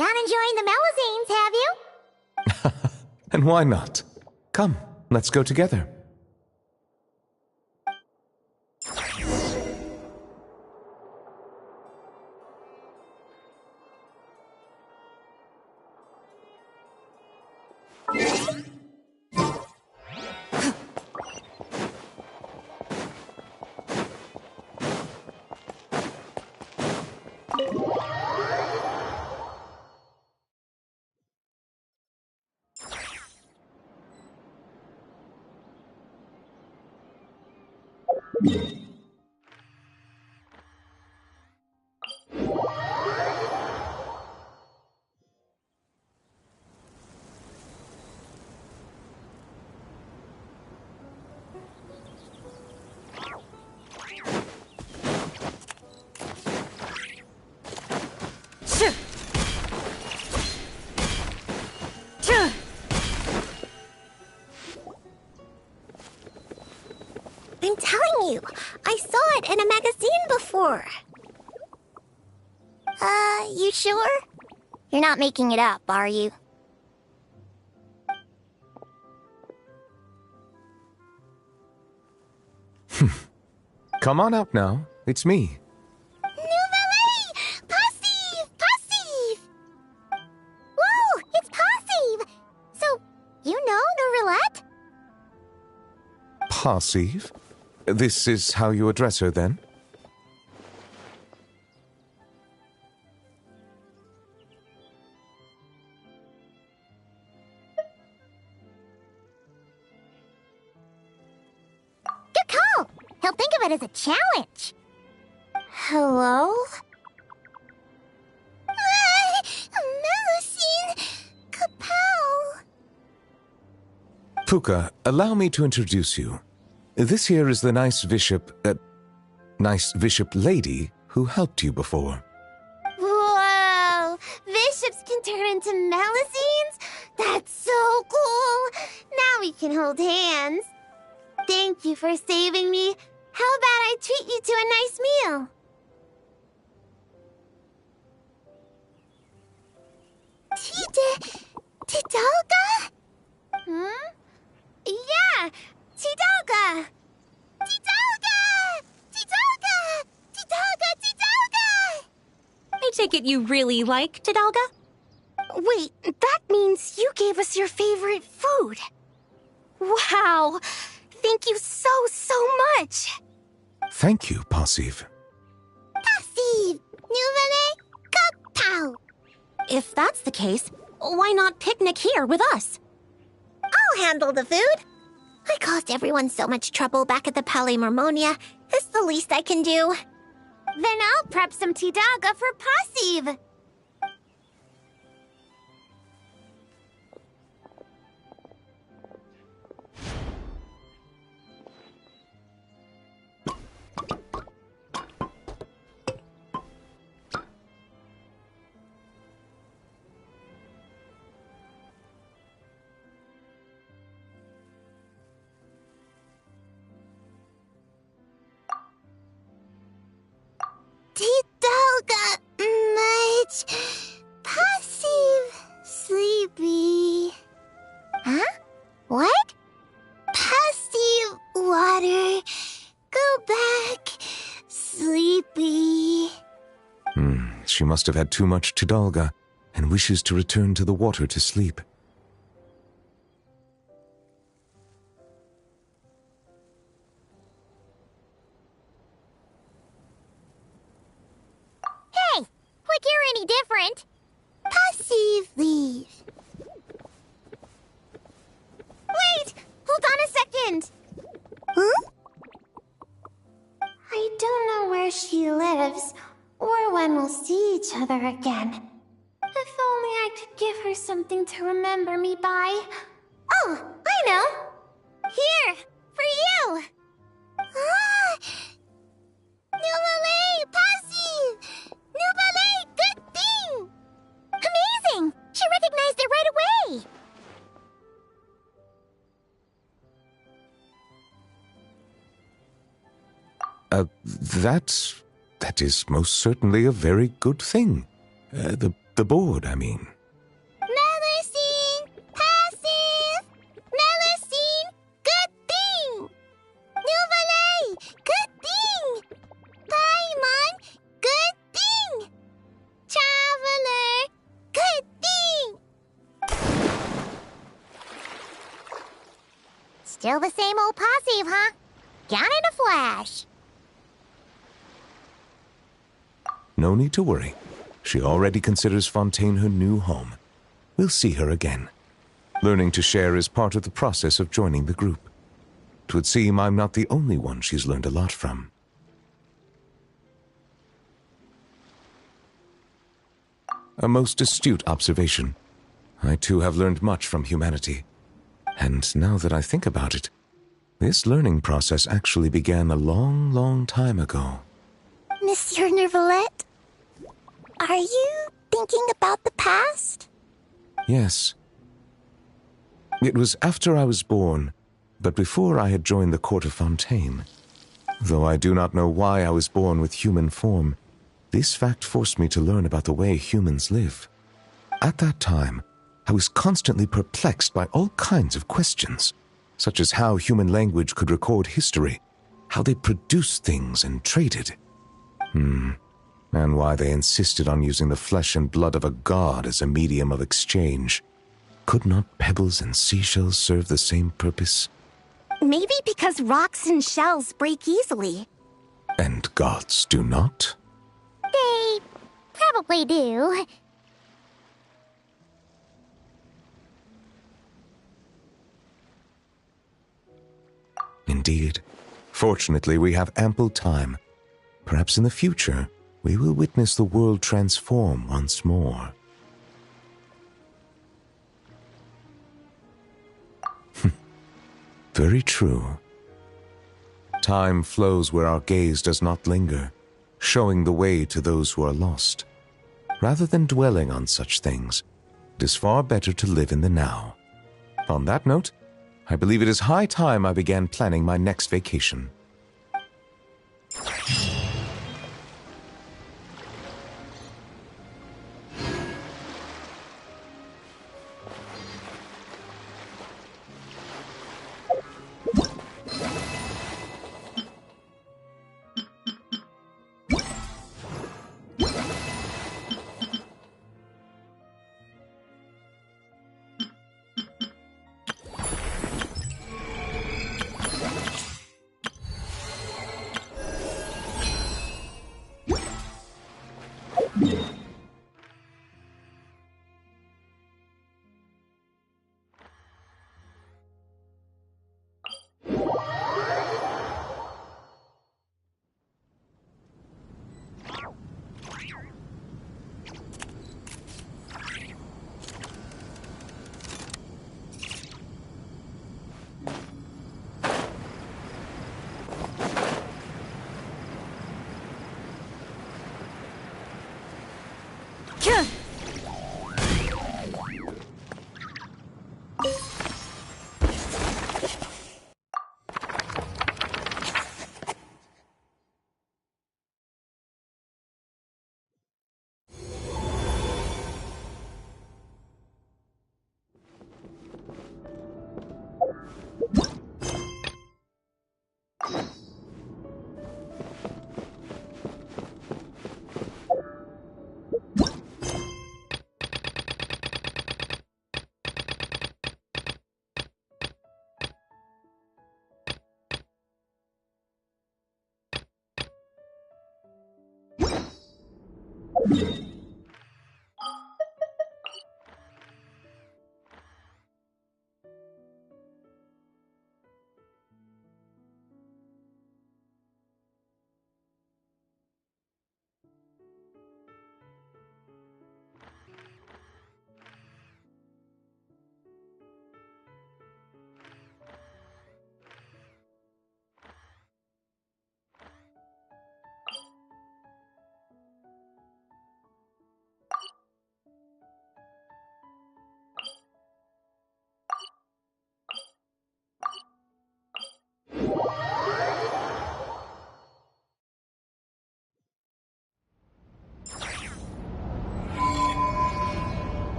Not enjoying the melusines, have you? And why not? Come, let's go together. I'm telling you, I saw it in a magazine before. You sure? You're not making it up, are you? Come on out now. It's me. Passive! Whoa, it's Passive! So, you know the roulette? Passive? This is how you address her, then? Good call! He'll think of it as a challenge. Hello? Melusine! Kapow! Puka, allow me to introduce you. This here is the nice bishop lady who helped you before. Whoa! Bishops can turn into melusines? That's so cool! Now we can hold hands. Thank you for saving me. How about I treat you to a nice meal? Tidalga? Yeah! Tidalga! Tidalga! I take it you really like Tidalga? Wait, that means you gave us your favorite food. Wow! Thank you so much! Thank you, Passive. Passive! Nouvelle kapow! If that's the case, why not picnic here with us? I'll handle the food. I caused everyone so much trouble back at the Palais Marmonia. It's the least I can do. Then I'll prep some Tidalga for Passive. Tidalga much. Passive sleepy. Huh? What? Passive water. Go back. Sleepy. She must have had too much Tidalga and wishes to return to the water to sleep. Hey, like you're any different. Passive leave. Wait! Hold on a second! Huh? something to remember me by. Oh, I know! Here, for you! Ah! Nouvelle Passy! Nouvelle good thing! Amazing! She recognized it right away! That is most certainly a very good thing. The board, I mean. Melusine! Passive! Melusine! Good thing! Nouvelle! Good thing! Paimon! Good thing! Traveler! Good thing! Still the same old passive, huh? Gone in a flash. No need to worry. She already considers Fontaine her new home. We'll see her again. Learning to share is part of the process of joining the group. 'Twould seem I'm not the only one she's learned a lot from. A most astute observation. I too have learned much from humanity. And now that I think about it, this learning process actually began a long, long time ago. Monsieur Nervalette, are you thinking about the past? Yes. It was after I was born, but before I had joined the court of Fontaine. Though I do not know why I was born with human form, this fact forced me to learn about the way humans live. At that time, I was constantly perplexed by all kinds of questions, such as how human language could record history, how they produced things and traded. And why they insisted on using the flesh and blood of a god as a medium of exchange. Could not pebbles and seashells serve the same purpose? Maybe because rocks and shells break easily. And gods do not? They probably do. Indeed. Fortunately, we have ample time. Perhaps in the future, we will witness the world transform once more. Very true. Time flows where our gaze does not linger, showing the way to those who are lost. Rather than dwelling on such things, it is far better to live in the now. On that note, I believe it is high time I began planning my next vacation.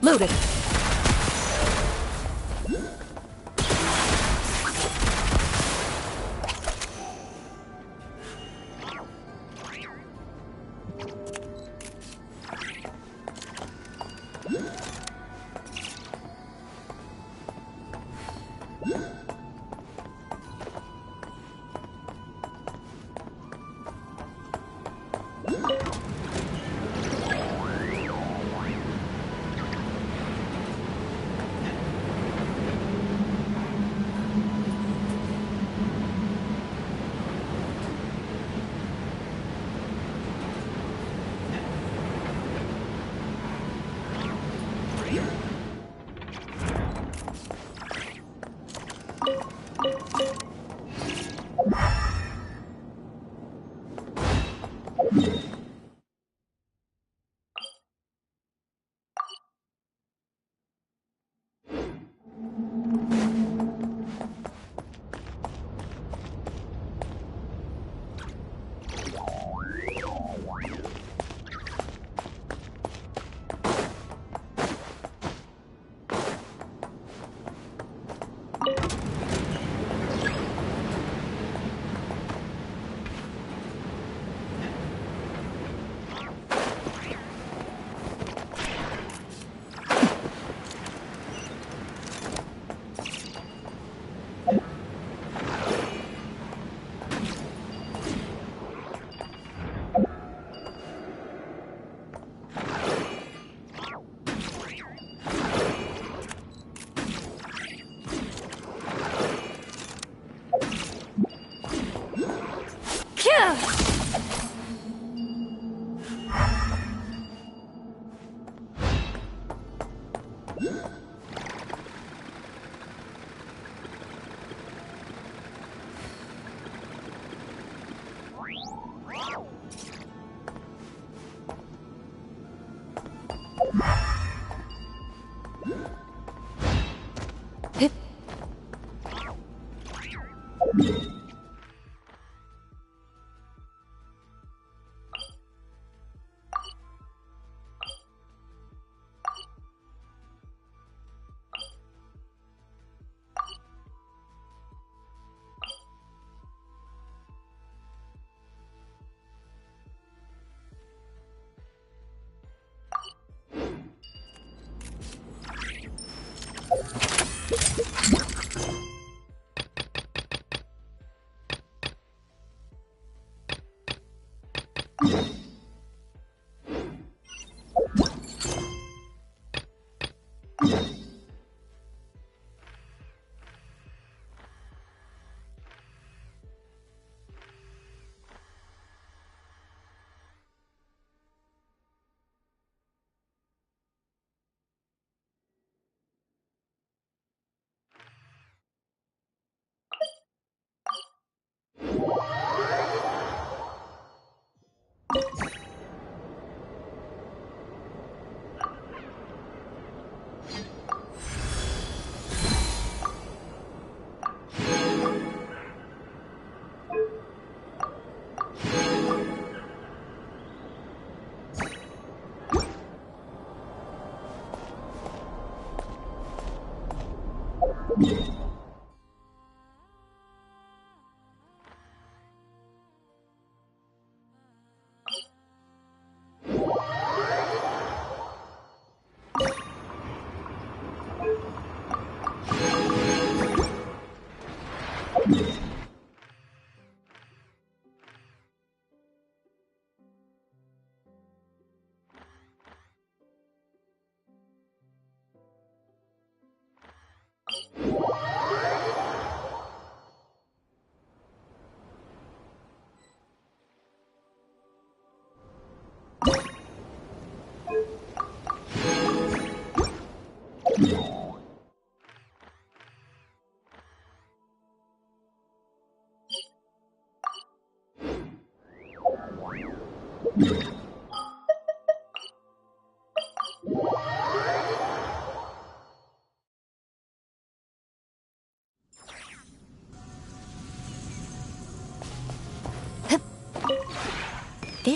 Loaded.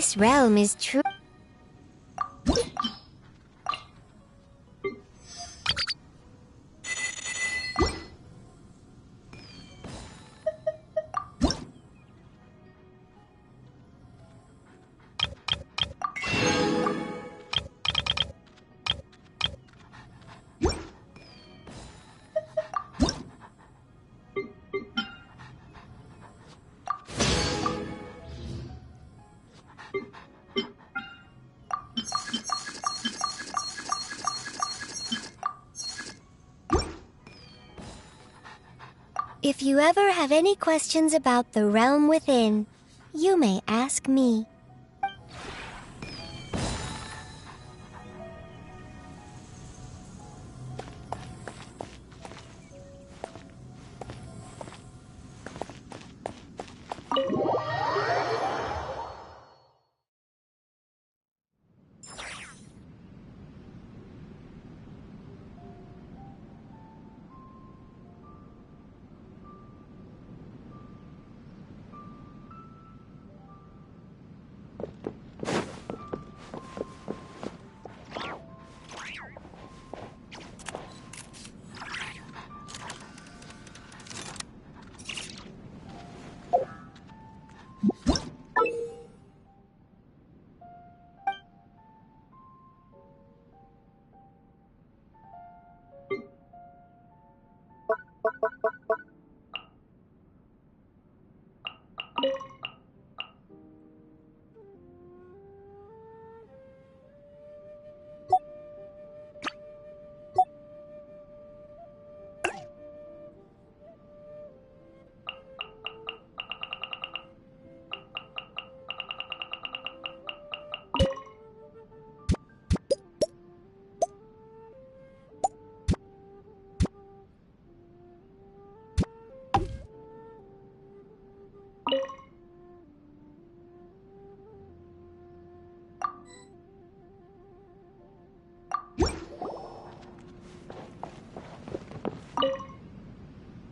This realm is true. If you ever have any questions about the realm within, you may ask me.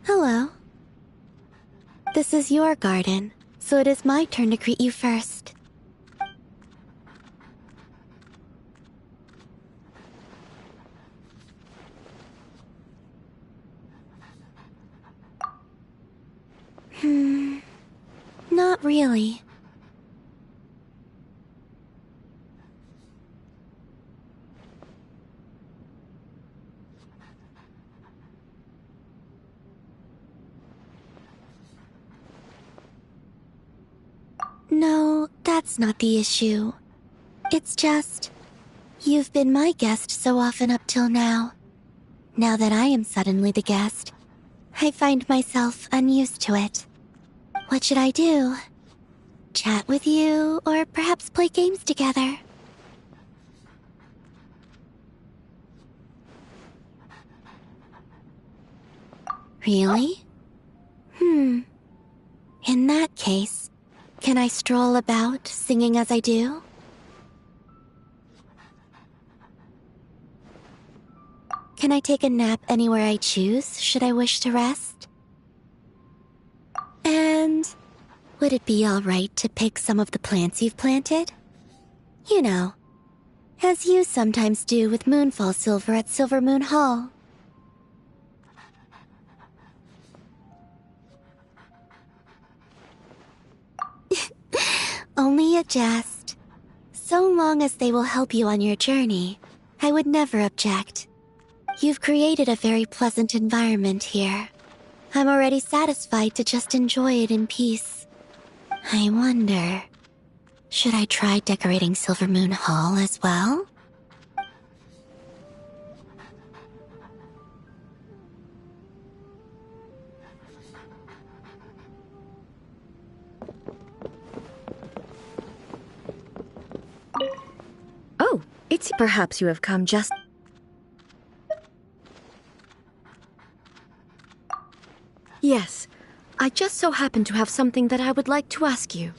Hello. This is your garden, so it is my turn to greet you first. Not really. No, that's not the issue. It's just, you've been my guest so often up till now. Now that I am suddenly the guest, I find myself unused to it. What should I do? Chat with you, or perhaps play games together? Really? In that case, can I stroll about, singing as I do? Can I take a nap anywhere I choose, should I wish to rest? And would it be alright to pick some of the plants you've planted? You know, as you sometimes do with Moonfall Silver at Silver Moon Hall. Only a jest. So long as they will help you on your journey, I would never object. You've created a very pleasant environment here. I'm already satisfied to just enjoy it in peace. I wonder, should I try decorating Silver Moon Hall as well? Oh, it's perhaps you have come just... Yes, I just so happen to have something that I would like to ask you.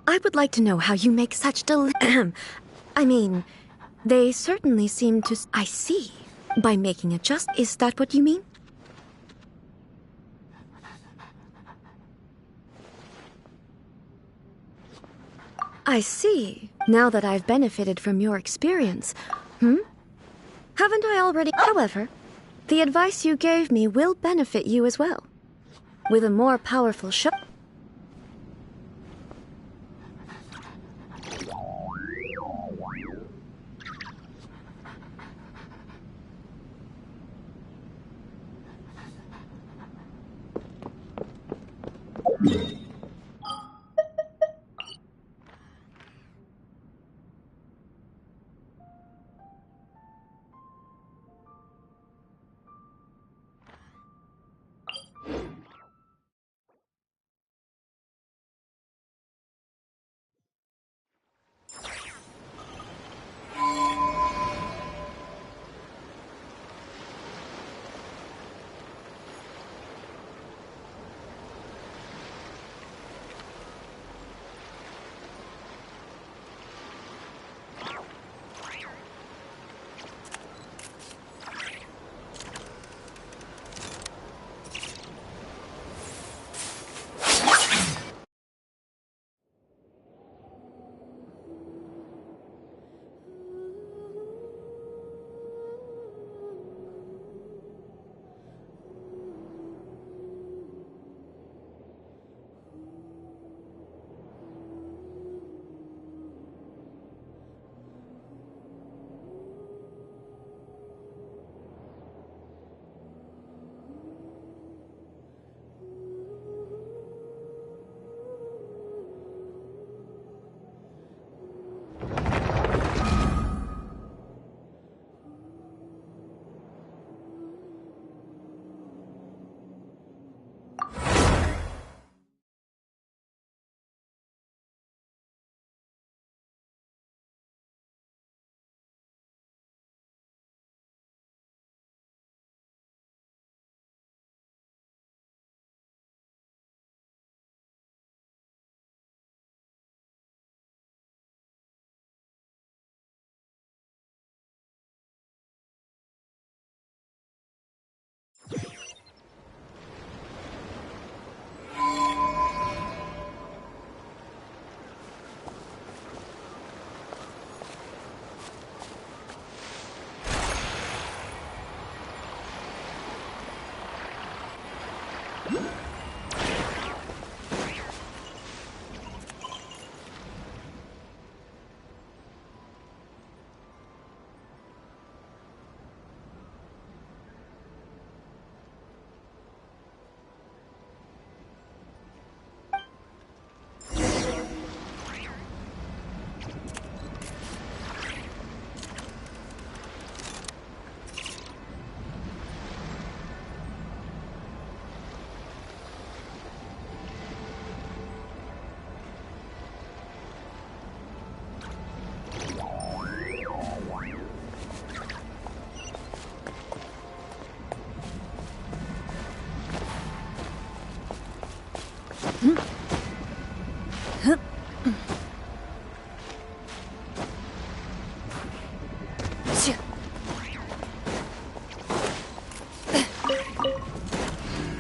I would like to know how you make such I mean, They certainly seem to... I see. By making is that what you mean? I see. Now that I've benefited from your experience. Haven't I already? However, the advice you gave me will benefit you as well. With a more powerful show.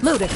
Loaded.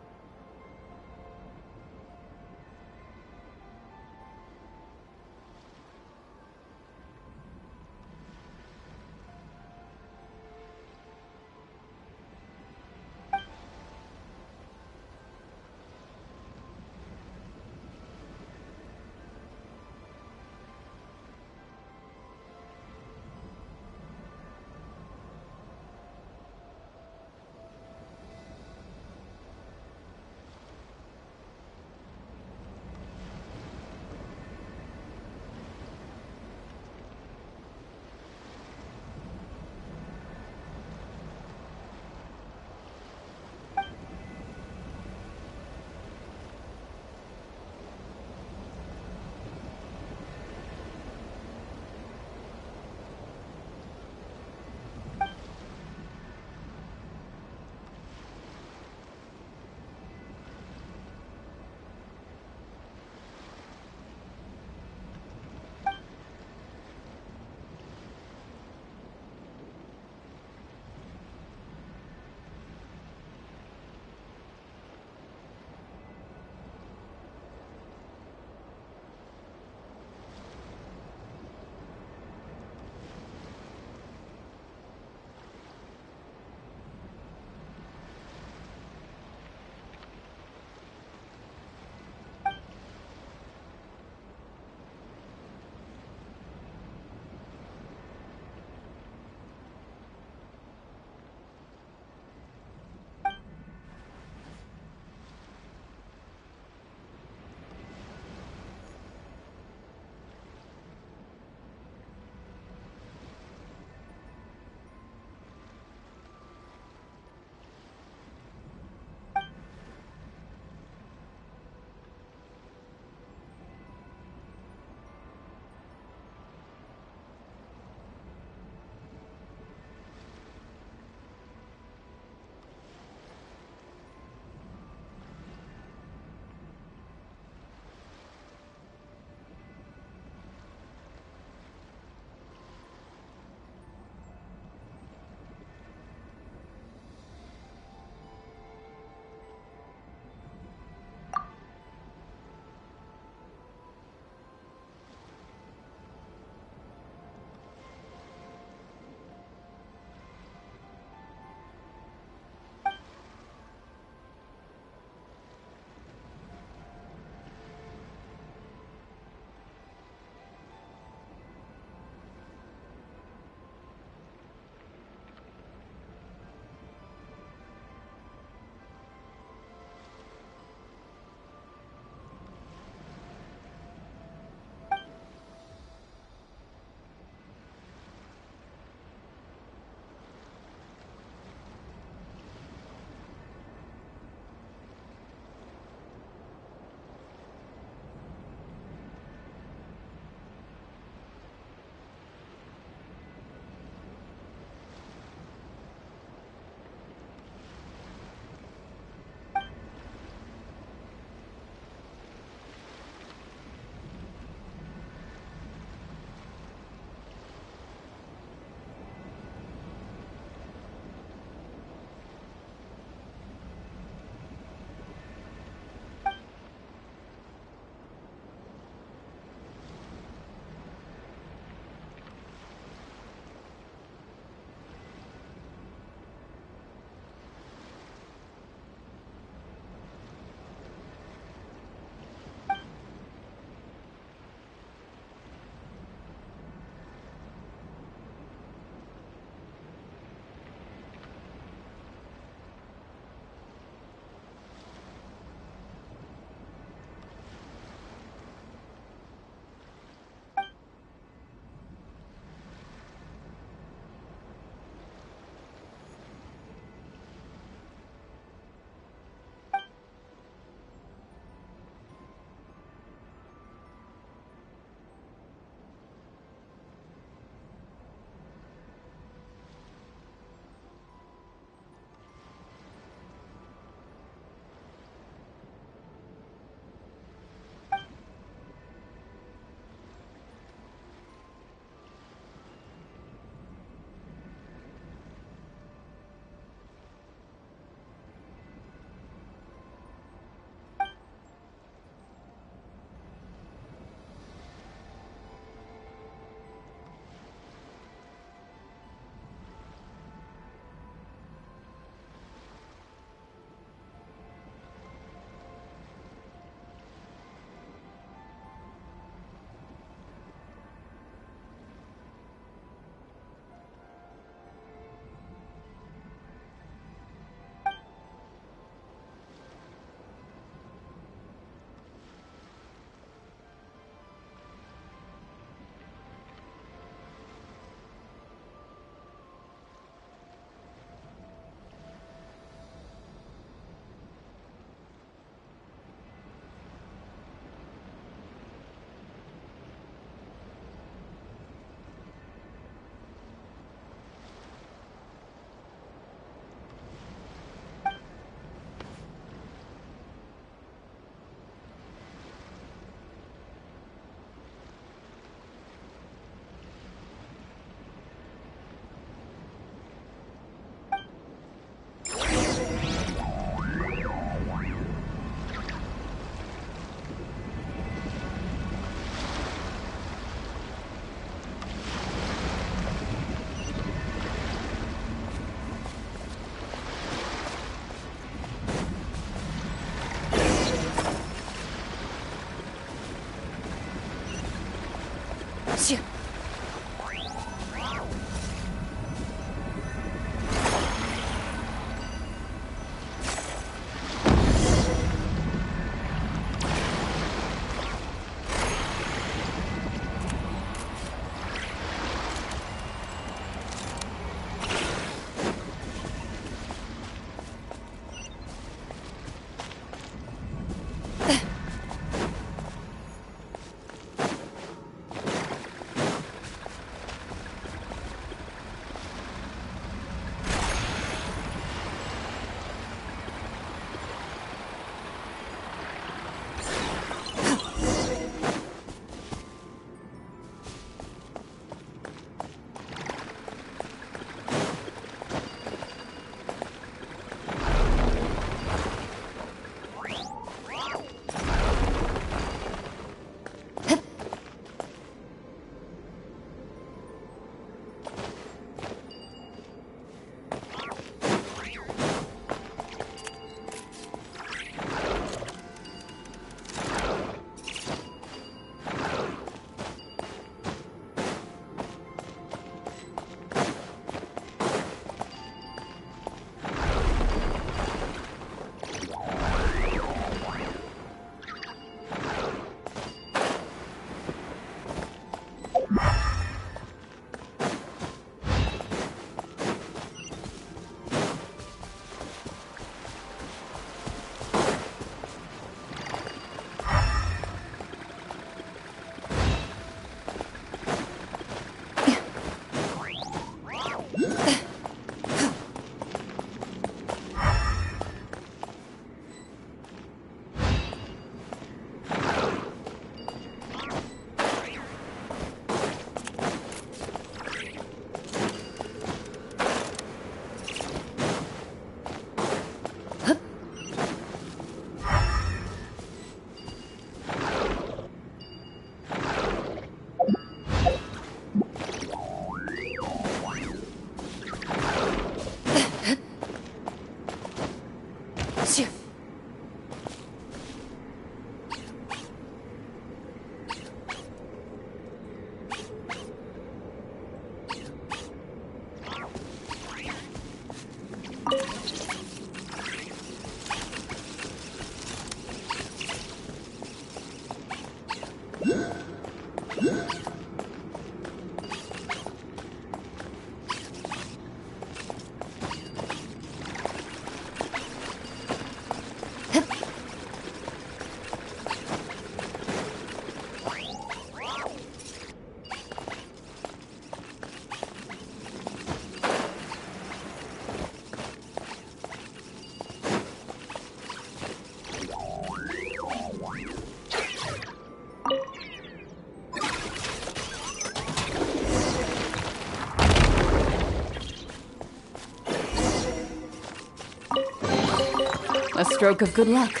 A stroke of good luck,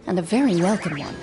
and a very welcome one.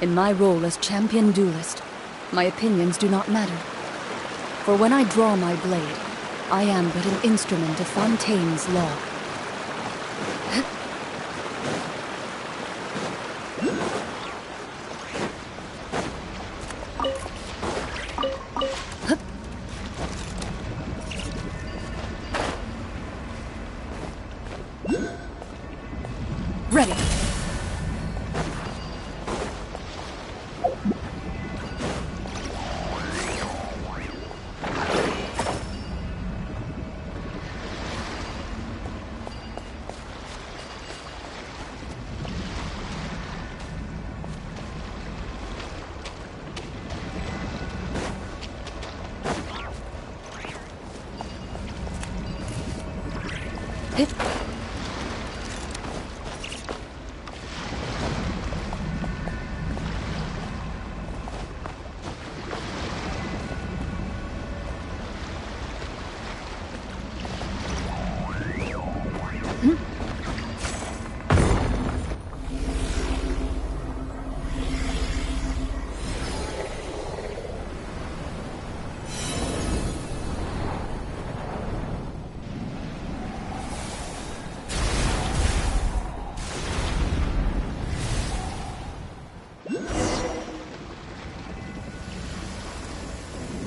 In my role as champion duelist, my opinions do not matter. For when I draw my blade, I am but an instrument of Fontaine's law. Ready. Hit.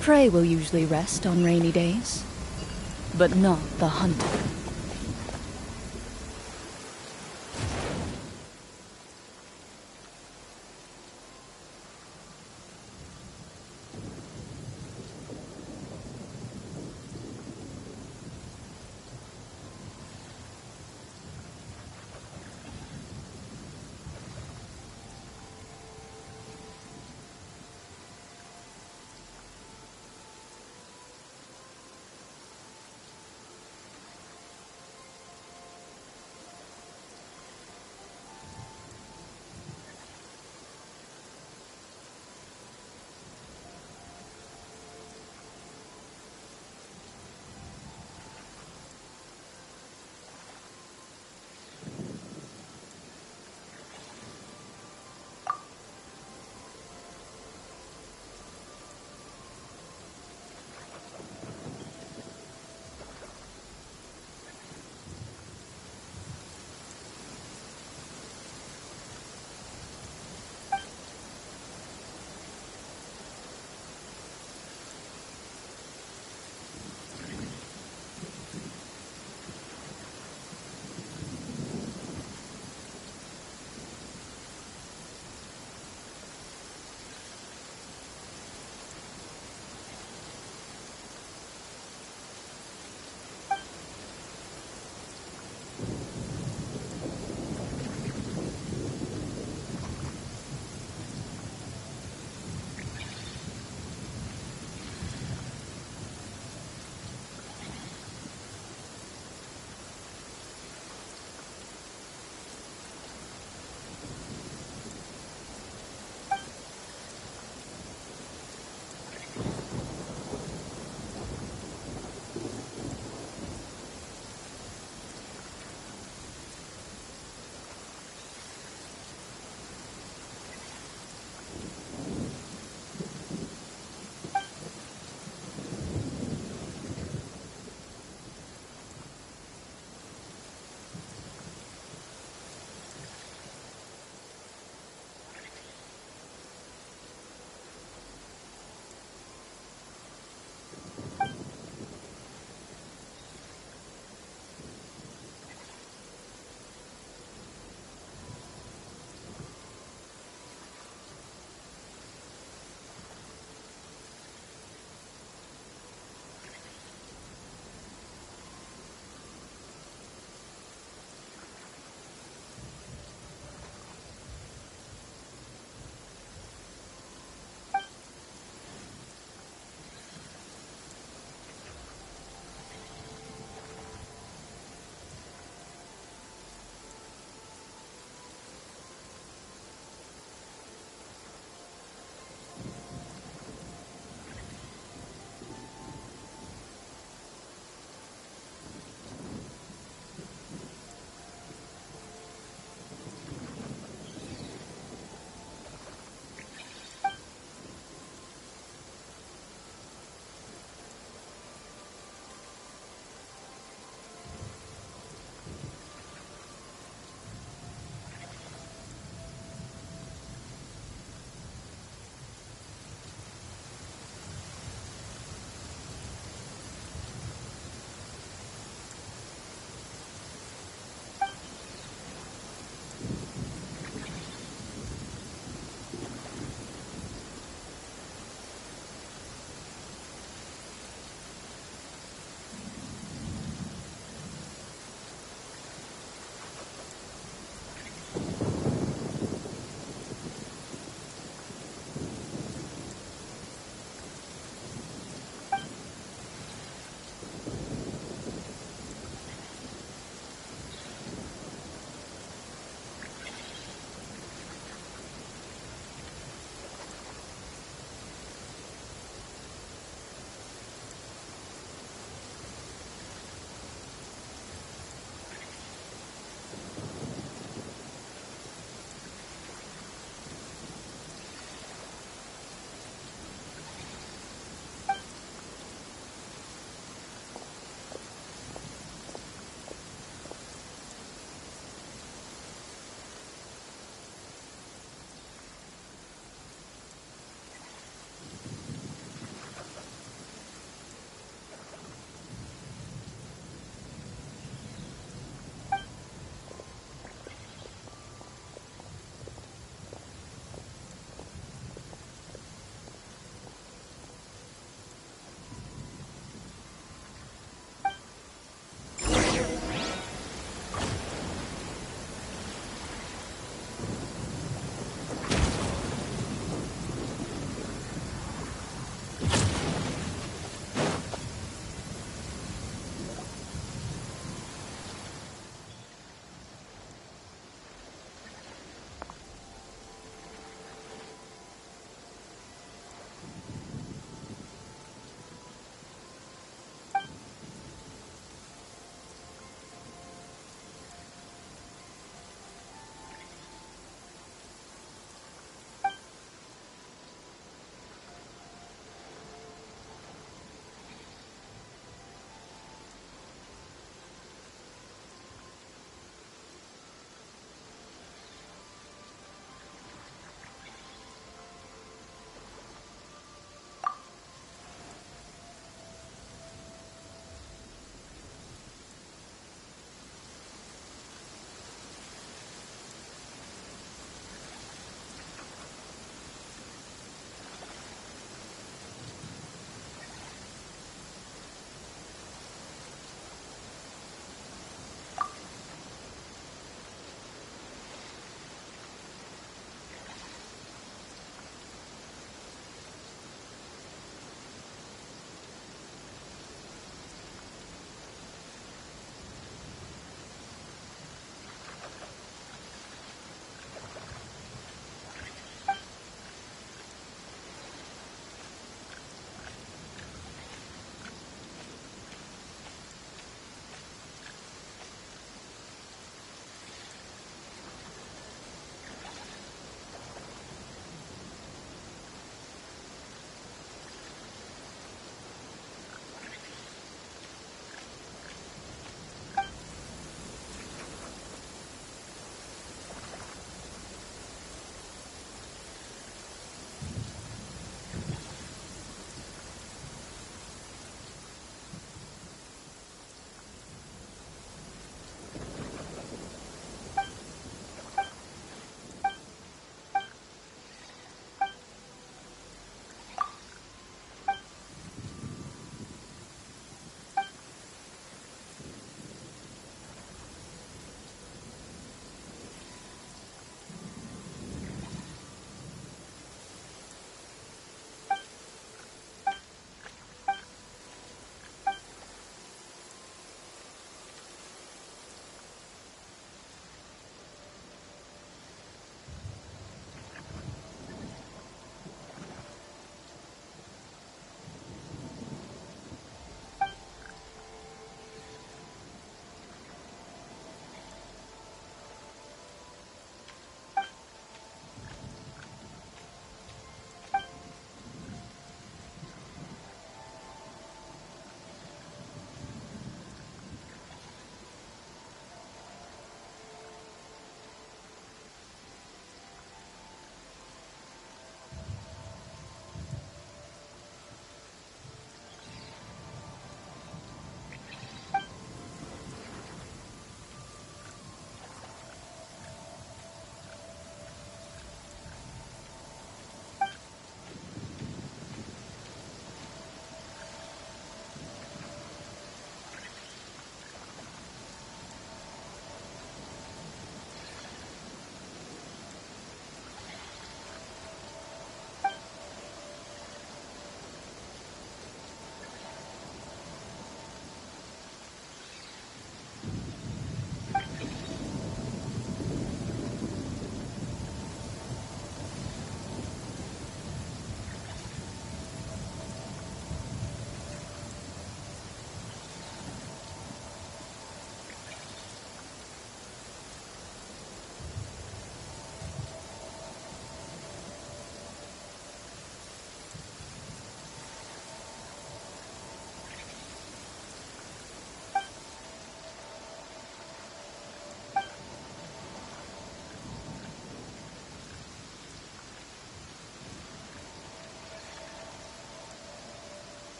Prey will usually rest on rainy days, but not the hunter.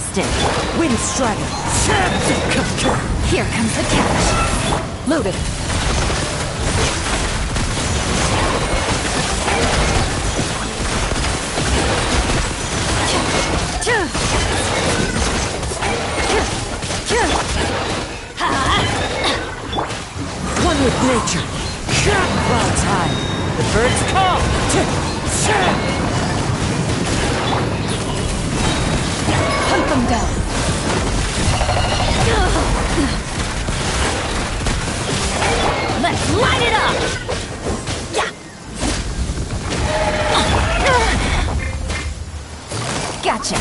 Busted! Wind Strider! Here comes the catch! Loaded! One with nature! Clouds high! The birds call! Hunt them down! Let's light it up! Gotcha!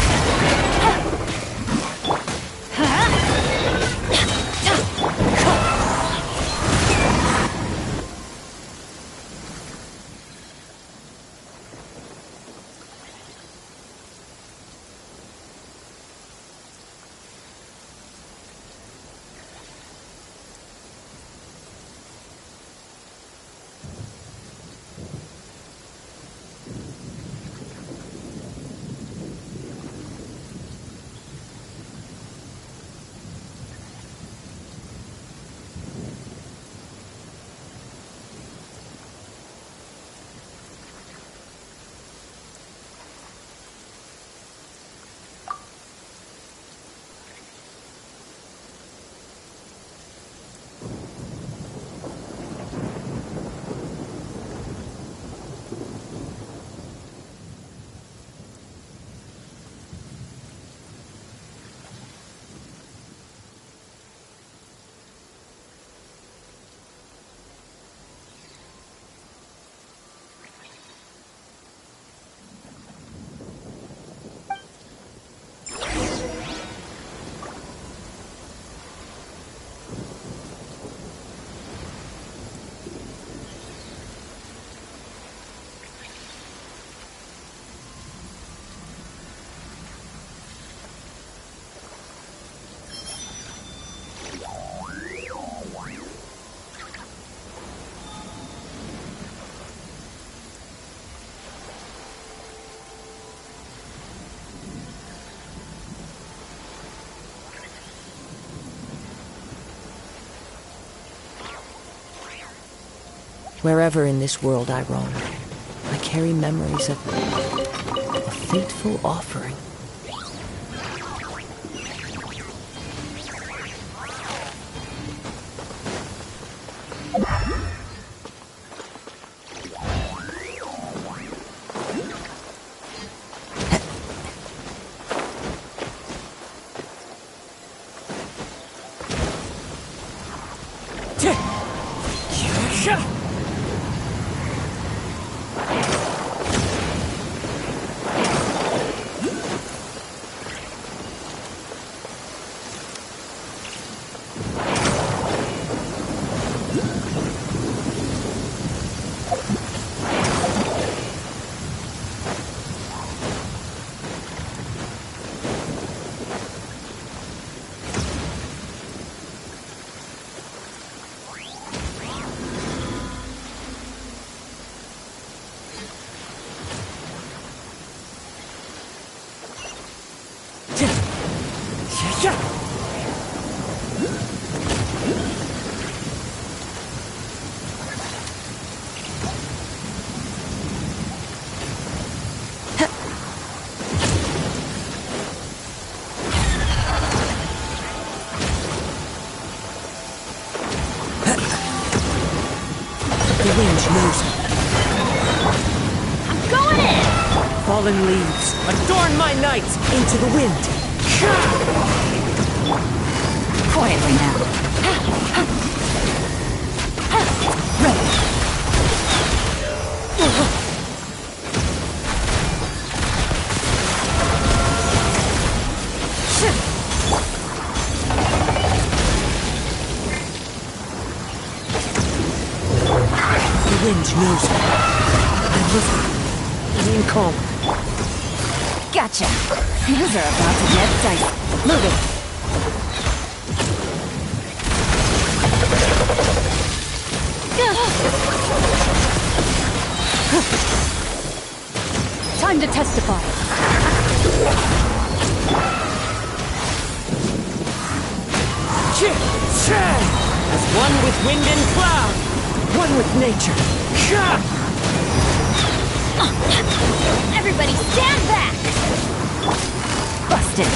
Wherever in this world I roam, I carry memories of a fateful offering. I'm going in! Fallen leaves, adorn my night into the wind! Quietly now. Ready. The wind knows me. I listen. Being calm. Gotcha. Things are about to get dicey. Moving. Time to testify. As one with wind and cloud, one with nature. Everybody stand back! Busted.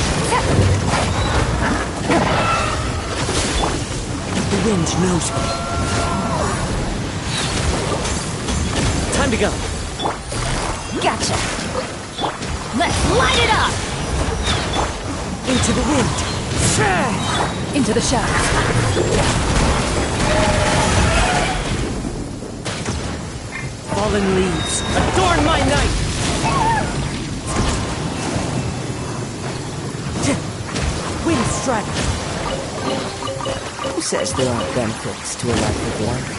The wind knows me. Time to go. Gotcha. Let's light it up! Into the wind. Into the shadows. Fallen leaves, adorn my night! Wind strike! Who says there aren't benefits to a life with life?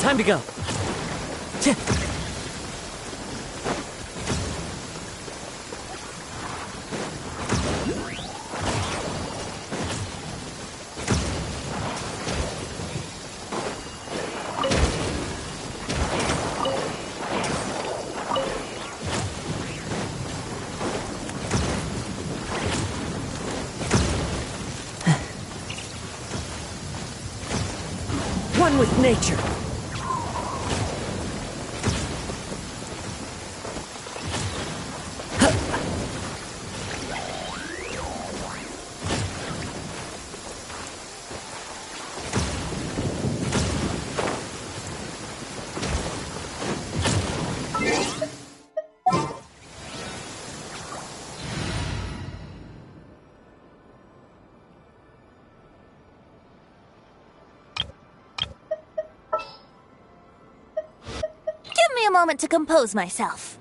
Time to go. One with nature. Give me a moment to compose myself.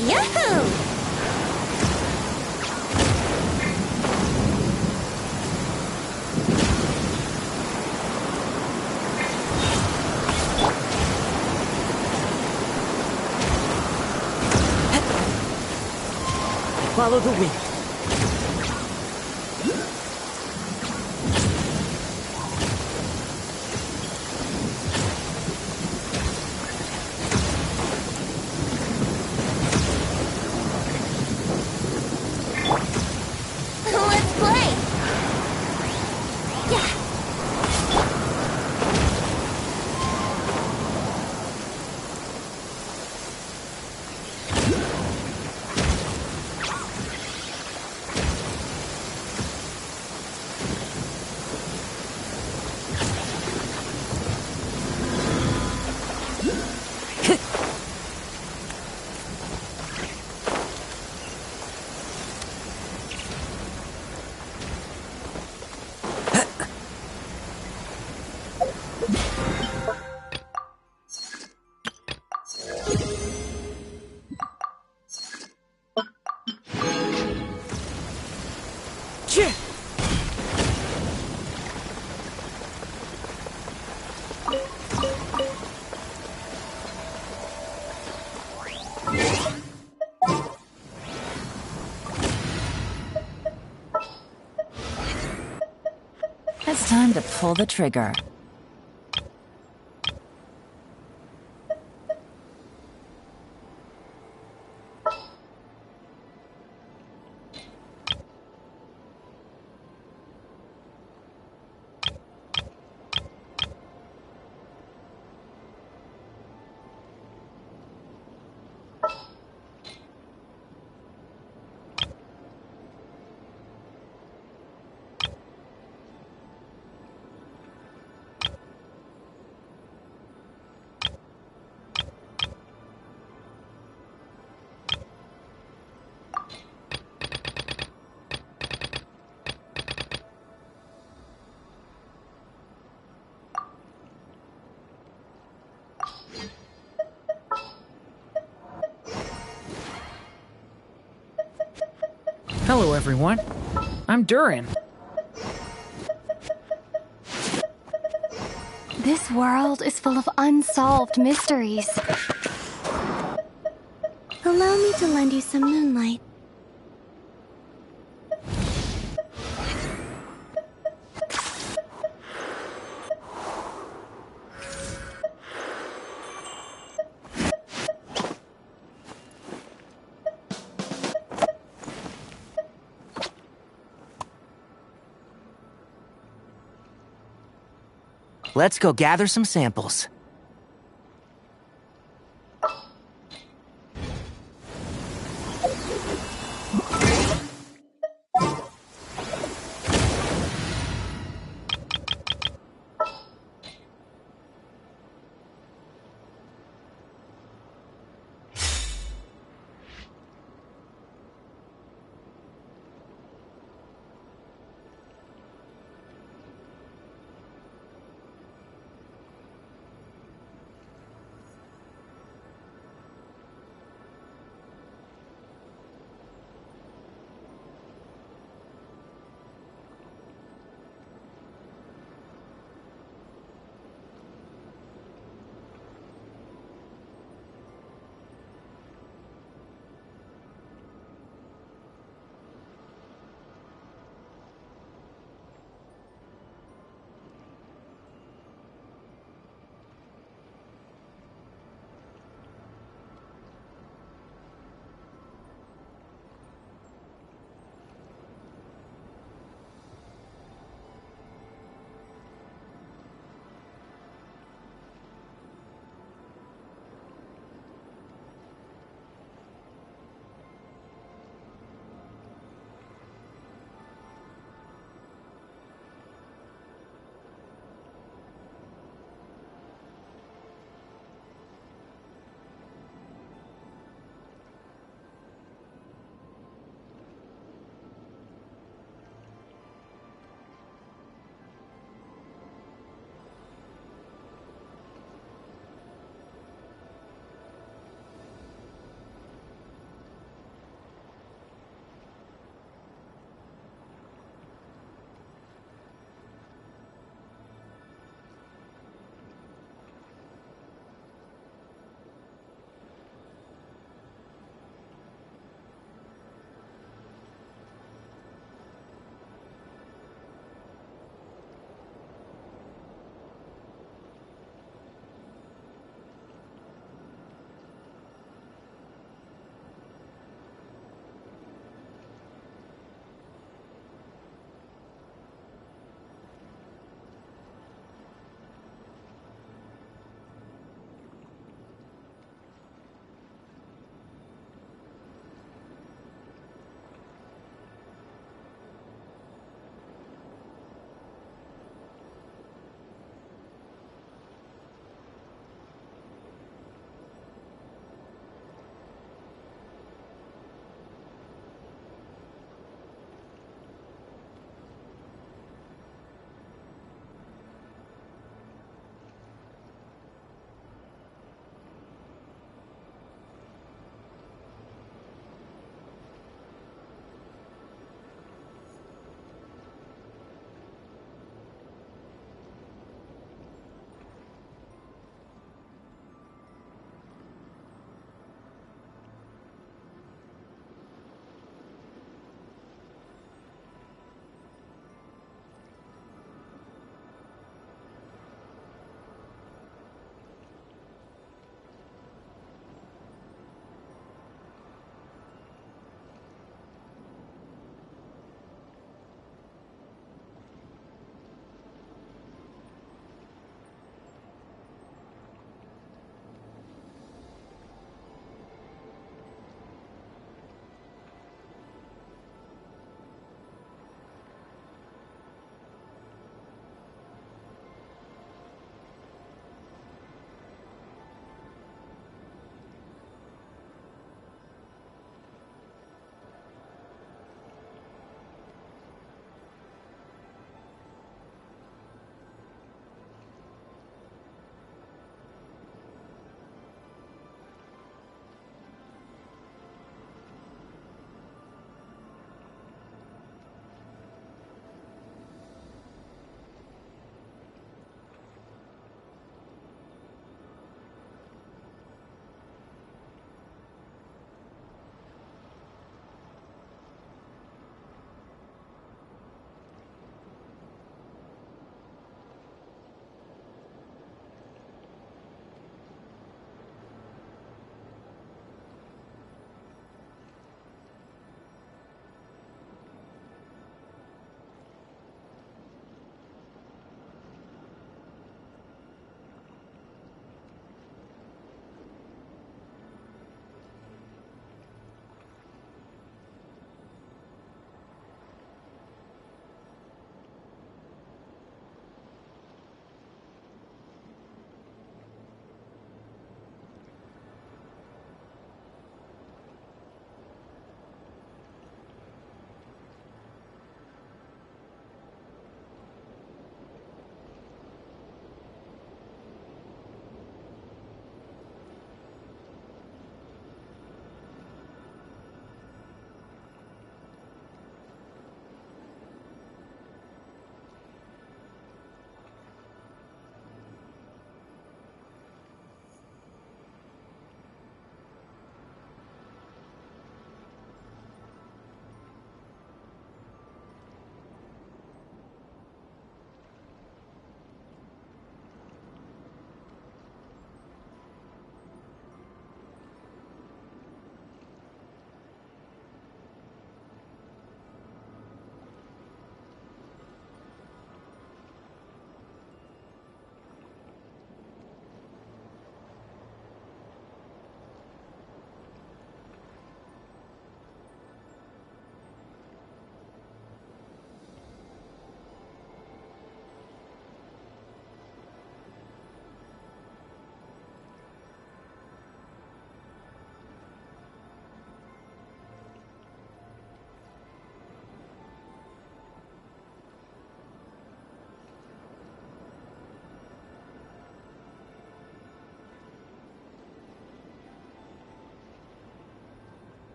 Yahoo! Follow the wind. Let's play! Yeah! It's time to pull the trigger. Hello, everyone. I'm Durin. This world is full of unsolved mysteries. Allow me to lend you some moonlight. Let's go gather some samples.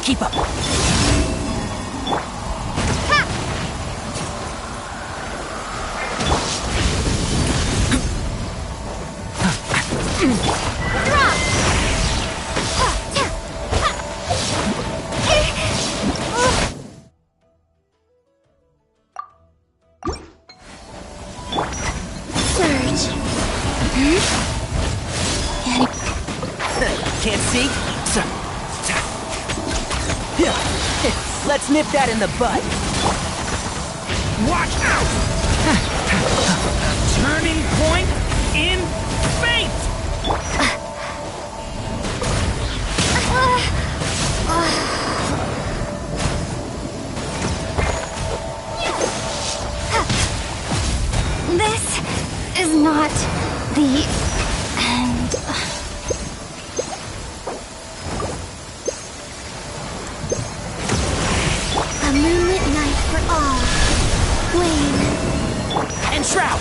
Keep up. Can't see? Let's nip that in the bud. Watch out! Turning point in fate! This is not the end. A moonlit night for all. Wayne. And Shroud!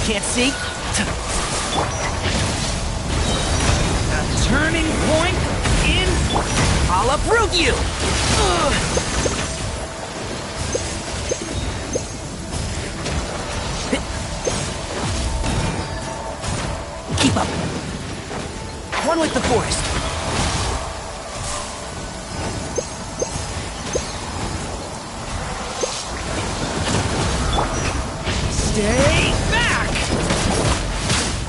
Can't see? Turning point in... I'll uproot you! Keep up. One with the forest. Stay back!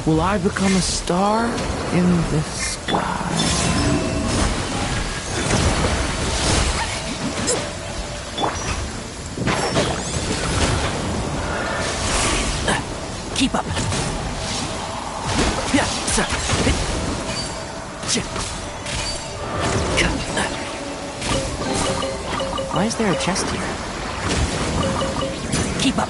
Will I become a star in the sky? Keep up. Why is there a chest here? Keep up.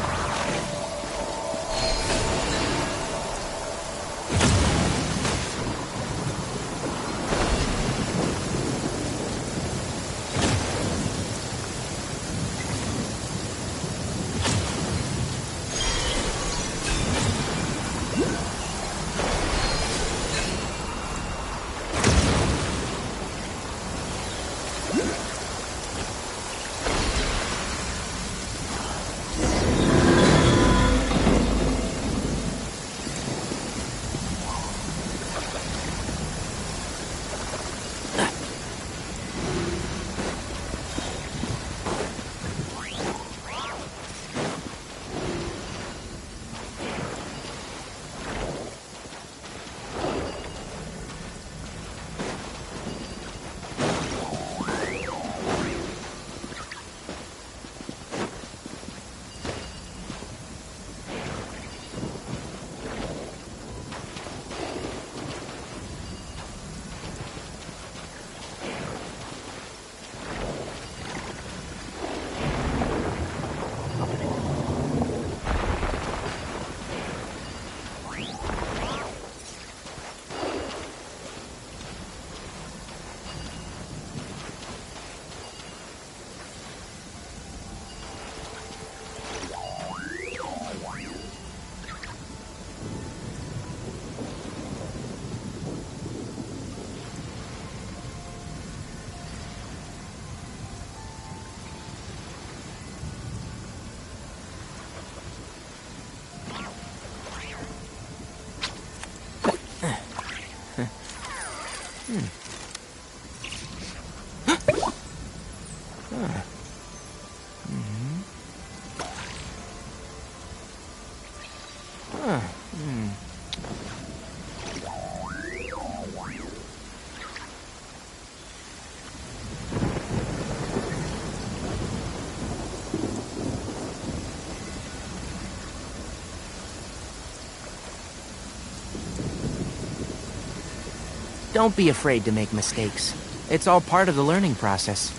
Don't be afraid to make mistakes. It's all part of the learning process.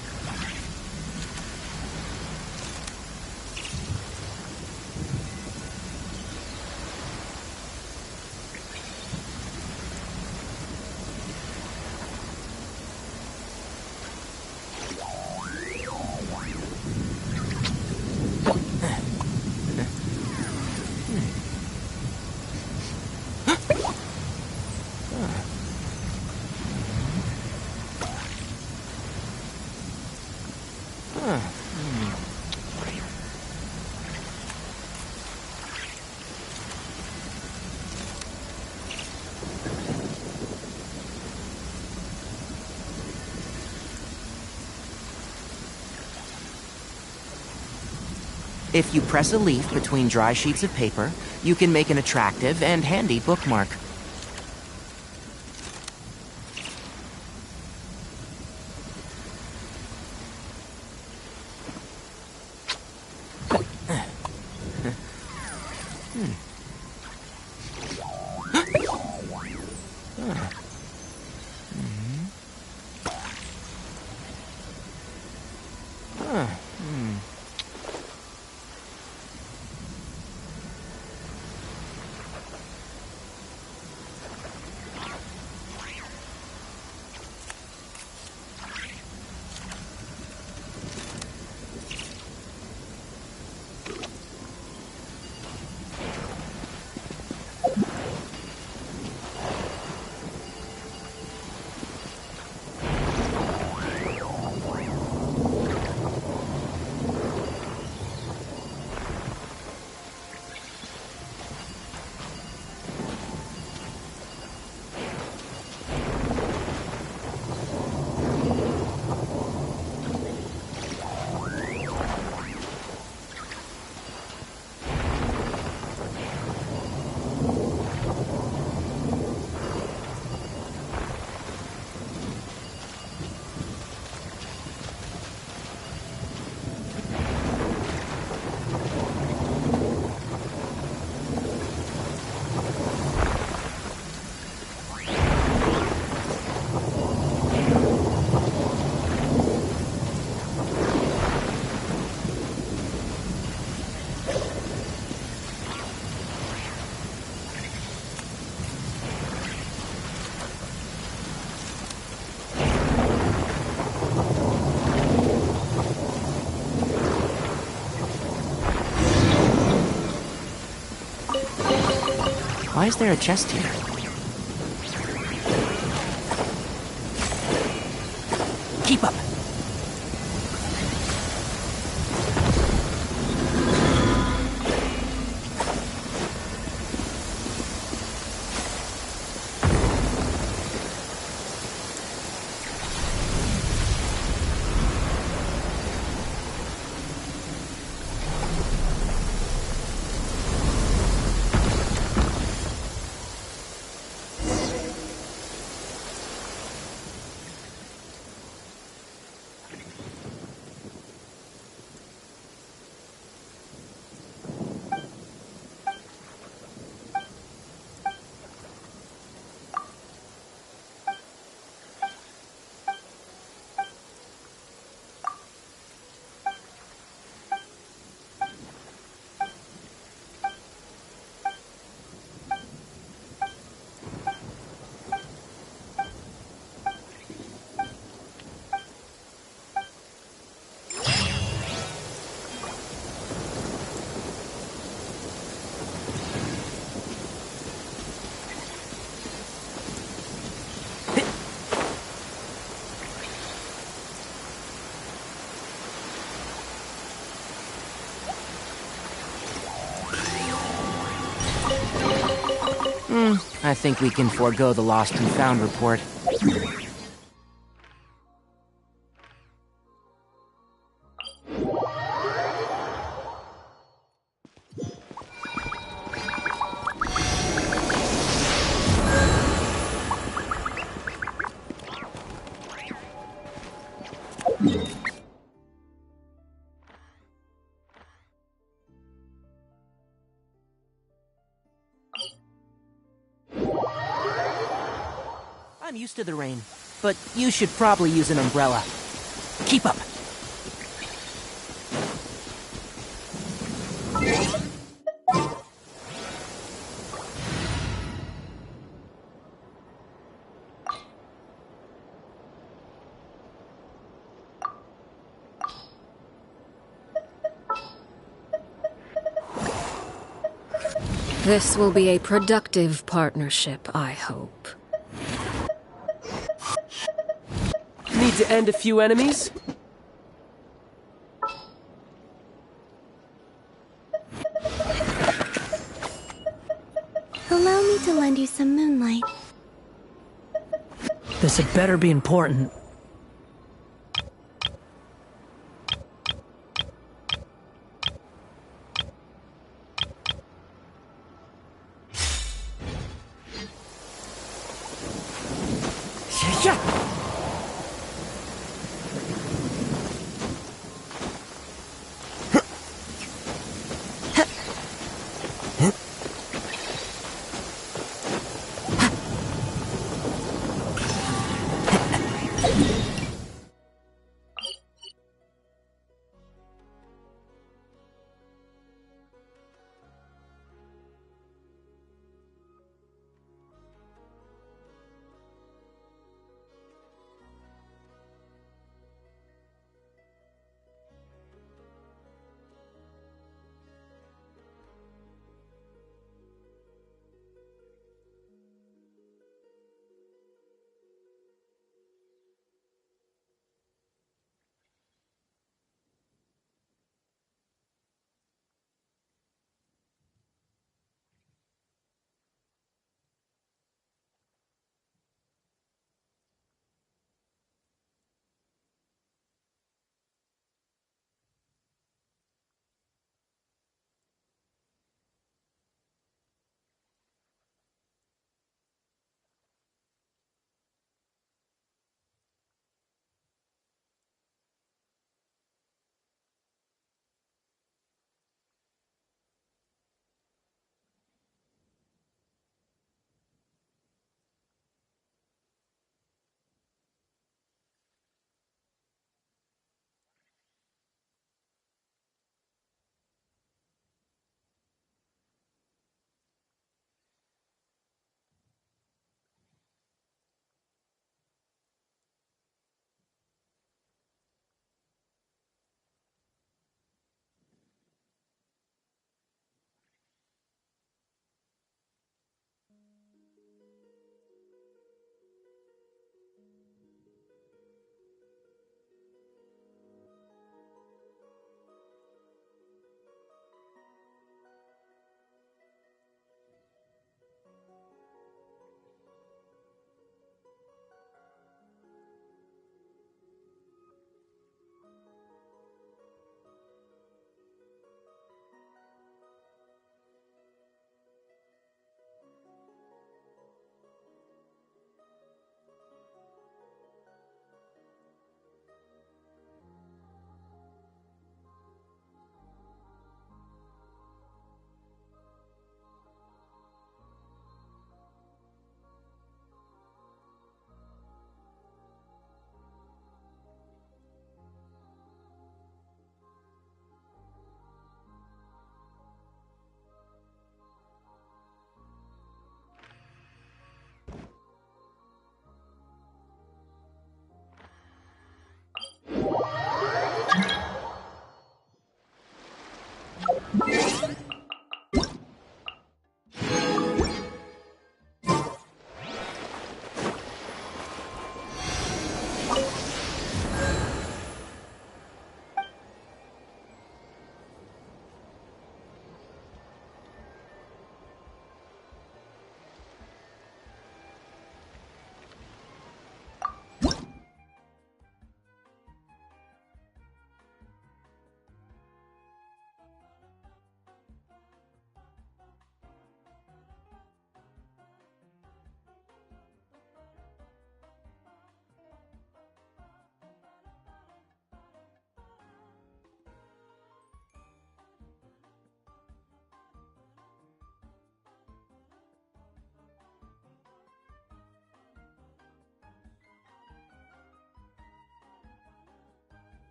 If you press a leaf between dry sheets of paper, you can make an attractive and handy bookmark. Why is there a chest here? Keep up! I think we can forego the lost and found report. I'm used to the rain, but you should probably use an umbrella. Keep up! This will be a productive partnership, I hope. Need to end a few enemies? Allow me to lend you some moonlight. This had better be important.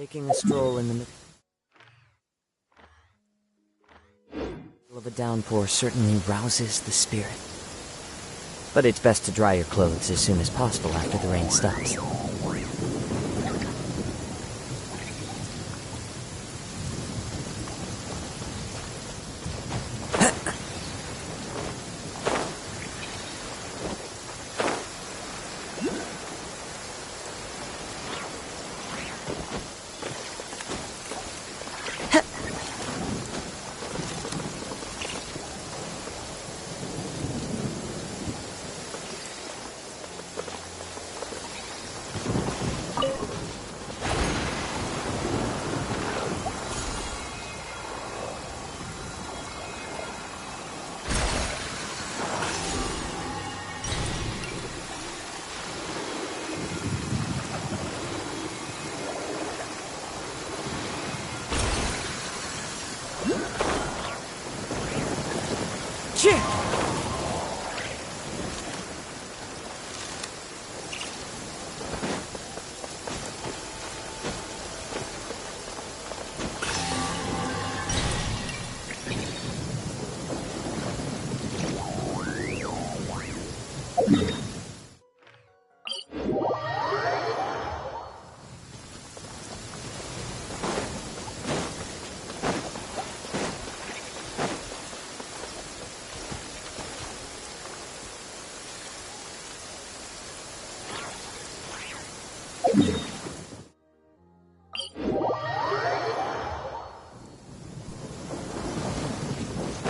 Taking a stroll in the middle of a downpour certainly rouses the spirit. But it's best to dry your clothes as soon as possible after the rain stops.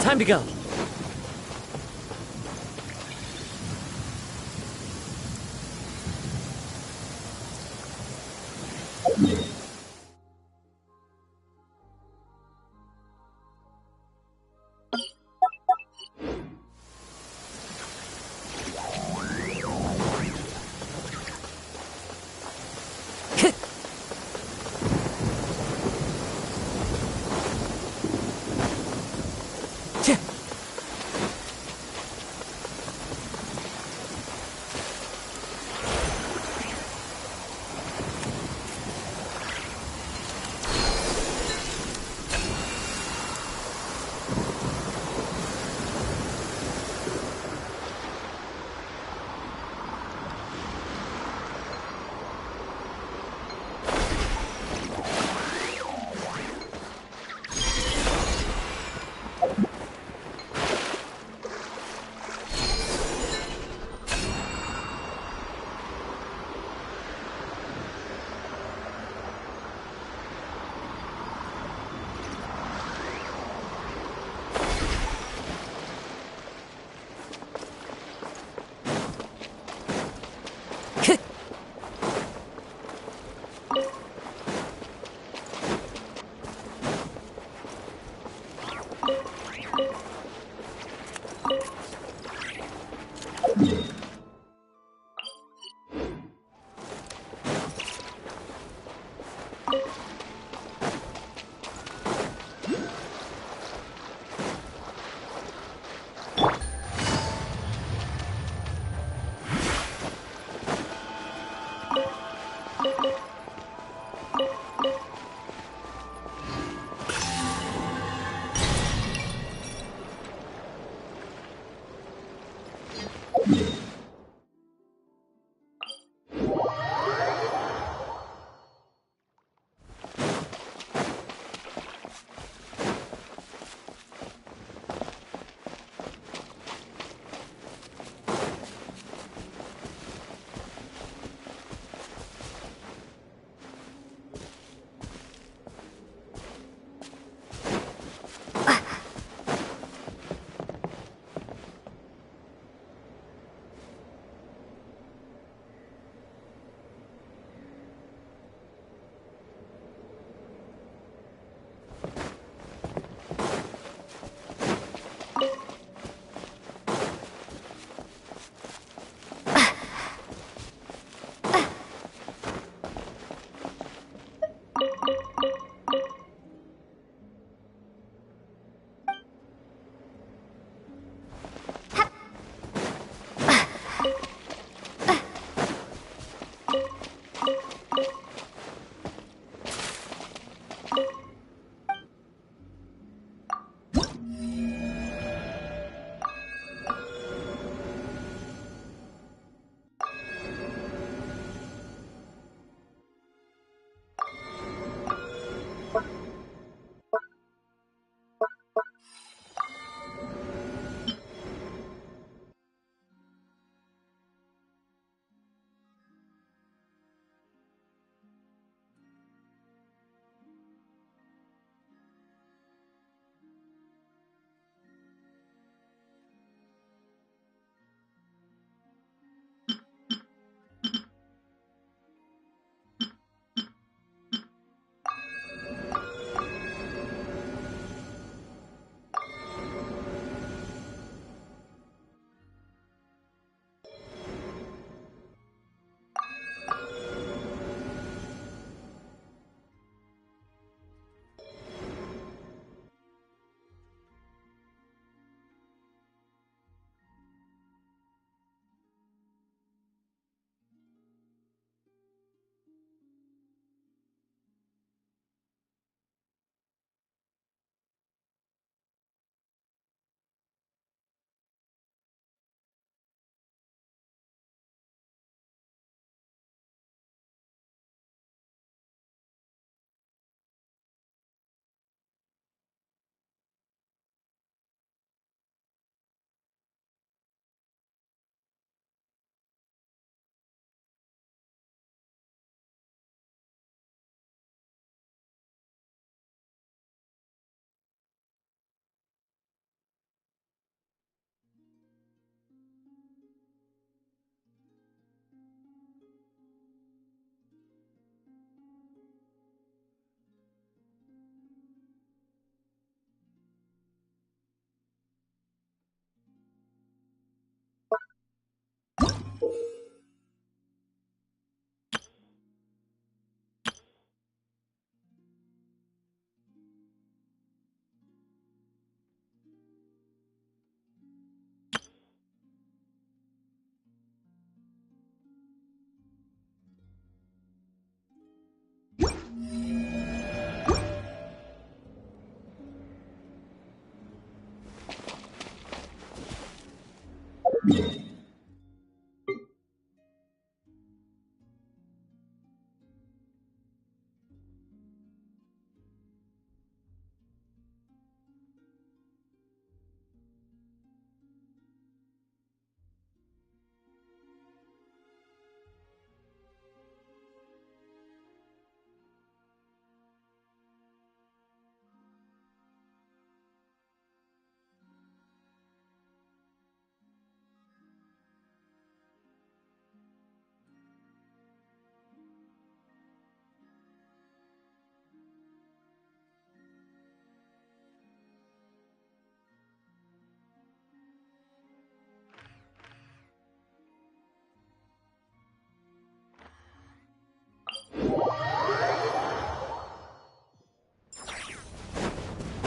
Time to go.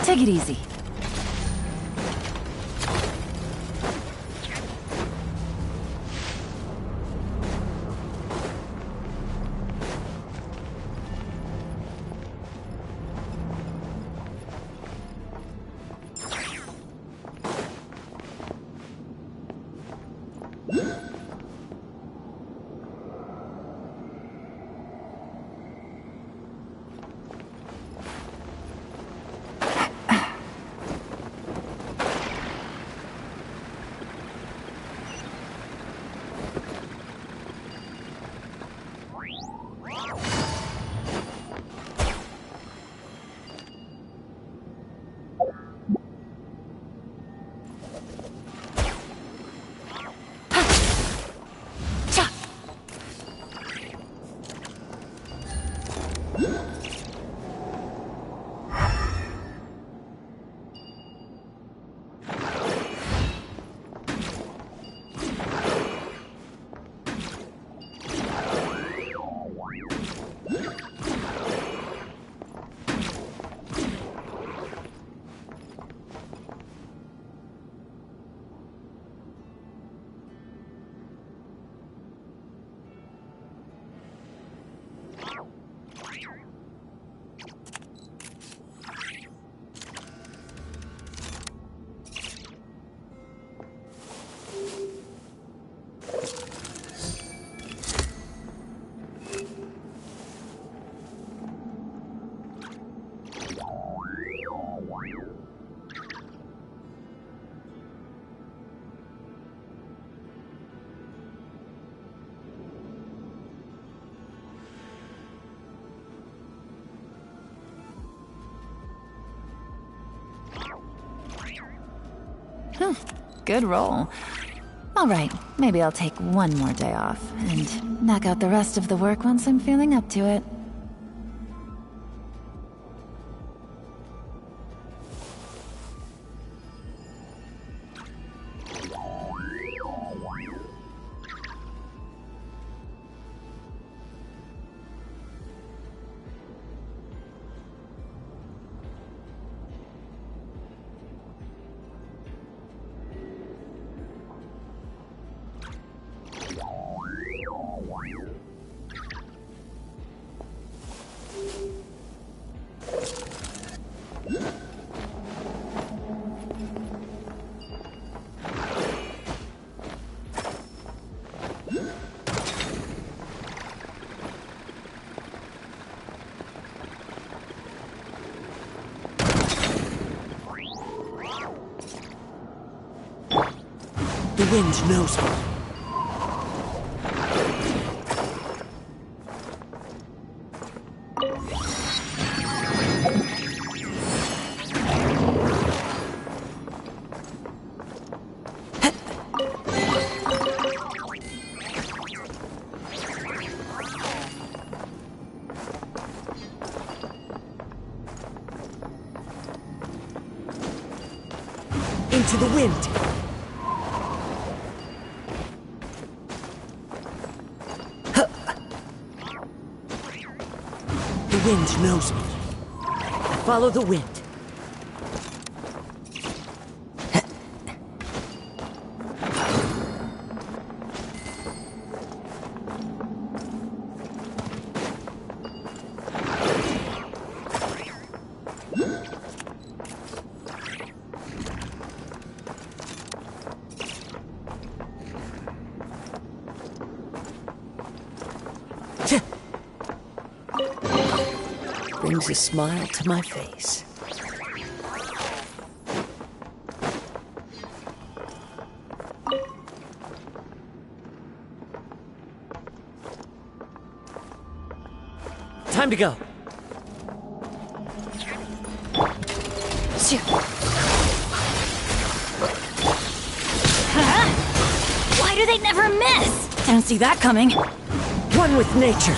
Take it easy. Good roll. Alright, maybe I'll take one more day off, and knock out the rest of the work once I'm feeling up to it. The wind knows me. Into the wind. The wind knows me. I follow the wind. Brings a smile to my face. Time to go. Why do they never miss? I don't see that coming. One with nature.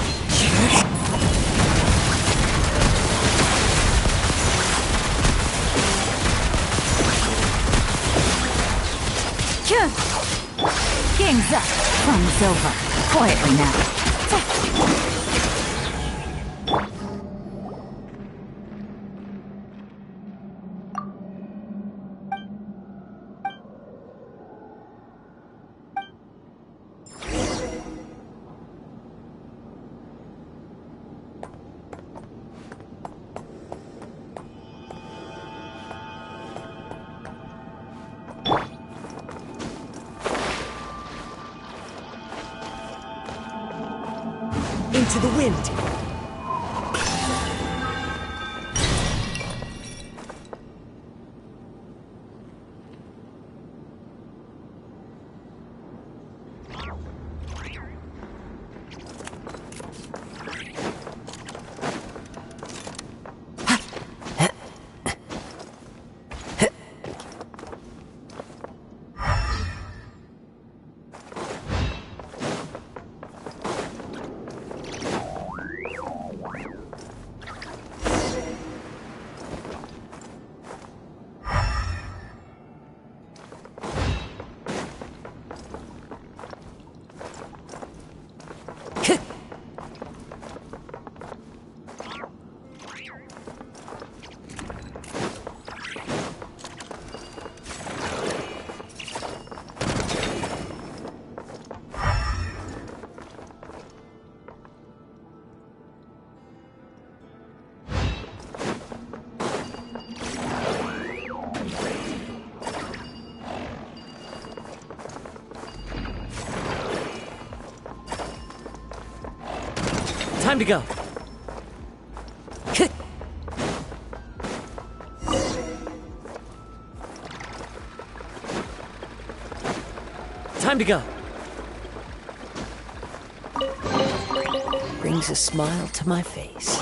Game's up. Fun's over. Quietly now. into the wind. Time to go. Time to go. Brings a smile to my face.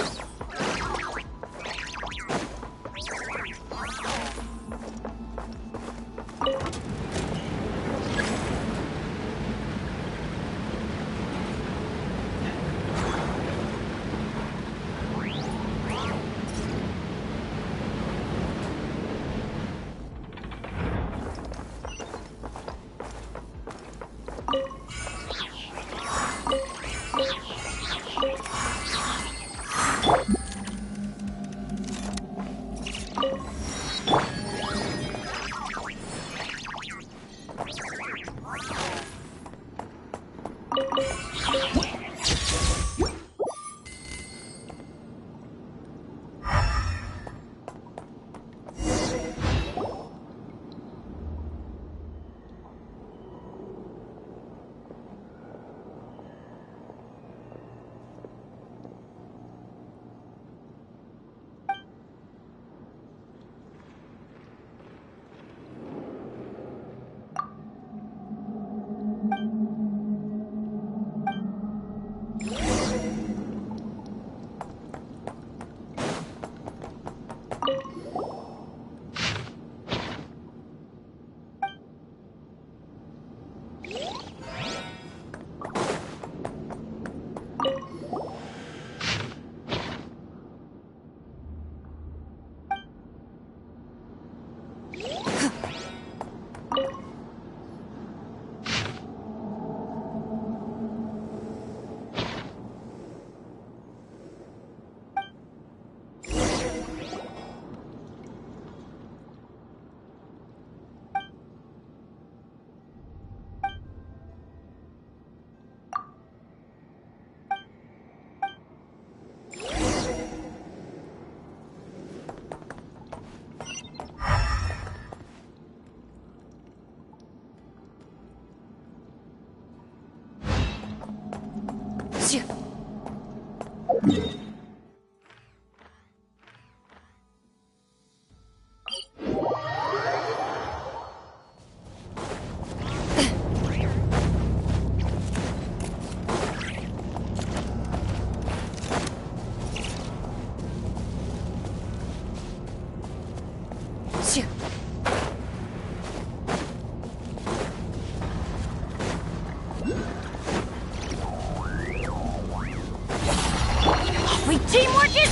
Teamwork is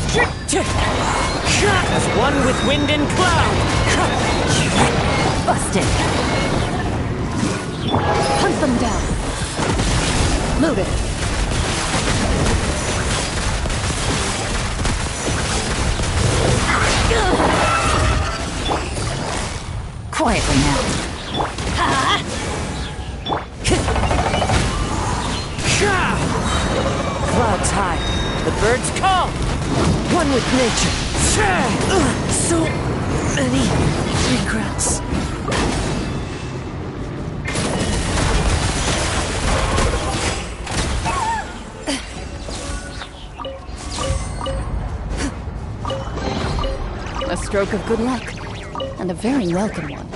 As one with wind and cloud. Busted. Hunt them down. Loaded. Quietly now. Clouds high. The birds call. One with nature. So many regrets. stroke of good luck, and a very welcome one.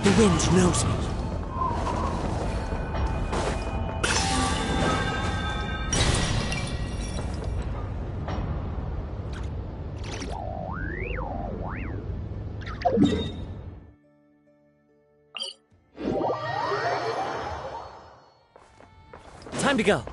The wind knows me. Time to go.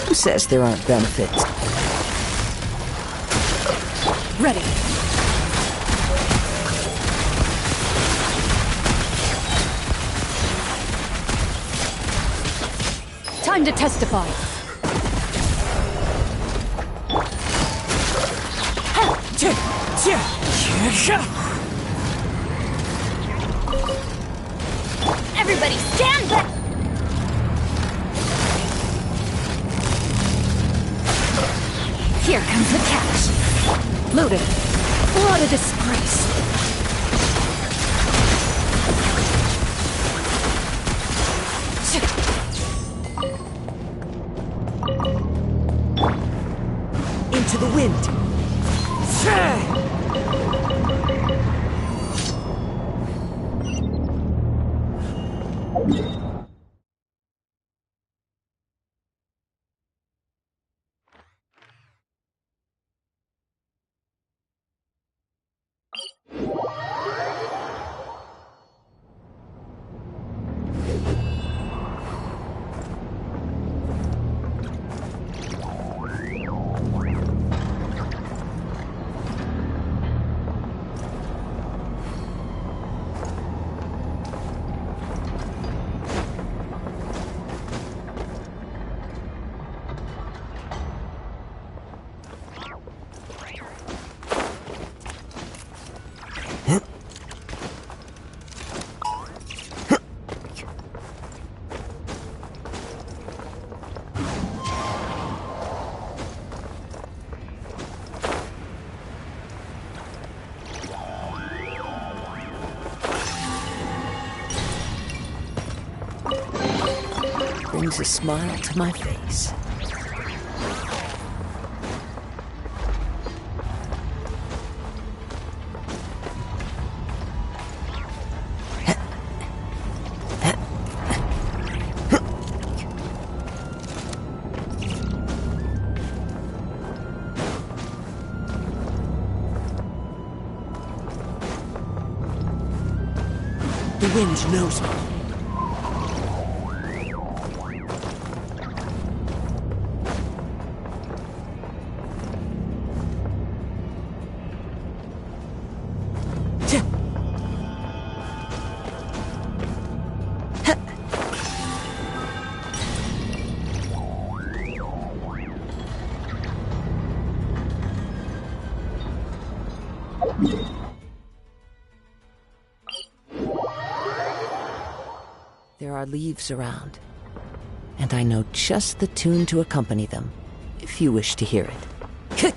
Who says there aren't benefits? Ready. Time to testify. Everybody stand back! Here comes the catch. Loaded. What a disgrace. Into the wind. Brings a smile to my face. The wind knows me. There are leaves around, and I know just the tune to accompany them, if you wish to hear it.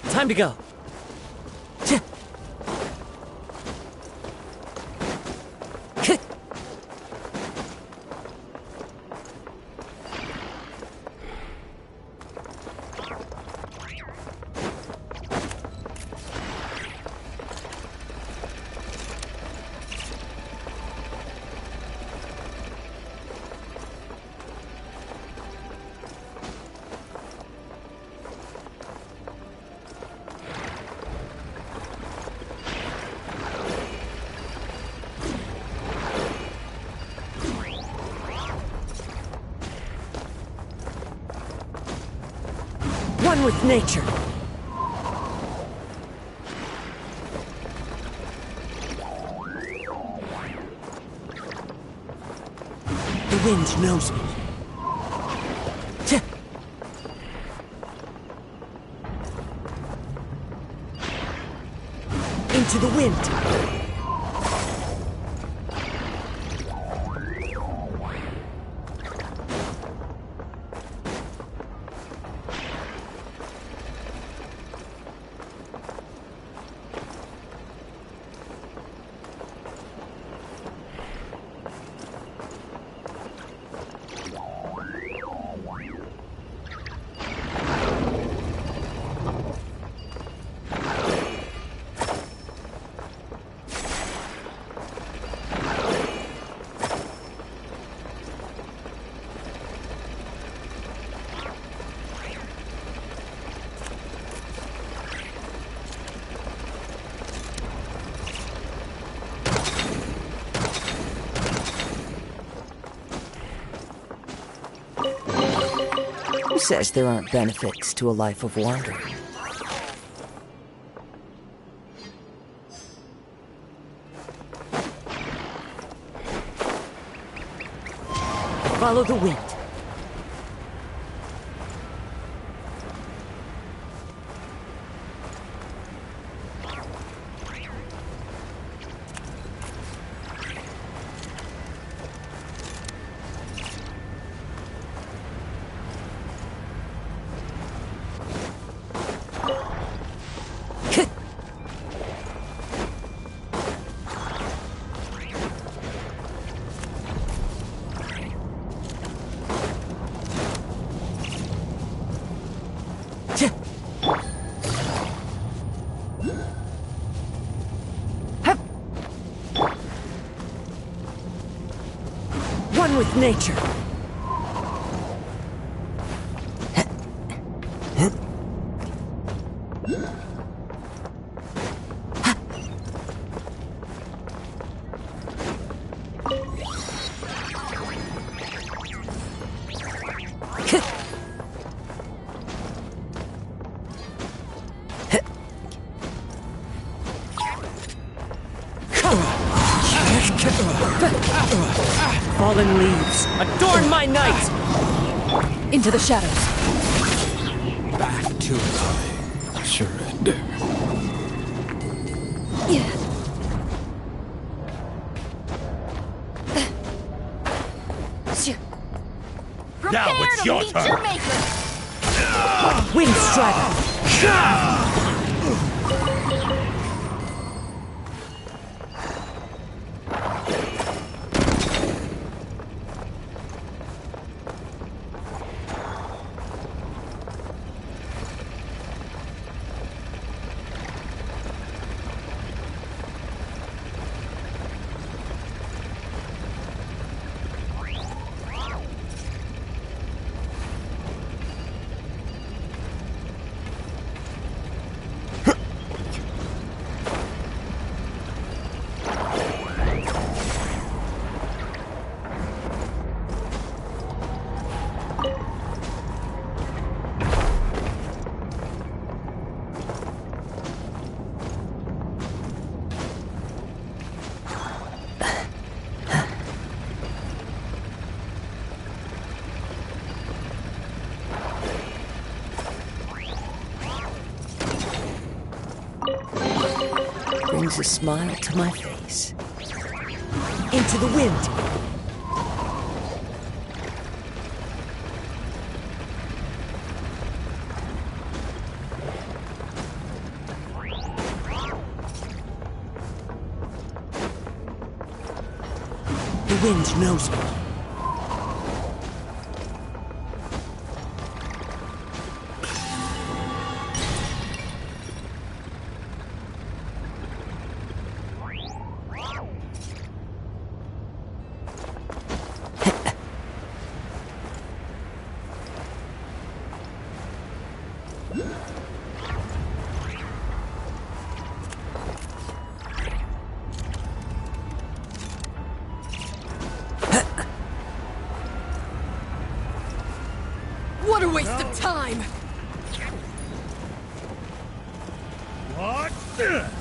Time to go. One with nature. The wind knows me. Into the wind. Who says there aren't benefits to a life of wandering? Follow the wind. One with nature. Fallen leaves, adorn my night! Into the shadows. Back to thy surrender. Yeah. Now it's your turn. Wind Strider! brings a smile to my face. Into the wind! The wind knows me. What a waste of time! Watch this!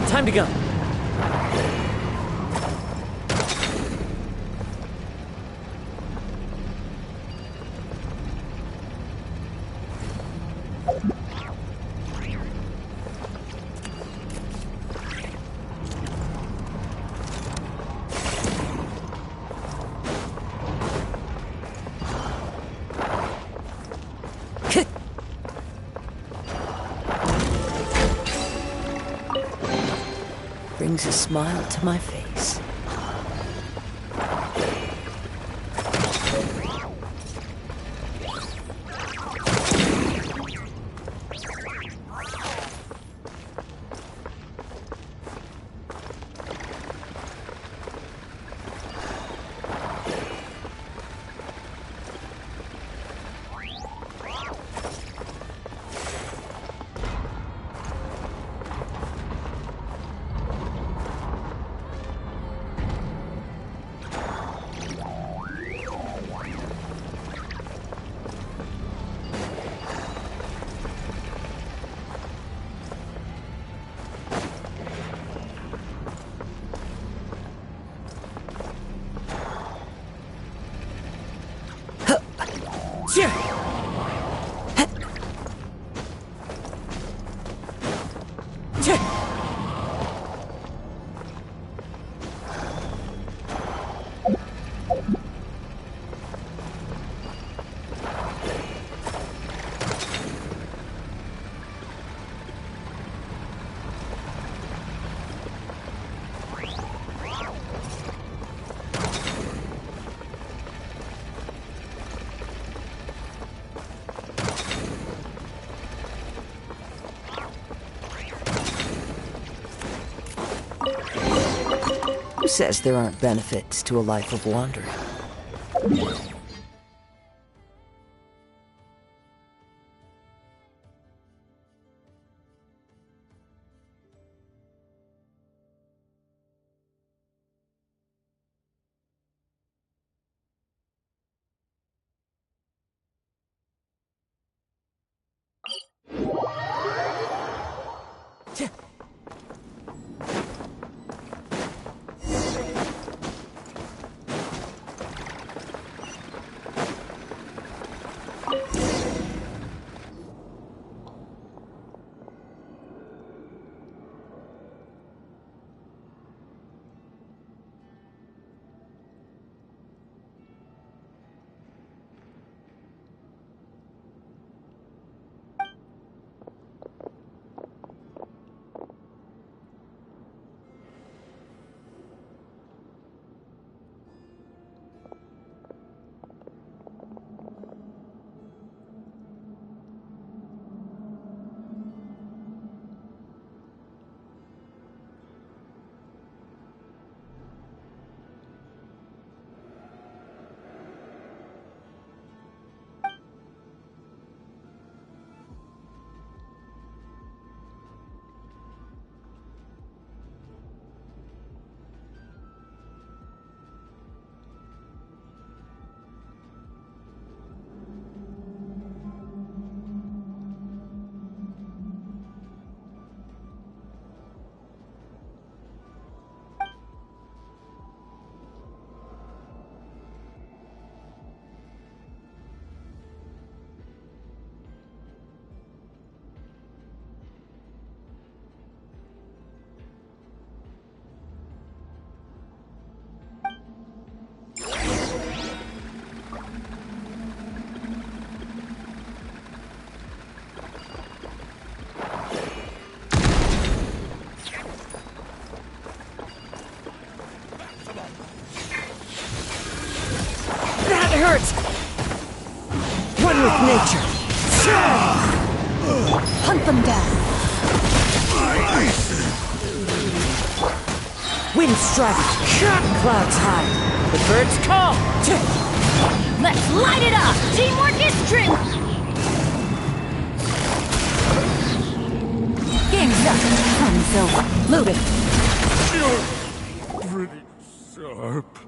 Time to go. Brings a smile to my face. Who says there aren't benefits to a life of wandering? One with nature. Hunt them down. Wind strike. Clouds high. The birds call. Let's light it up! Teamwork is strength! Game's up. Fun's over. Loot it. You're pretty sharp.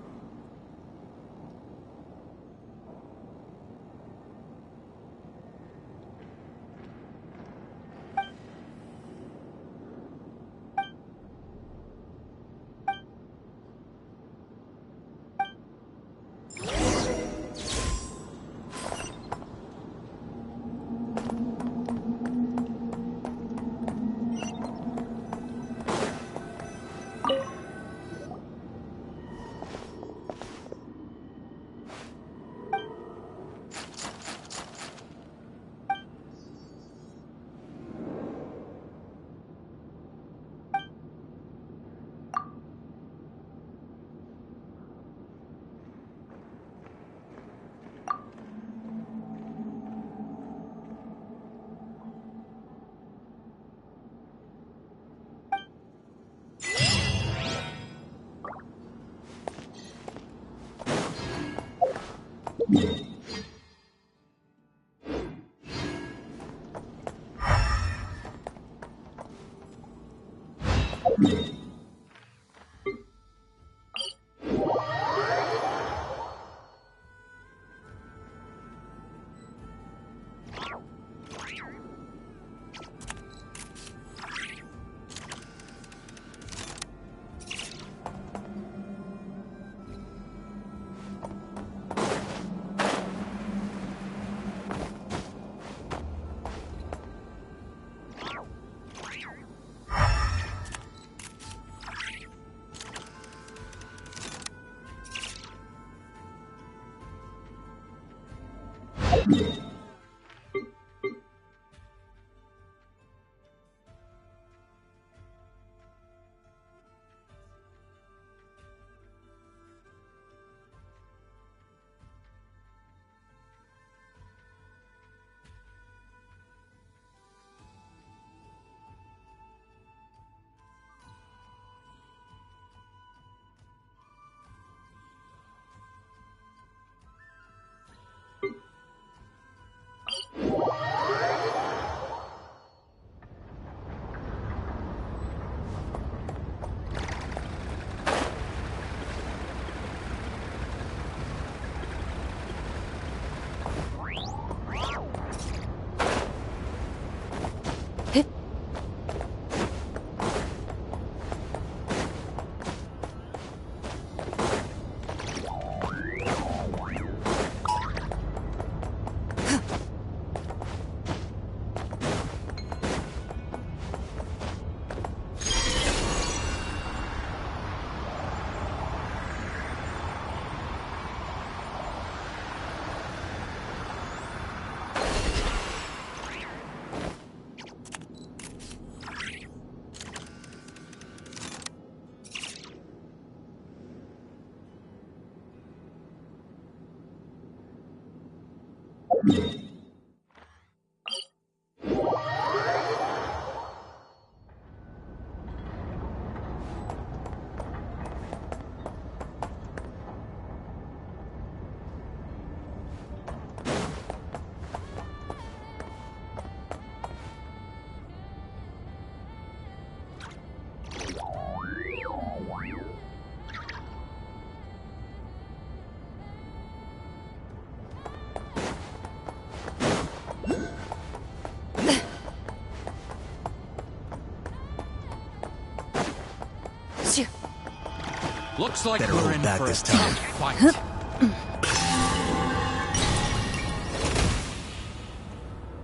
Looks like better we're hold in back for this a time. tough fight.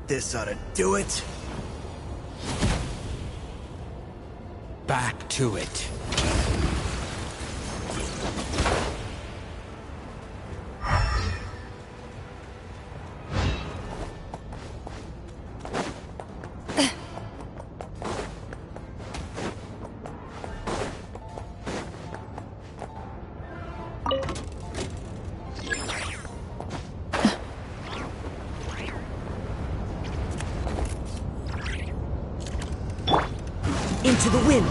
This ought to do it. Back to it. into the wind.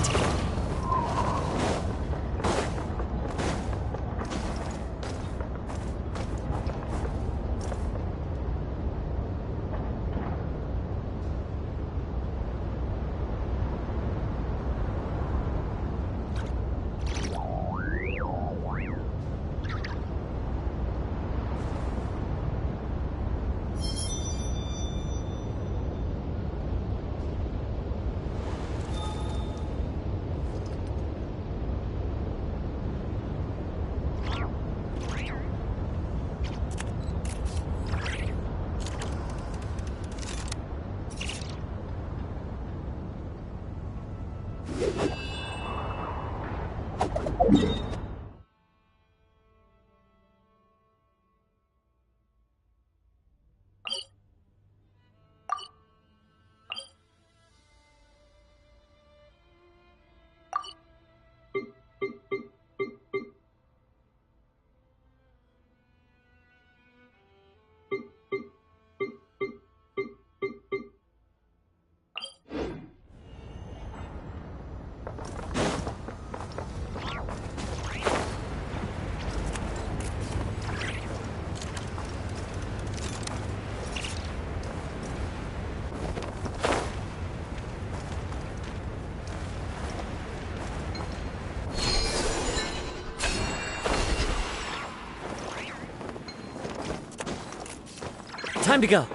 Time to go.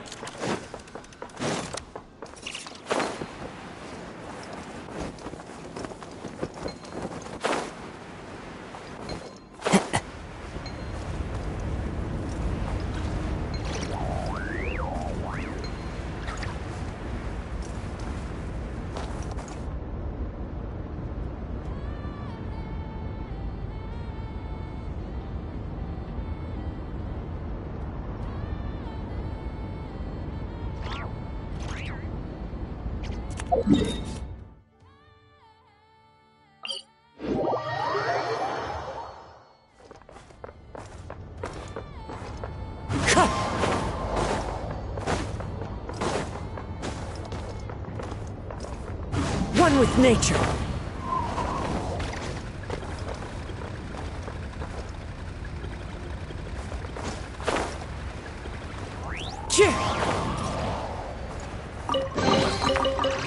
One with nature.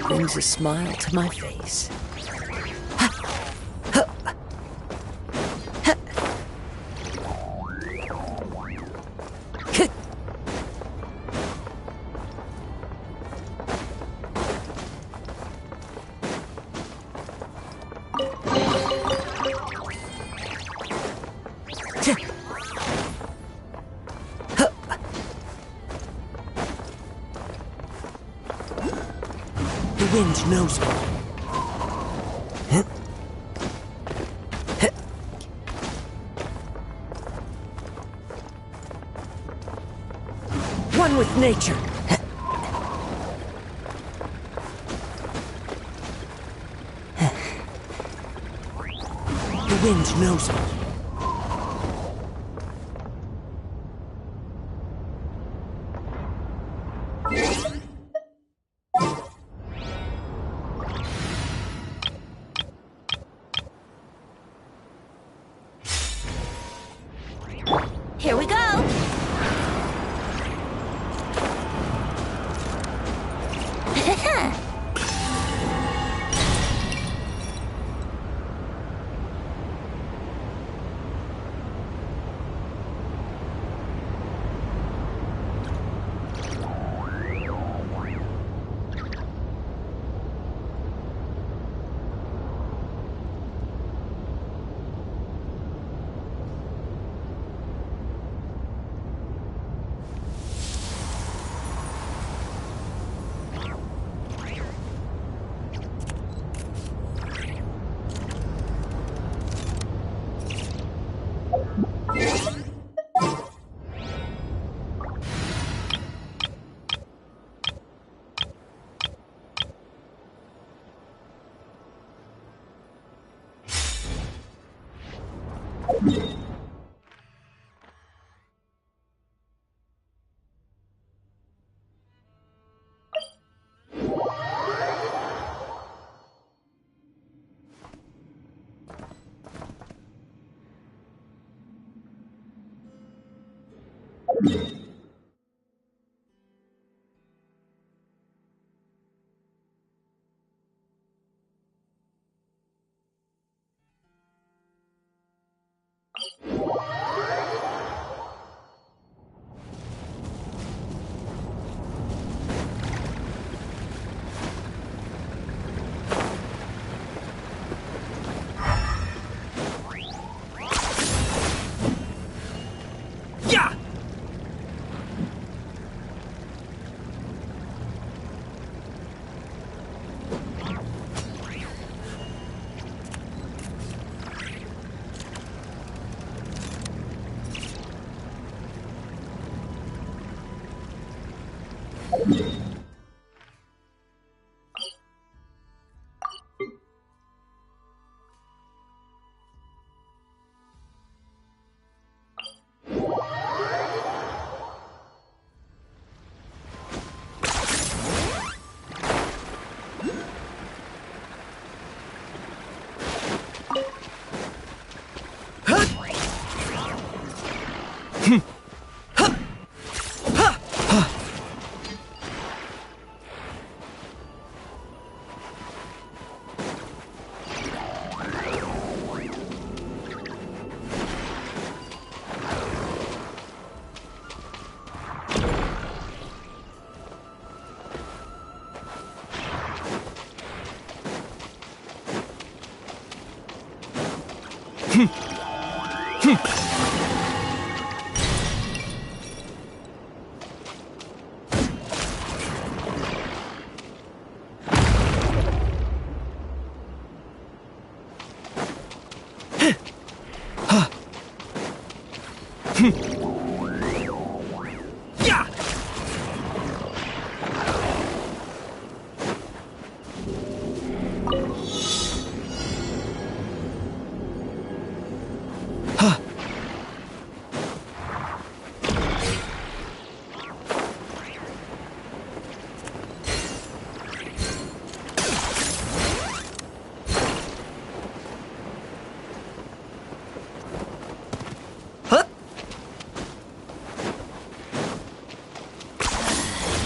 Brings a smile to my face. The wind knows me. One with nature. The wind knows me. Here we go!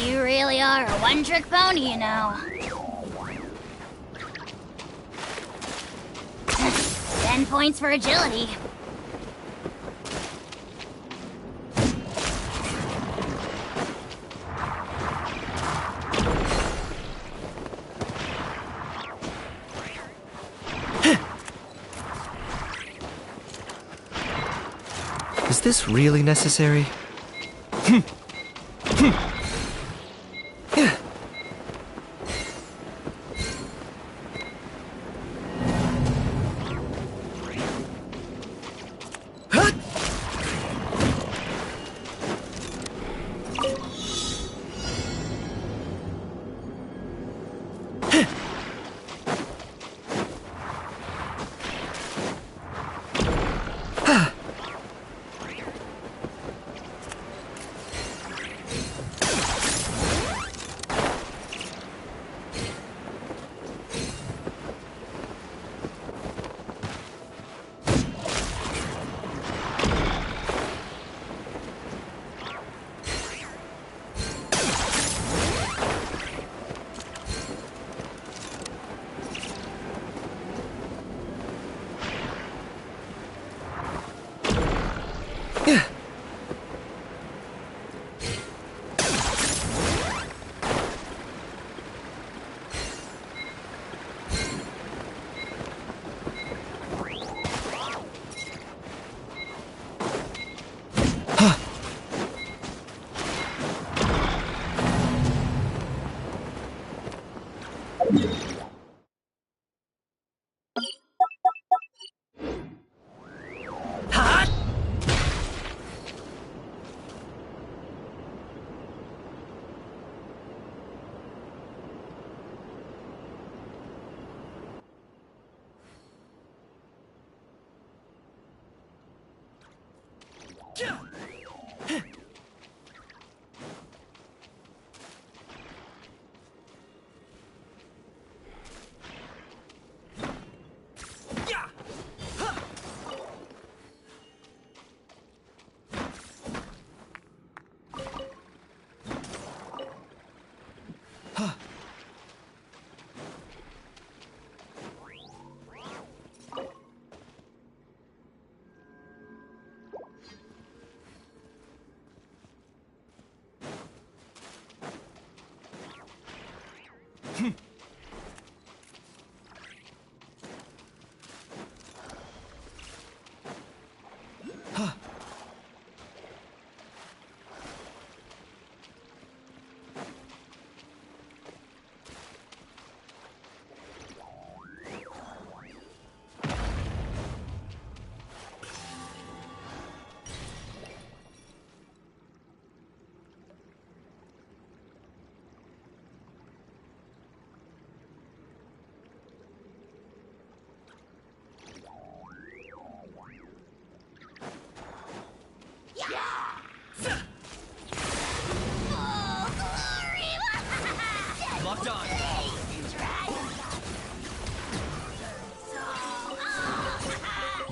You really are a one-trick pony, you know. 10 points for agility. Is this really necessary?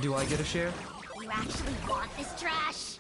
Do I get a share? You actually want this trash?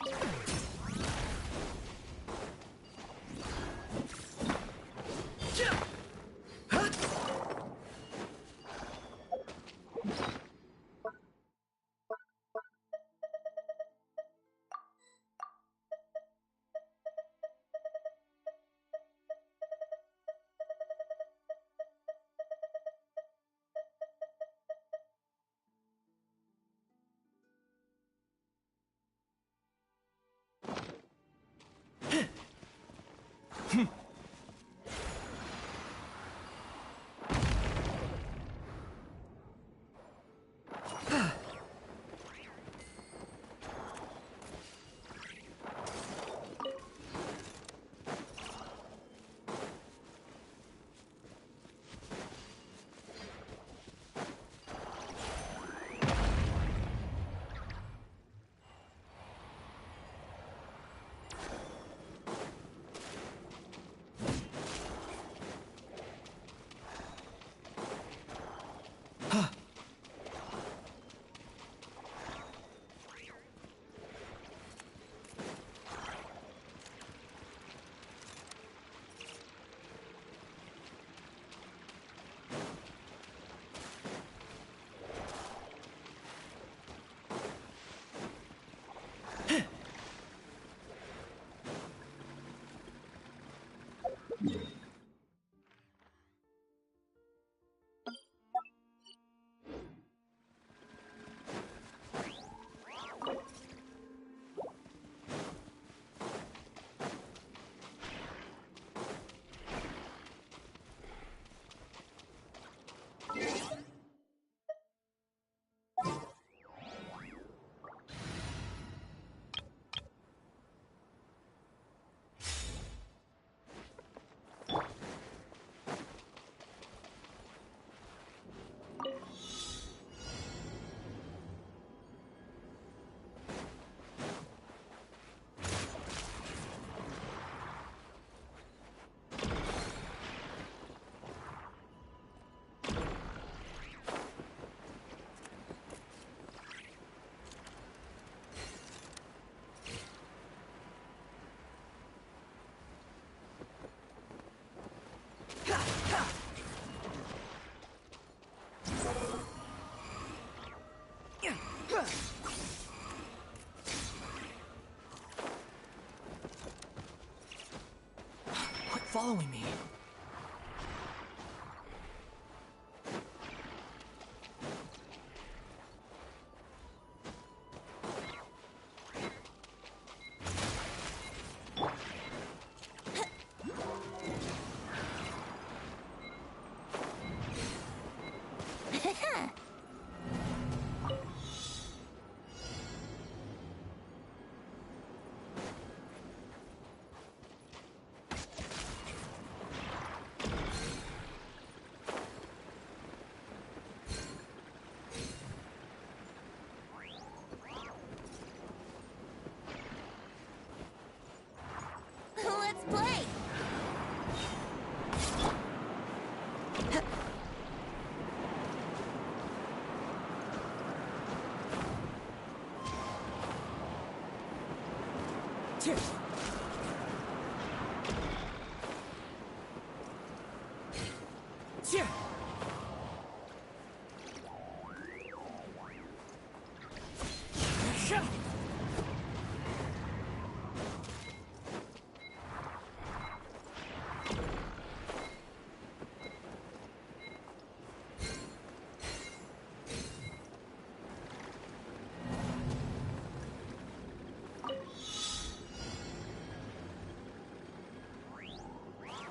Quit following me. Let's play!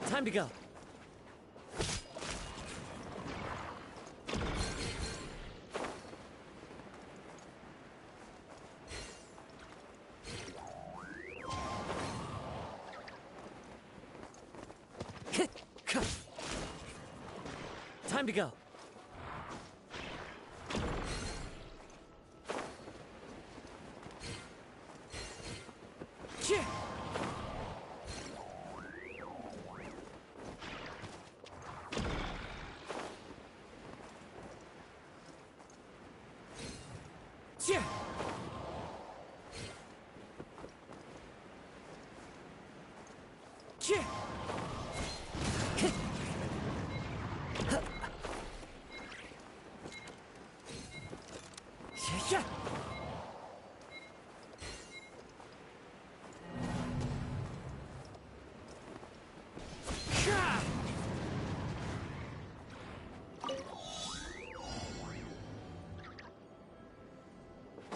Time to go. Time to go.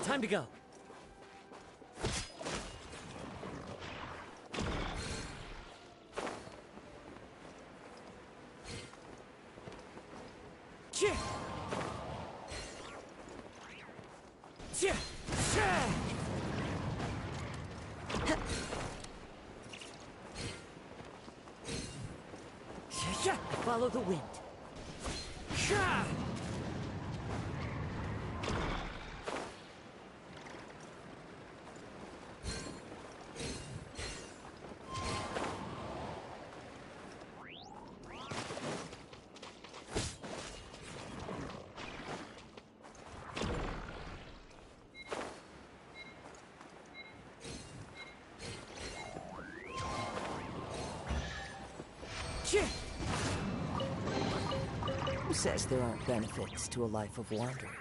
Time to go. Follow the wind. Who says there aren't benefits to a life of wandering?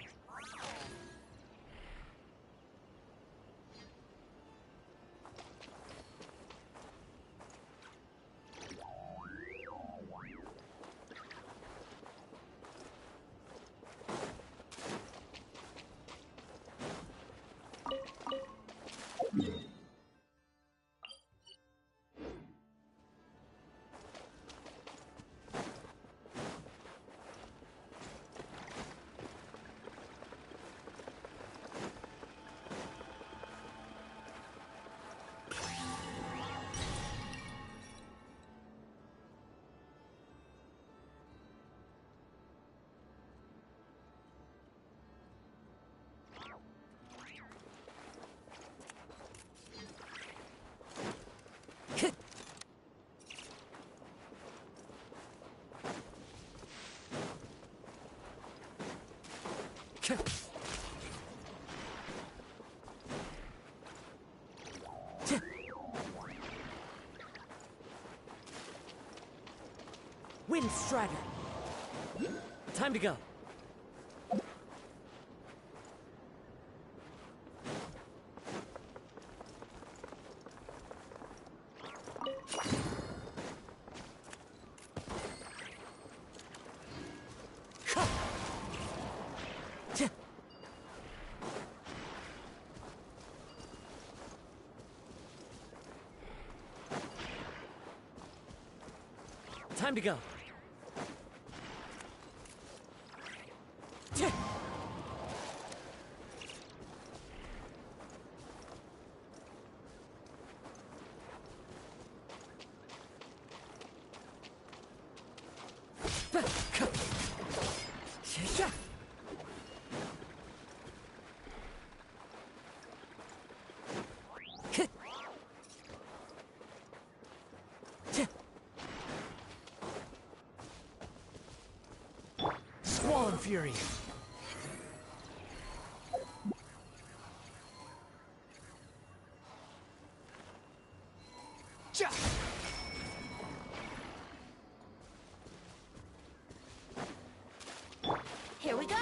Wind Strider! Time to go. Time to go. Squall Fury! Here we go!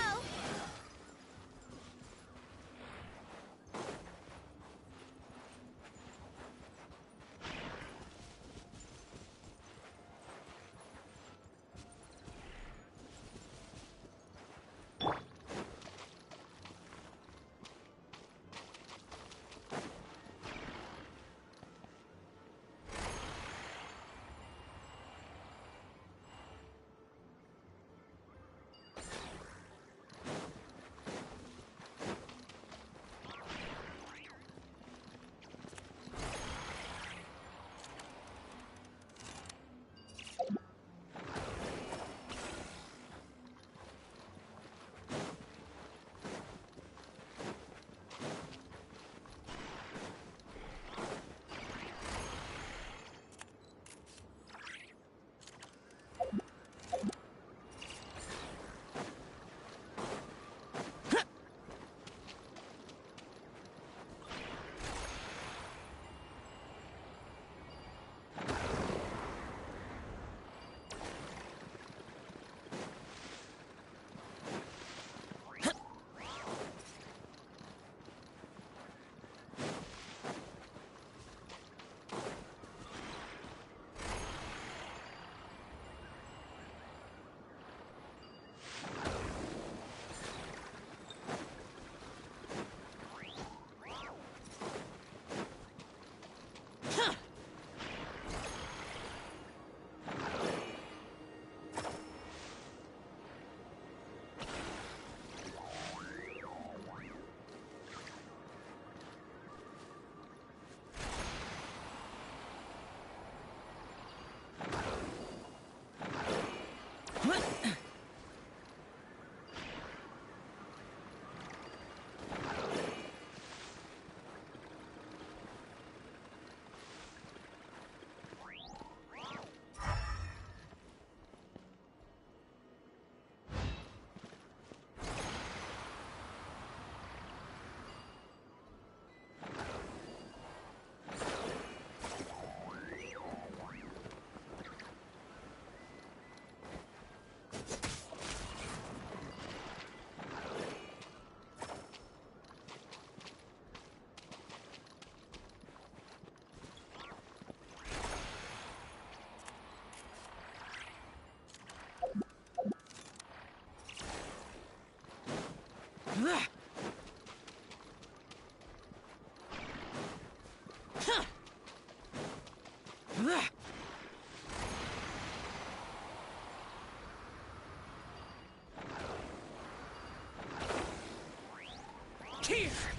Here!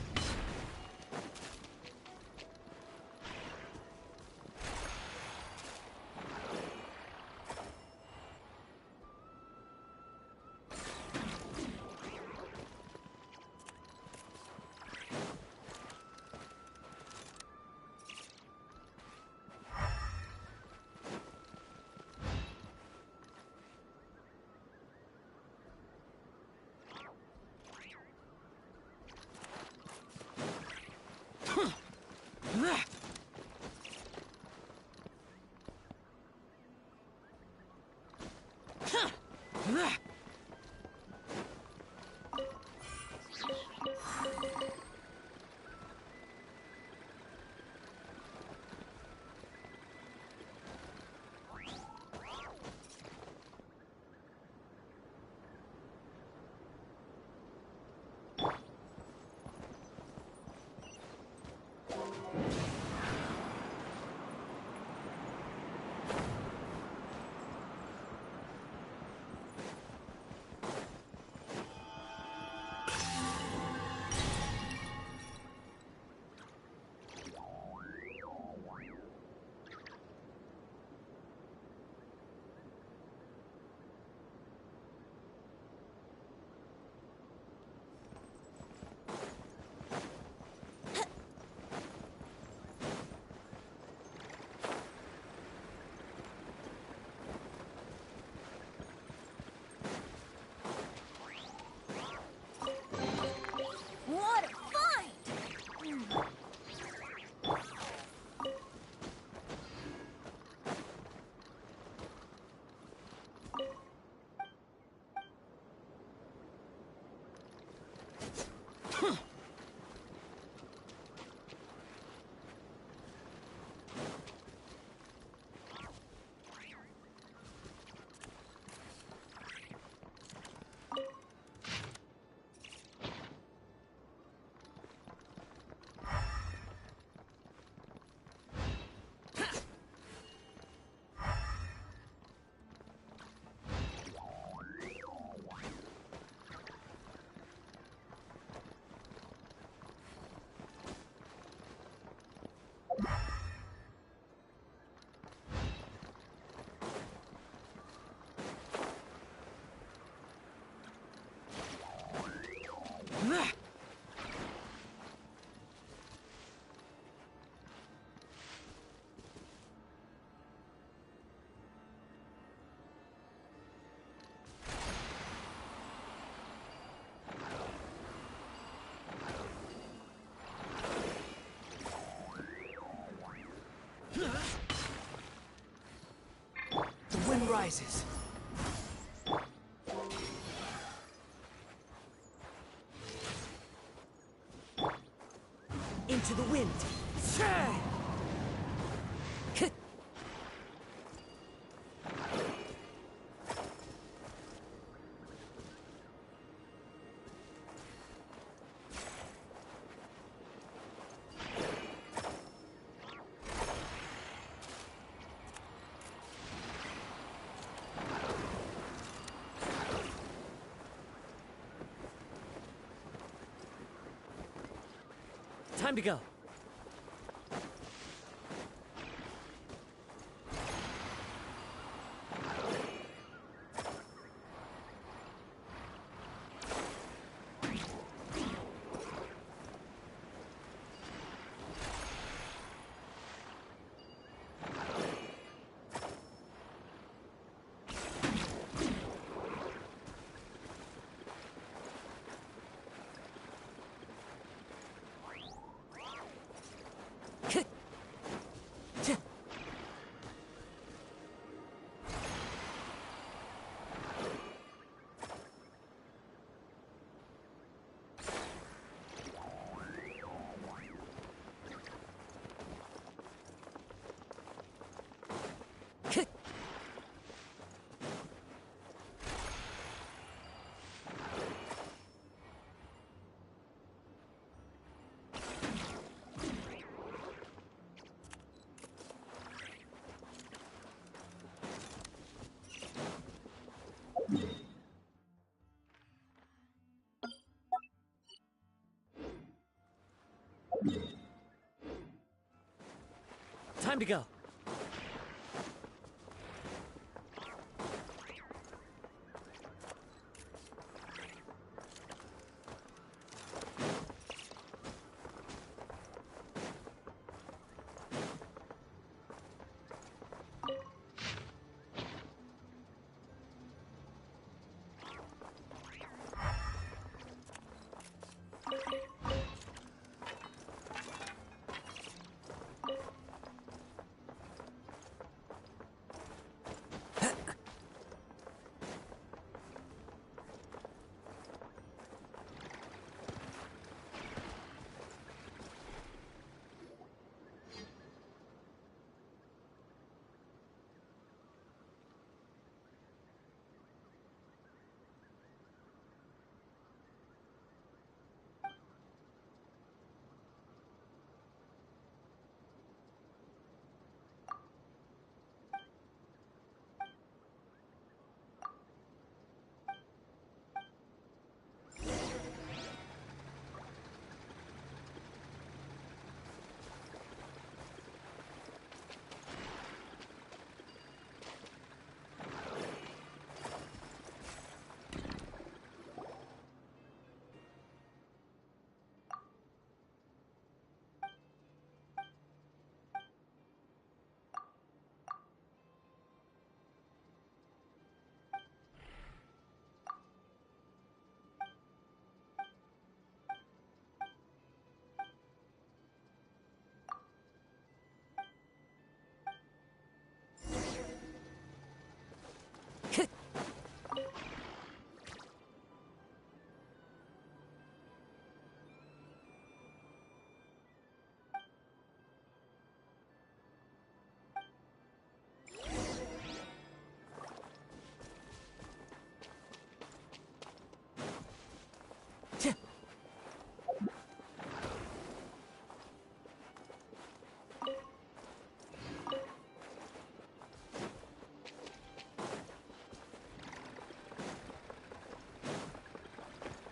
What a find! The wind rises. Into the wind. Time to go. Time to go.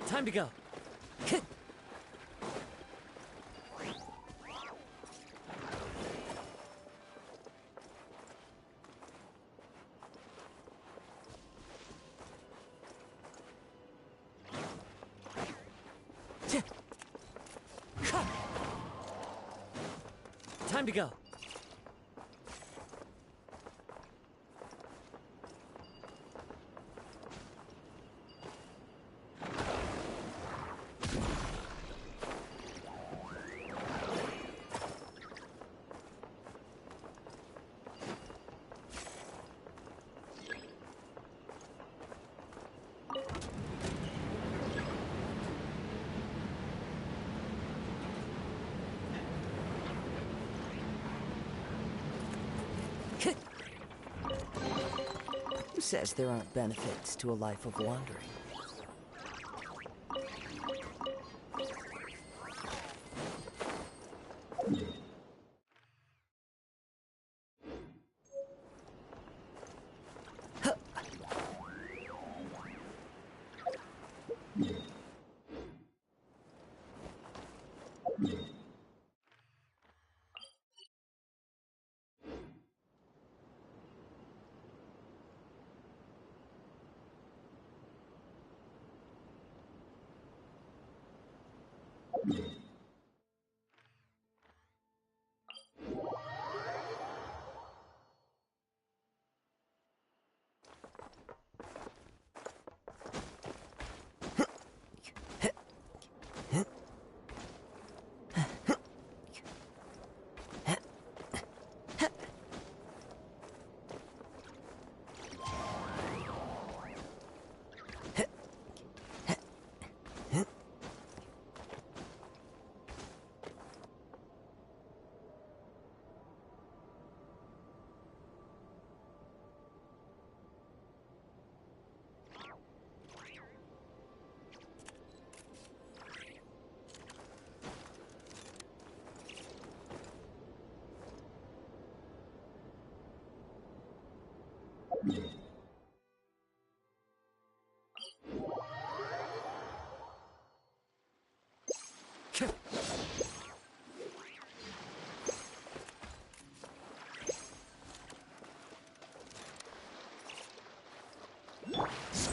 Time to go. Time to go. Who says there aren't benefits to a life of wandering?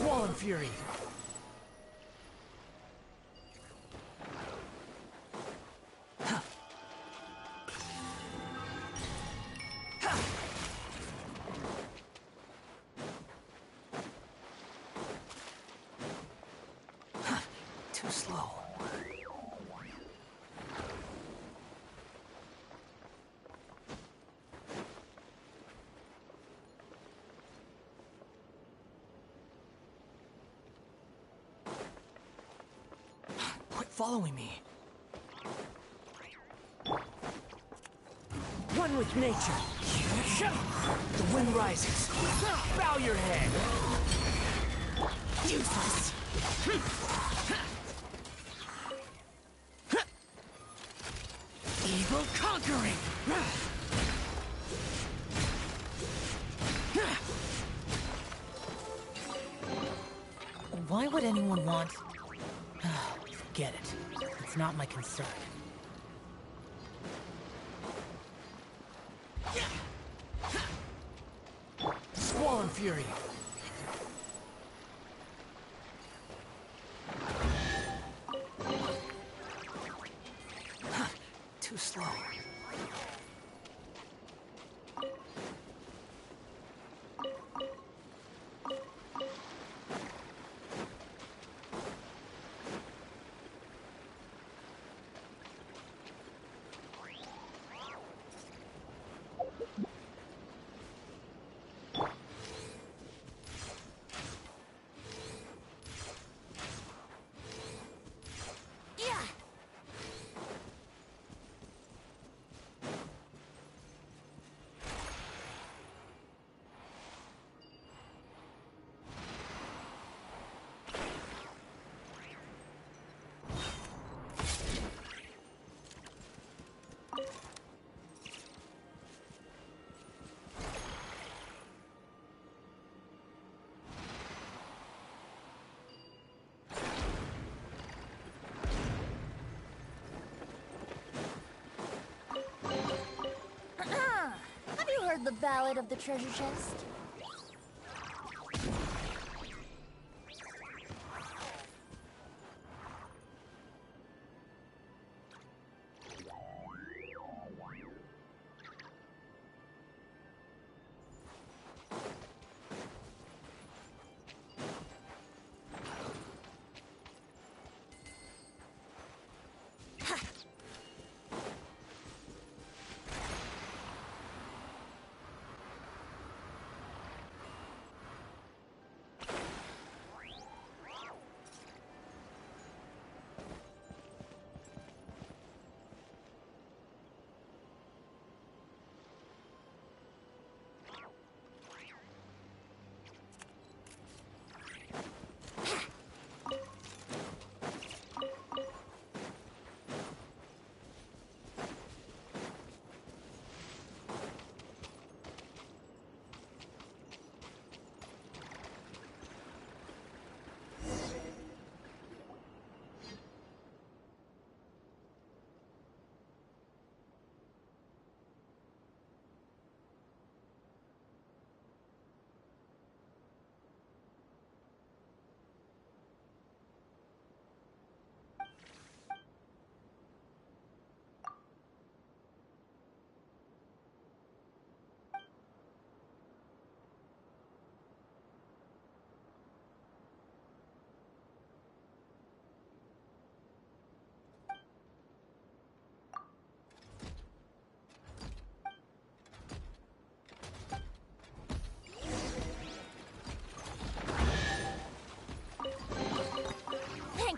Swollen Fury! Too slow. Quit following me. One with nature. The wind rises. Bow your head. Useless. Evil conquering! Why would anyone want... Forget it. It's not my concern. Swollen Fury! Too slow. Have you heard the Ballad of the Treasure Chest?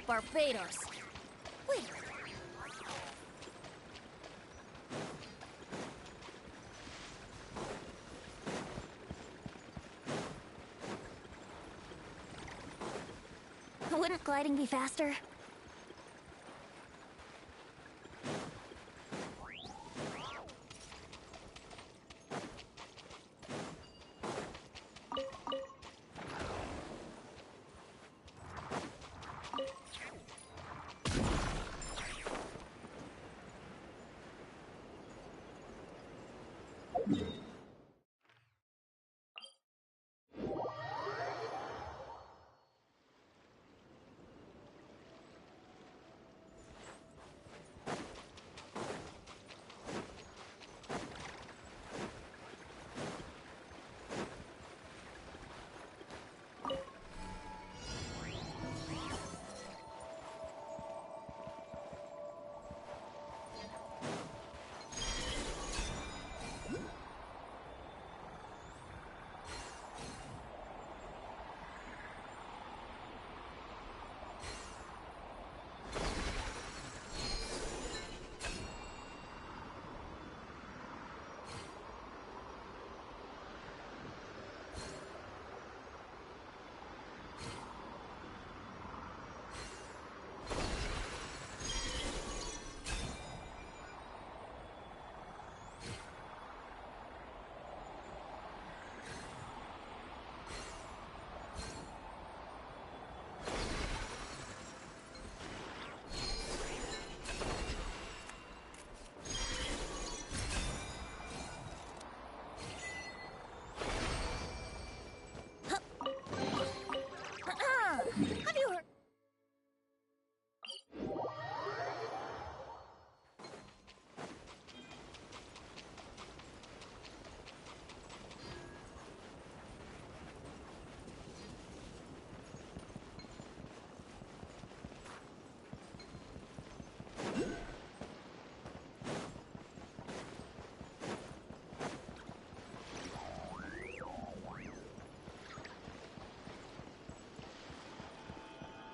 Barbados. Wait. Wouldn't gliding be faster?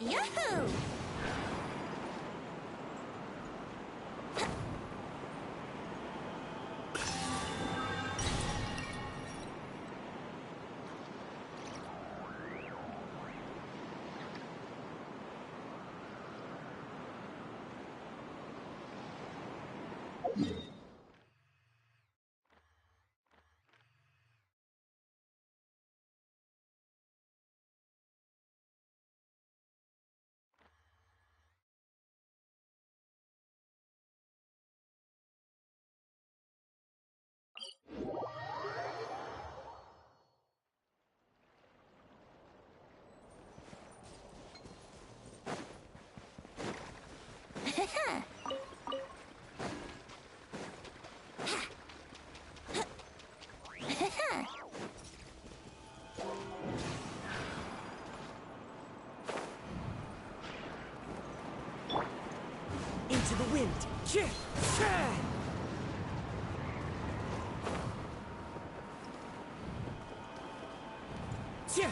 Yahoo! Into the wind. Chih! Chah! Chih!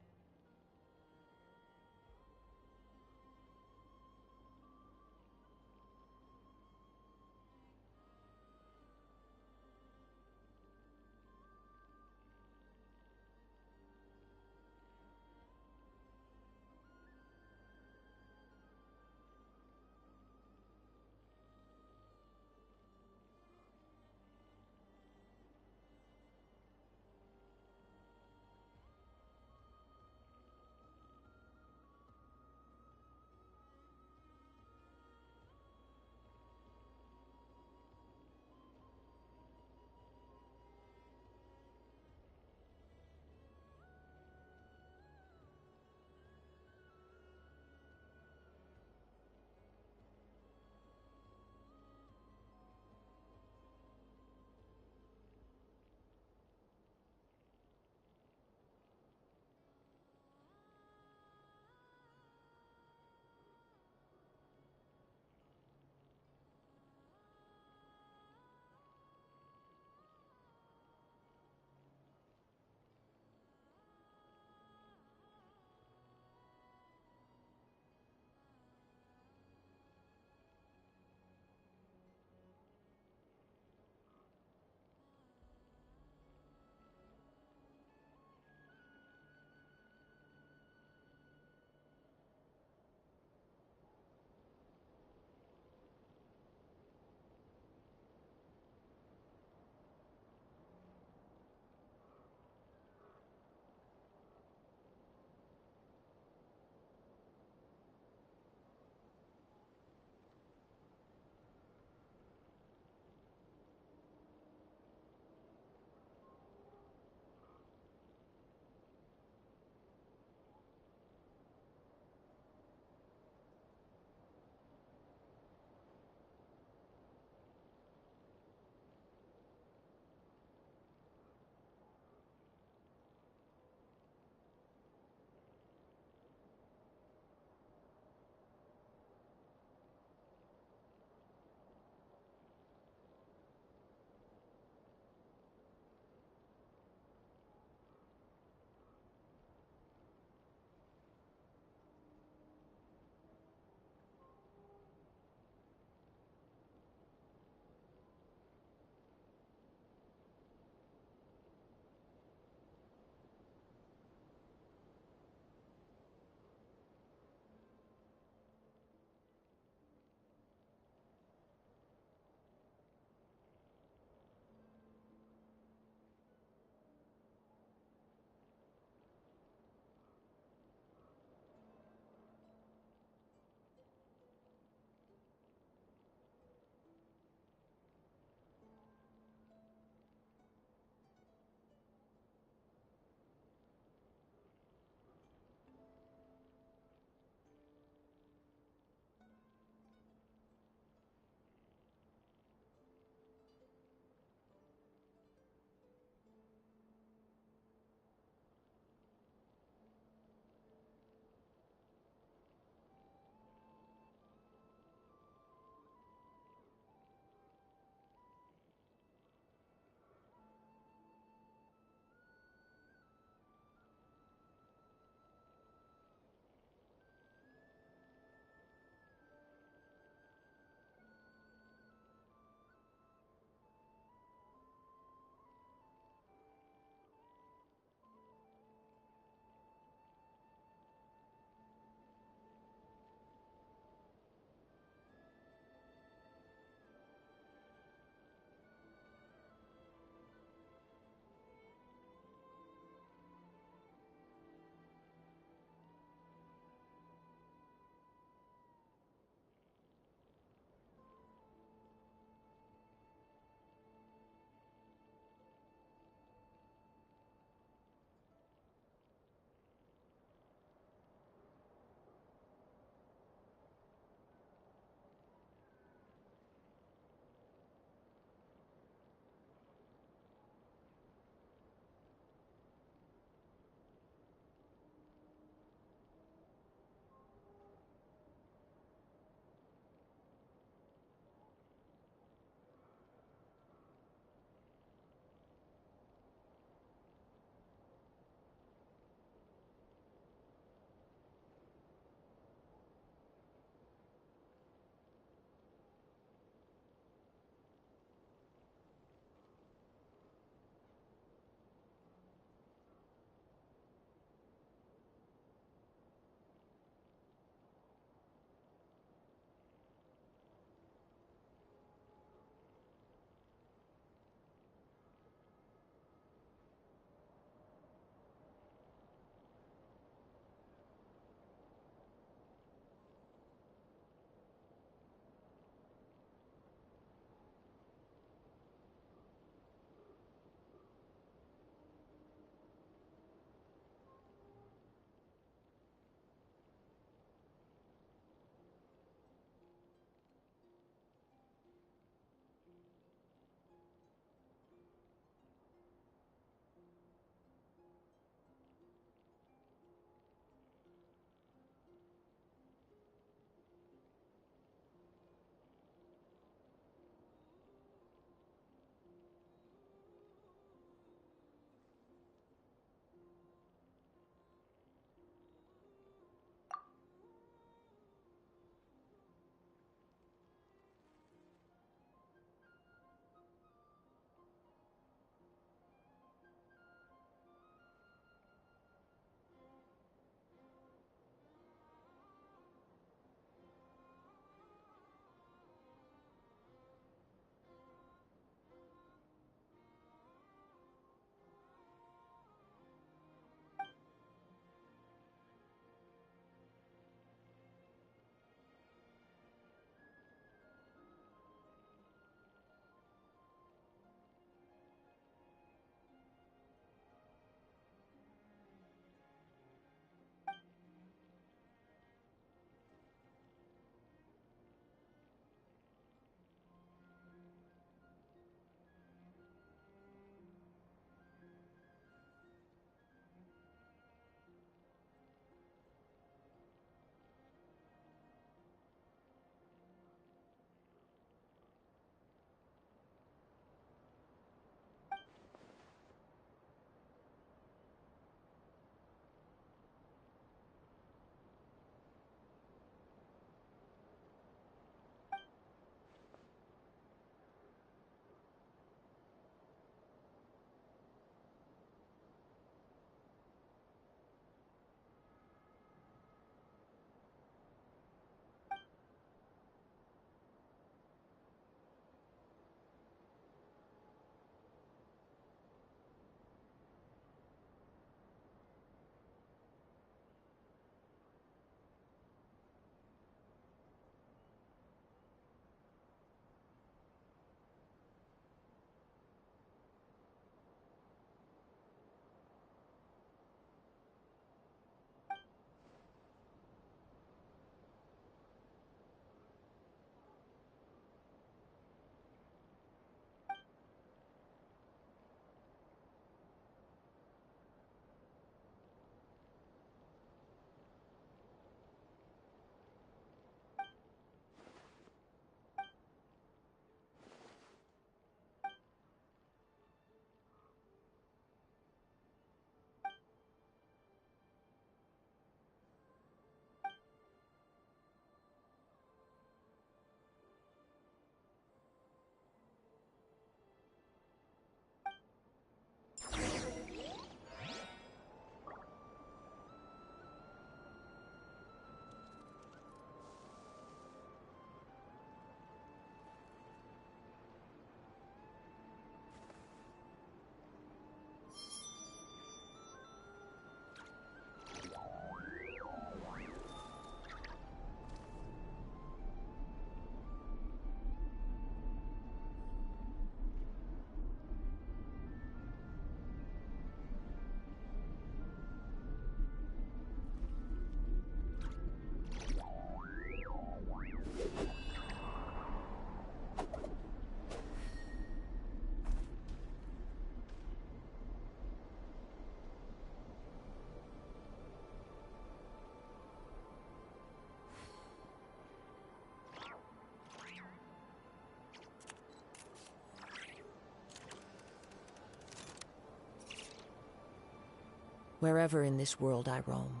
Wherever in this world I roam,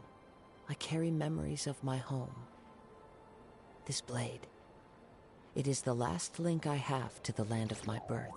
I carry memories of my home. This blade, it is the last link I have to the land of my birth.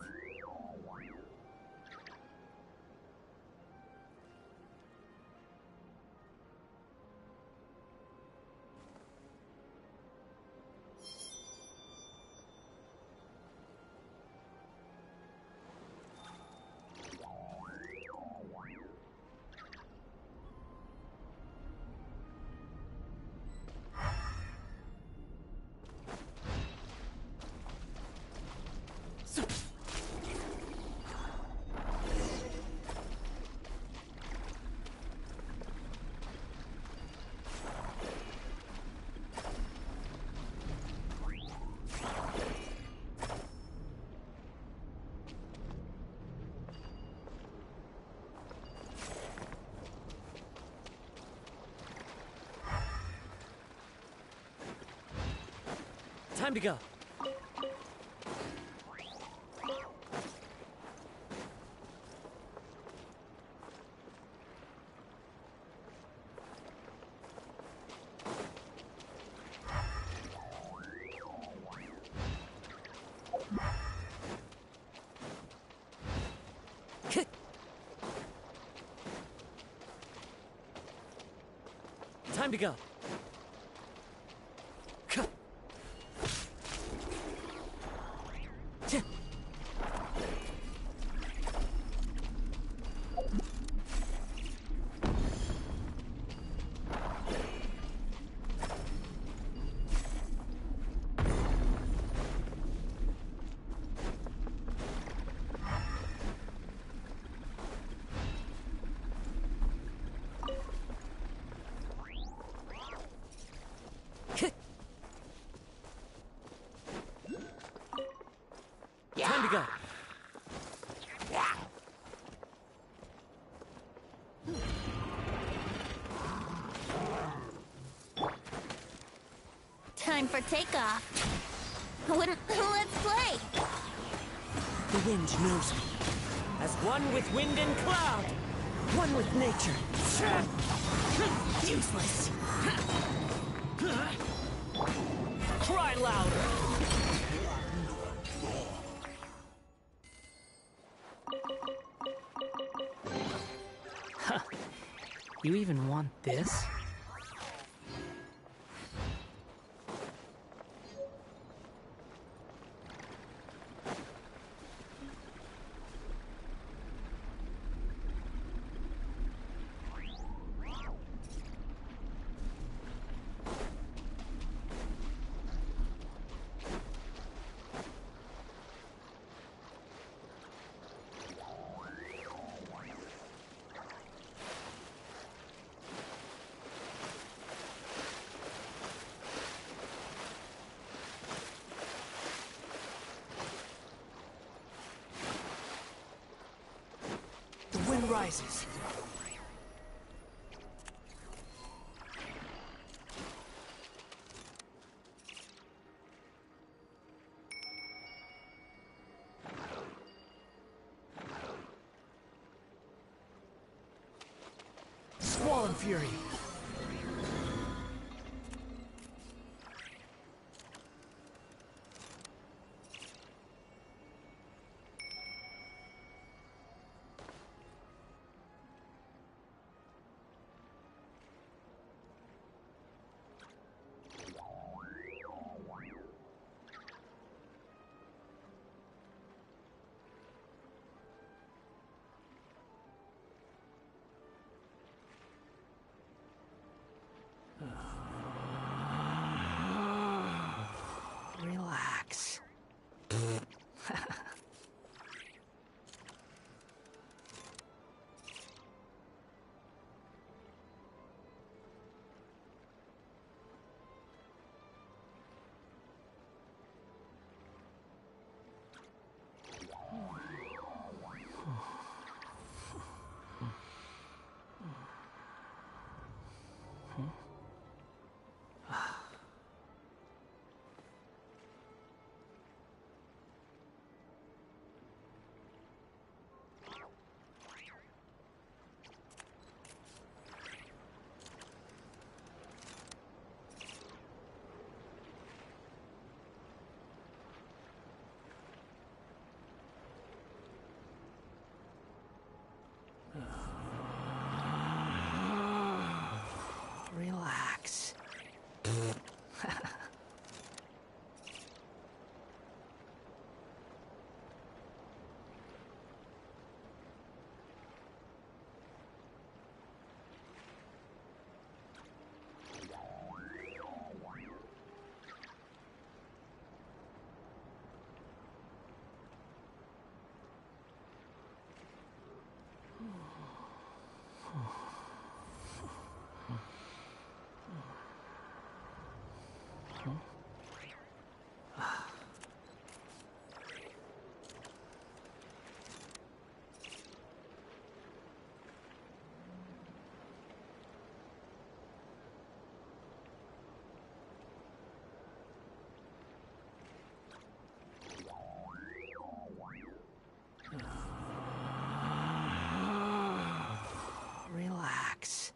Time to go. Time to go. Time to go. Time for takeoff. Let's play. The wind knows me. As one with wind and cloud. One with nature. Useless. Cry louder. Huh. You even want this? Rises. Squall Fury. Relax.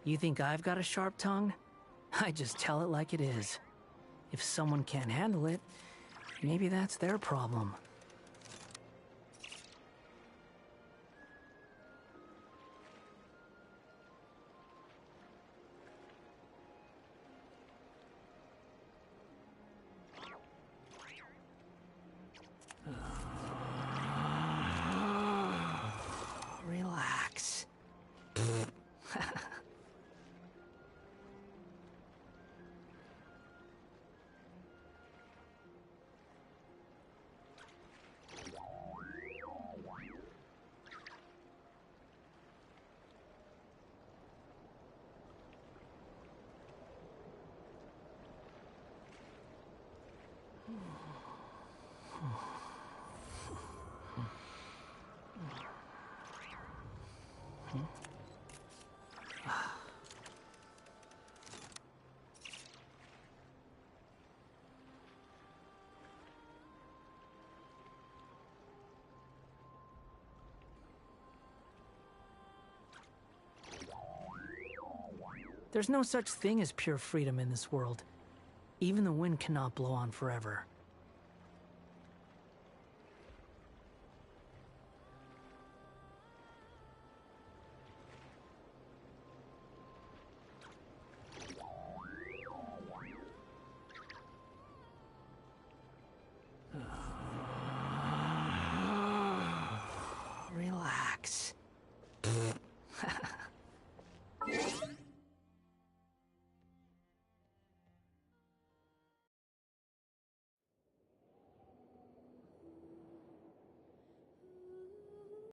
You think I've got a sharp tongue? I just tell it like it is. If someone can't handle it, maybe that's their problem. Relax. There's no such thing as pure freedom in this world. Even the wind cannot blow on forever.